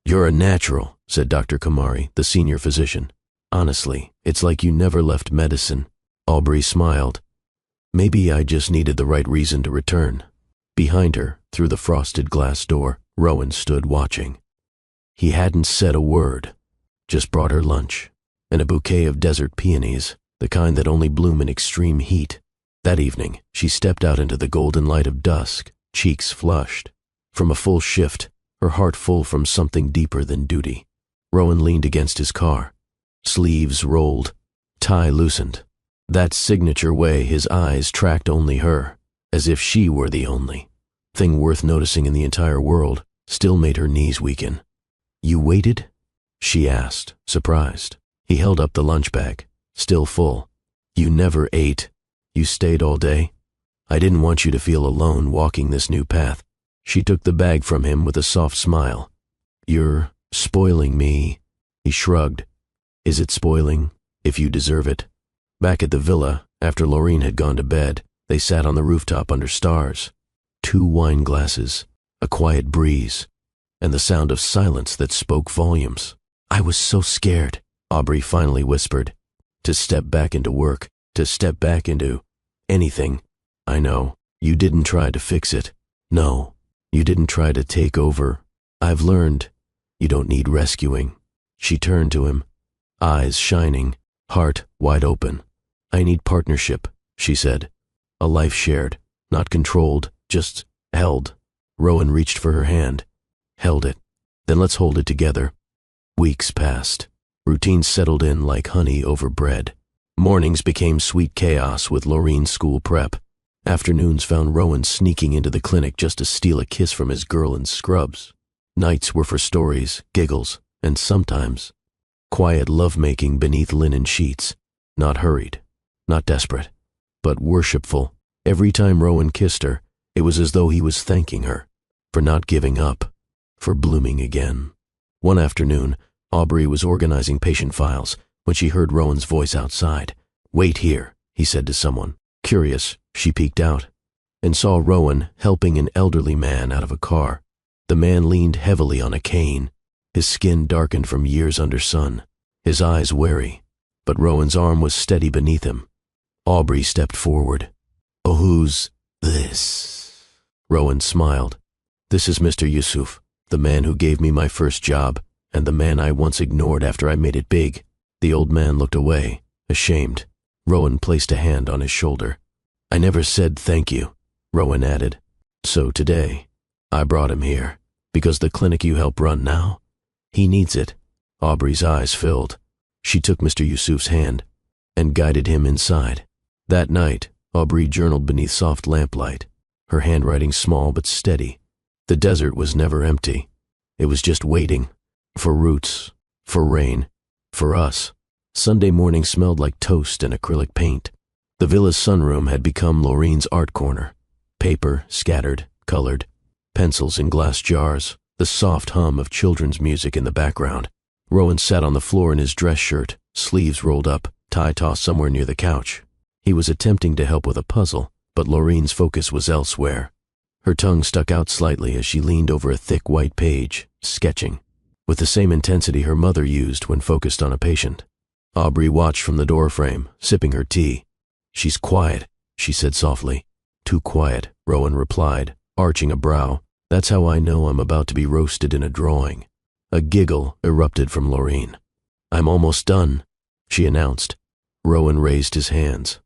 "You're a natural," said Dr. Kumari, the senior physician. "Honestly, it's like you never left medicine." Aubree smiled. "Maybe I just needed the right reason to return." Behind her, through the frosted glass door, Rowan stood watching. He hadn't said a word, just brought her lunch, and a bouquet of desert peonies, the kind that only bloom in extreme heat. That evening, she stepped out into the golden light of dusk, cheeks flushed. From a full shift, her heart full from something deeper than duty. Rowan leaned against his car. Sleeves rolled, tie loosened. That signature way his eyes tracked only her, as if she were the only thing worth noticing in the entire world, still made her knees weaken. "You waited?" she asked, surprised. He held up the lunch bag, still full. "You never ate. You stayed all day? I didn't want you to feel alone walking this new path." She took the bag from him with a soft smile. You're spoiling me. He shrugged. Is it spoiling? If you deserve it. Back at the villa, after Laureen had gone to bed, they sat on the rooftop under stars. 2 wine glasses, a quiet breeze, and the sound of silence that spoke volumes. I was so scared, Aubrey finally whispered. To step back into work, to step back into anything. I know, you didn't try to fix it. No, you didn't try to take over. I've learned you don't need rescuing. She turned to him, eyes shining, heart wide open. I need partnership, she said. A life shared, not controlled, just held. Rowan reached for her hand, held it. Then let's hold it together. Weeks passed. Routine settled in like honey over bread. Mornings became sweet chaos with Laureen's school prep. Afternoons found Rowan sneaking into the clinic just to steal a kiss from his girl in scrubs. Nights were for stories, giggles, and sometimes quiet lovemaking beneath linen sheets. Not hurried, not desperate, but worshipful. Every time Rowan kissed her, it was as though he was thanking her for not giving up, for blooming again. One afternoon, Aubrey was organizing patient files when she heard Rowan's voice outside. Wait here, he said to someone. Curious, she peeked out and saw Rowan helping an elderly man out of a car. The man leaned heavily on a cane, his skin darkened from years under sun, his eyes wary, but Rowan's arm was steady beneath him. Aubrey stepped forward. Oh, who's this? Rowan smiled. This is Mr. Yusuf, the man who gave me my first job, and the man I once ignored after I made it big. The old man looked away, ashamed. Rowan placed a hand on his shoulder. I never said thank you, Rowan added. So today, I brought him here, because the clinic you help run now, he needs it. Aubrey's eyes filled. She took Mr. Yusuf's hand and guided him inside. That night, Aubrey journaled beneath soft lamplight, her handwriting small but steady. The desert was never empty. It was just waiting. For roots, for rain, for us. Sunday morning smelled like toast and acrylic paint. The villa's sunroom had become Laureen's art corner. Paper scattered, colored, pencils in glass jars, the soft hum of children's music in the background. Rowan sat on the floor in his dress shirt, sleeves rolled up, tie tossed somewhere near the couch. He was attempting to help with a puzzle, but Laureen's focus was elsewhere. Her tongue stuck out slightly as she leaned over a thick white page, sketching, with the same intensity her mother used when focused on a patient. Aubrey watched from the doorframe, sipping her tea. She's quiet, she said softly. Too quiet, Rowan replied, arching a brow. That's how I know I'm about to be roasted in a drawing. A giggle erupted from Laureen. I'm almost done, she announced. Rowan raised his hands.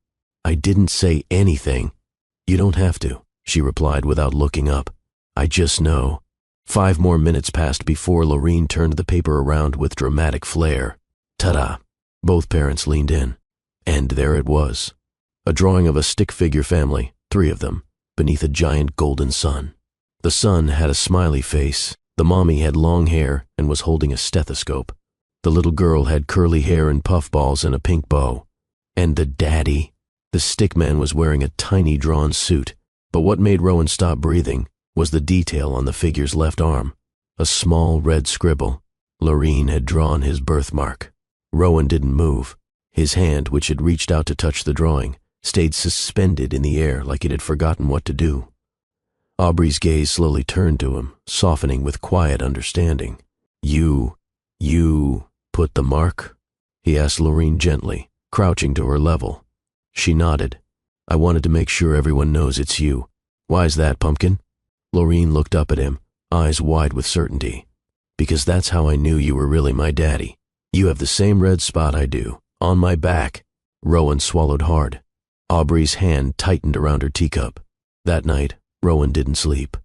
I didn't say anything. You don't have to, she replied without looking up. I just know. 5 more minutes passed before Laureen turned the paper around with dramatic flair. Ta-da! Both parents leaned in. And there it was. A drawing of a stick-figure family, 3 of them, beneath a giant golden sun. The son had a smiley face. The mommy had long hair and was holding a stethoscope. The little girl had curly hair and puffballs and a pink bow. And the daddy? The stickman was wearing a tiny drawn suit. But what made Rowan stop breathing was the detail on the figure's left arm. A small red scribble. Laureen had drawn his birthmark. Rowan didn't move. His hand, which had reached out to touch the drawing, stayed suspended in the air like it had forgotten what to do. Aubrey's gaze slowly turned to him, softening with quiet understanding. You put the mark? He asked Laureen gently, crouching to her level. She nodded. I wanted to make sure everyone knows it's you. Why's that, Pumpkin? Laureen looked up at him, eyes wide with certainty. Because that's how I knew you were really my daddy. You have the same red spot I do, on my back. Rowan swallowed hard. Aubrey's hand tightened around her teacup. That night, Rowan didn't sleep.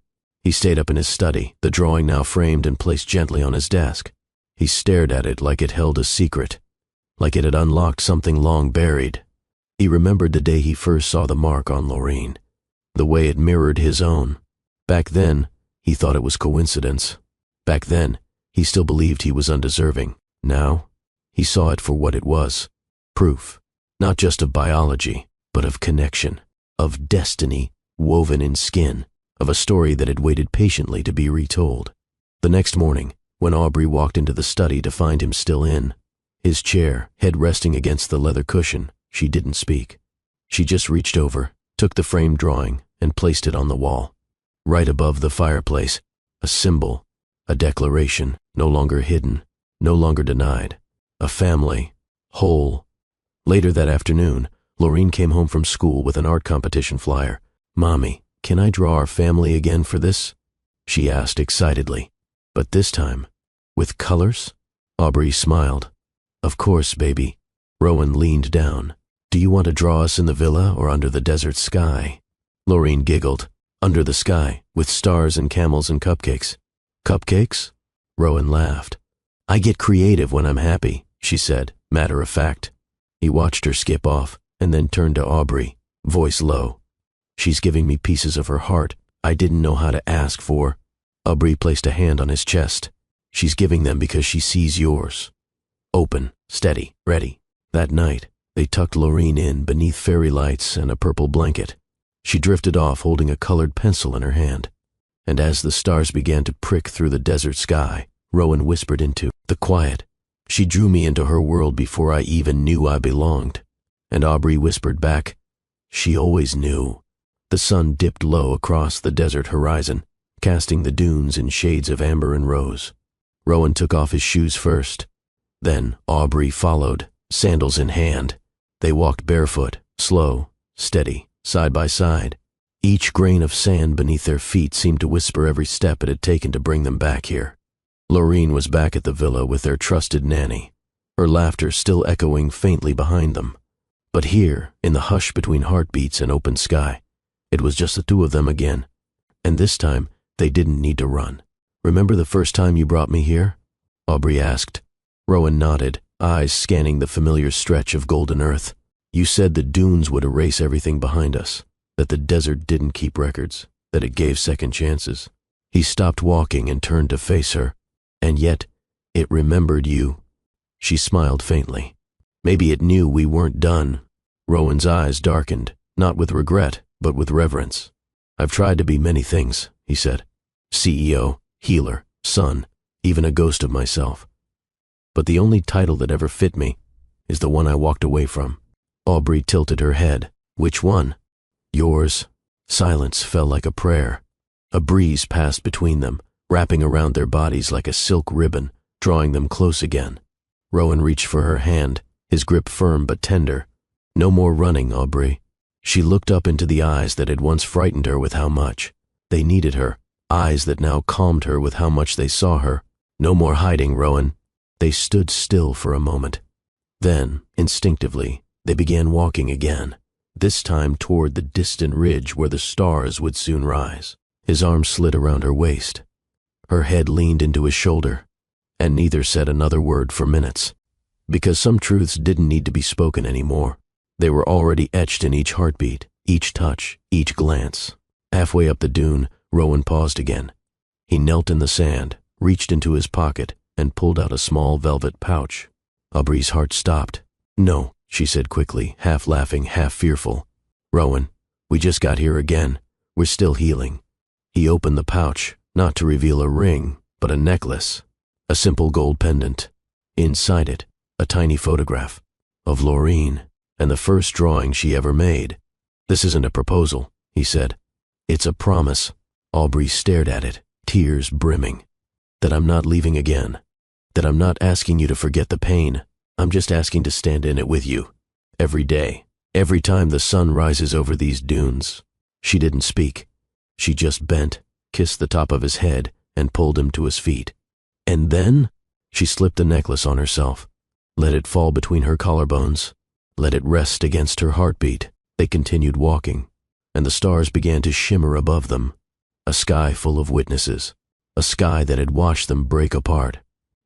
He stayed up in his study, the drawing now framed and placed gently on his desk. He stared at it like it held a secret, like it had unlocked something long buried. He remembered the day he first saw the mark on Laureen, the way it mirrored his own. Back then, he thought it was coincidence. Back then, he still believed he was undeserving. Now, he saw it for what it was. Proof, not just of biology, but of connection, of destiny woven in skin, of a story that had waited patiently to be retold. The next morning, when Aubrey walked into the study to find him still in his chair, head resting against the leather cushion, she didn't speak. She just reached over, took the framed drawing, and placed it on the wall. Right above the fireplace, a symbol, a declaration, no longer hidden, no longer denied. A family, whole. Later that afternoon, Laureen came home from school with an art competition flyer. "Mommy, can I draw our family again for this?" she asked excitedly. "But this time, with colors?" Aubrey smiled. "Of course, baby." Rowan leaned down. "Do you want to draw us in the villa or under the desert sky?" Laureen giggled. "Under the sky, with stars and camels and cupcakes." "Cupcakes?" Rowan laughed. "I get creative when I'm happy," she said, matter of fact. He watched her skip off, and then turned to Aubrey, voice low. "She's giving me pieces of her heart I didn't know how to ask for." Aubrey placed a hand on his chest. "She's giving them because she sees yours. Open, steady, ready." That night, they tucked Laureen in beneath fairy lights and a purple blanket. She drifted off holding a colored pencil in her hand. And as the stars began to prick through the desert sky, Rowan whispered into the quiet. "She drew me into her world before I even knew I belonged." And Aubrey whispered back, "She always knew." The sun dipped low across the desert horizon, casting the dunes in shades of amber and rose. Rowan took off his shoes first. Then Aubrey followed, sandals in hand. They walked barefoot, slow, steady, side by side. Each grain of sand beneath their feet seemed to whisper every step it had taken to bring them back here. Laureen was back at the villa with their trusted nanny, her laughter still echoing faintly behind them. But here, in the hush between heartbeats and open sky, it was just the two of them again. And this time, they didn't need to run. "Remember the first time you brought me here?" Aubrey asked. Rowan nodded, eyes scanning the familiar stretch of golden earth. "You said the dunes would erase everything behind us, that the desert didn't keep records, that it gave second chances." He stopped walking and turned to face her. "And yet, it remembered you." She smiled faintly. "Maybe it knew we weren't done." Rowan's eyes darkened, not with regret, but with reverence. "I've tried to be many things," he said. "CEO, healer, son, even a ghost of myself. But the only title that ever fit me is the one I walked away from." Aubrey tilted her head. "Which one?" "Yours." Silence fell like a prayer. A breeze passed between them, wrapping around their bodies like a silk ribbon, drawing them close again. Rowan reached for her hand, his grip firm but tender. "No more running, Aubrey." She looked up into the eyes that had once frightened her with how much they needed her, eyes that now calmed her with how much they saw her. "No more hiding, Rowan." They stood still for a moment. Then, instinctively, they began walking again, this time toward the distant ridge where the stars would soon rise. His arm slid around her waist. Her head leaned into his shoulder, and neither said another word for minutes. Because some truths didn't need to be spoken anymore. They were already etched in each heartbeat, each touch, each glance. Halfway up the dune, Rowan paused again. He knelt in the sand, reached into his pocket, and pulled out a small velvet pouch. Aubrey's heart stopped. "No," she said quickly, half laughing, half fearful. "Rowan, we just got here again. We're still healing." He opened the pouch, not to reveal a ring, but a necklace, a simple gold pendant. Inside it, a tiny photograph of Laureen, and the first drawing she ever made. "This isn't a proposal," he said. "It's a promise." Aubrey stared at it, tears brimming. "That I'm not leaving again. That I'm not asking you to forget the pain. I'm just asking to stand in it with you. Every day. Every time the sun rises over these dunes." She didn't speak. She just bent, kissed the top of his head, and pulled him to his feet. And then, she slipped the necklace on herself, let it fall between her collarbones, let it rest against her heartbeat. They continued walking, and the stars began to shimmer above them. A sky full of witnesses, a sky that had watched them break apart,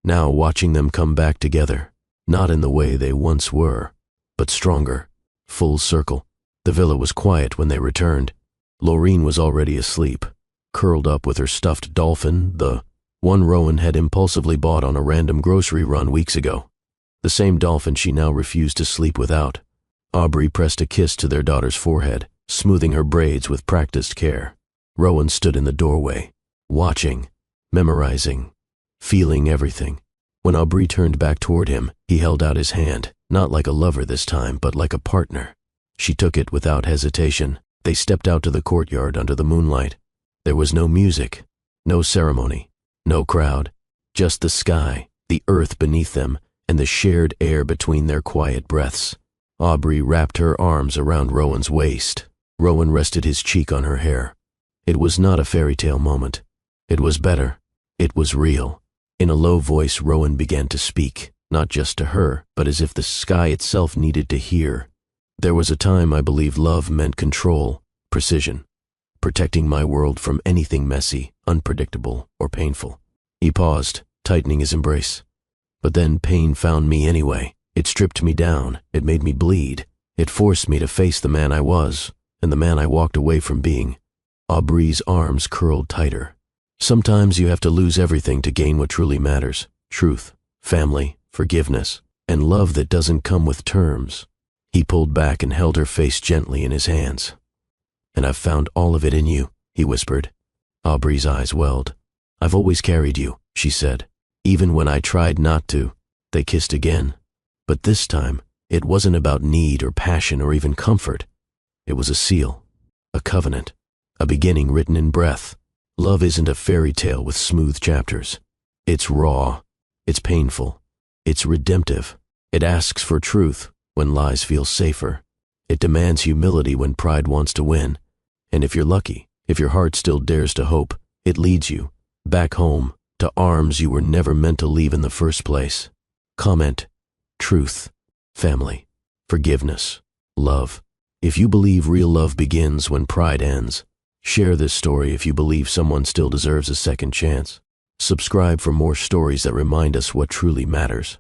now watching them come back together, not in the way they once were, but stronger, full circle. The villa was quiet when they returned. Laureen was already asleep, curled up with her stuffed dolphin, the one Rowan had impulsively bought on a random grocery run weeks ago. The same dolphin she now refused to sleep without. Aubrey pressed a kiss to their daughter's forehead, smoothing her braids with practiced care. Rowan stood in the doorway, watching, memorizing. feeling everything. When Aubrey turned back toward him, he held out his hand, not like a lover this time, but like a partner. She took it without hesitation. They stepped out to the courtyard under the moonlight. There was no music, no ceremony, no crowd, just the sky, the earth beneath them, and the shared air between their quiet breaths. Aubrey wrapped her arms around Rowan's waist. Rowan rested his cheek on her hair. It was not a fairy tale moment. It was better. It was real. In a low voice, Rowan began to speak, not just to her, but as if the sky itself needed to hear. There was a time I believed love meant control, precision, protecting my world from anything messy, unpredictable, or painful. He paused, tightening his embrace. But then pain found me anyway. It stripped me down. It made me bleed. It forced me to face the man I was, and the man I walked away from being. Aubrey's arms curled tighter. Sometimes you have to lose everything to gain what truly matters: truth, family, forgiveness, and love that doesn't come with terms. He pulled back and held her face gently in his hands. "And I've found all of it in you," he whispered. Aubrey's eyes welled. "I've always carried you," she said, "even when I tried not to." They kissed again. But this time, it wasn't about need or passion or even comfort. It was a seal, a covenant, a beginning written in breath. Love isn't a fairy tale with smooth chapters. It's raw. It's painful. It's redemptive. It asks for truth when lies feel safer. It demands humility when pride wants to win. And if you're lucky, if your heart still dares to hope, it leads you back home to arms you were never meant to leave in the first place. Comment: truth, family, forgiveness, love. If you believe real love begins when pride ends, share this story if you believe someone still deserves a second chance. Subscribe for more stories that remind us what truly matters.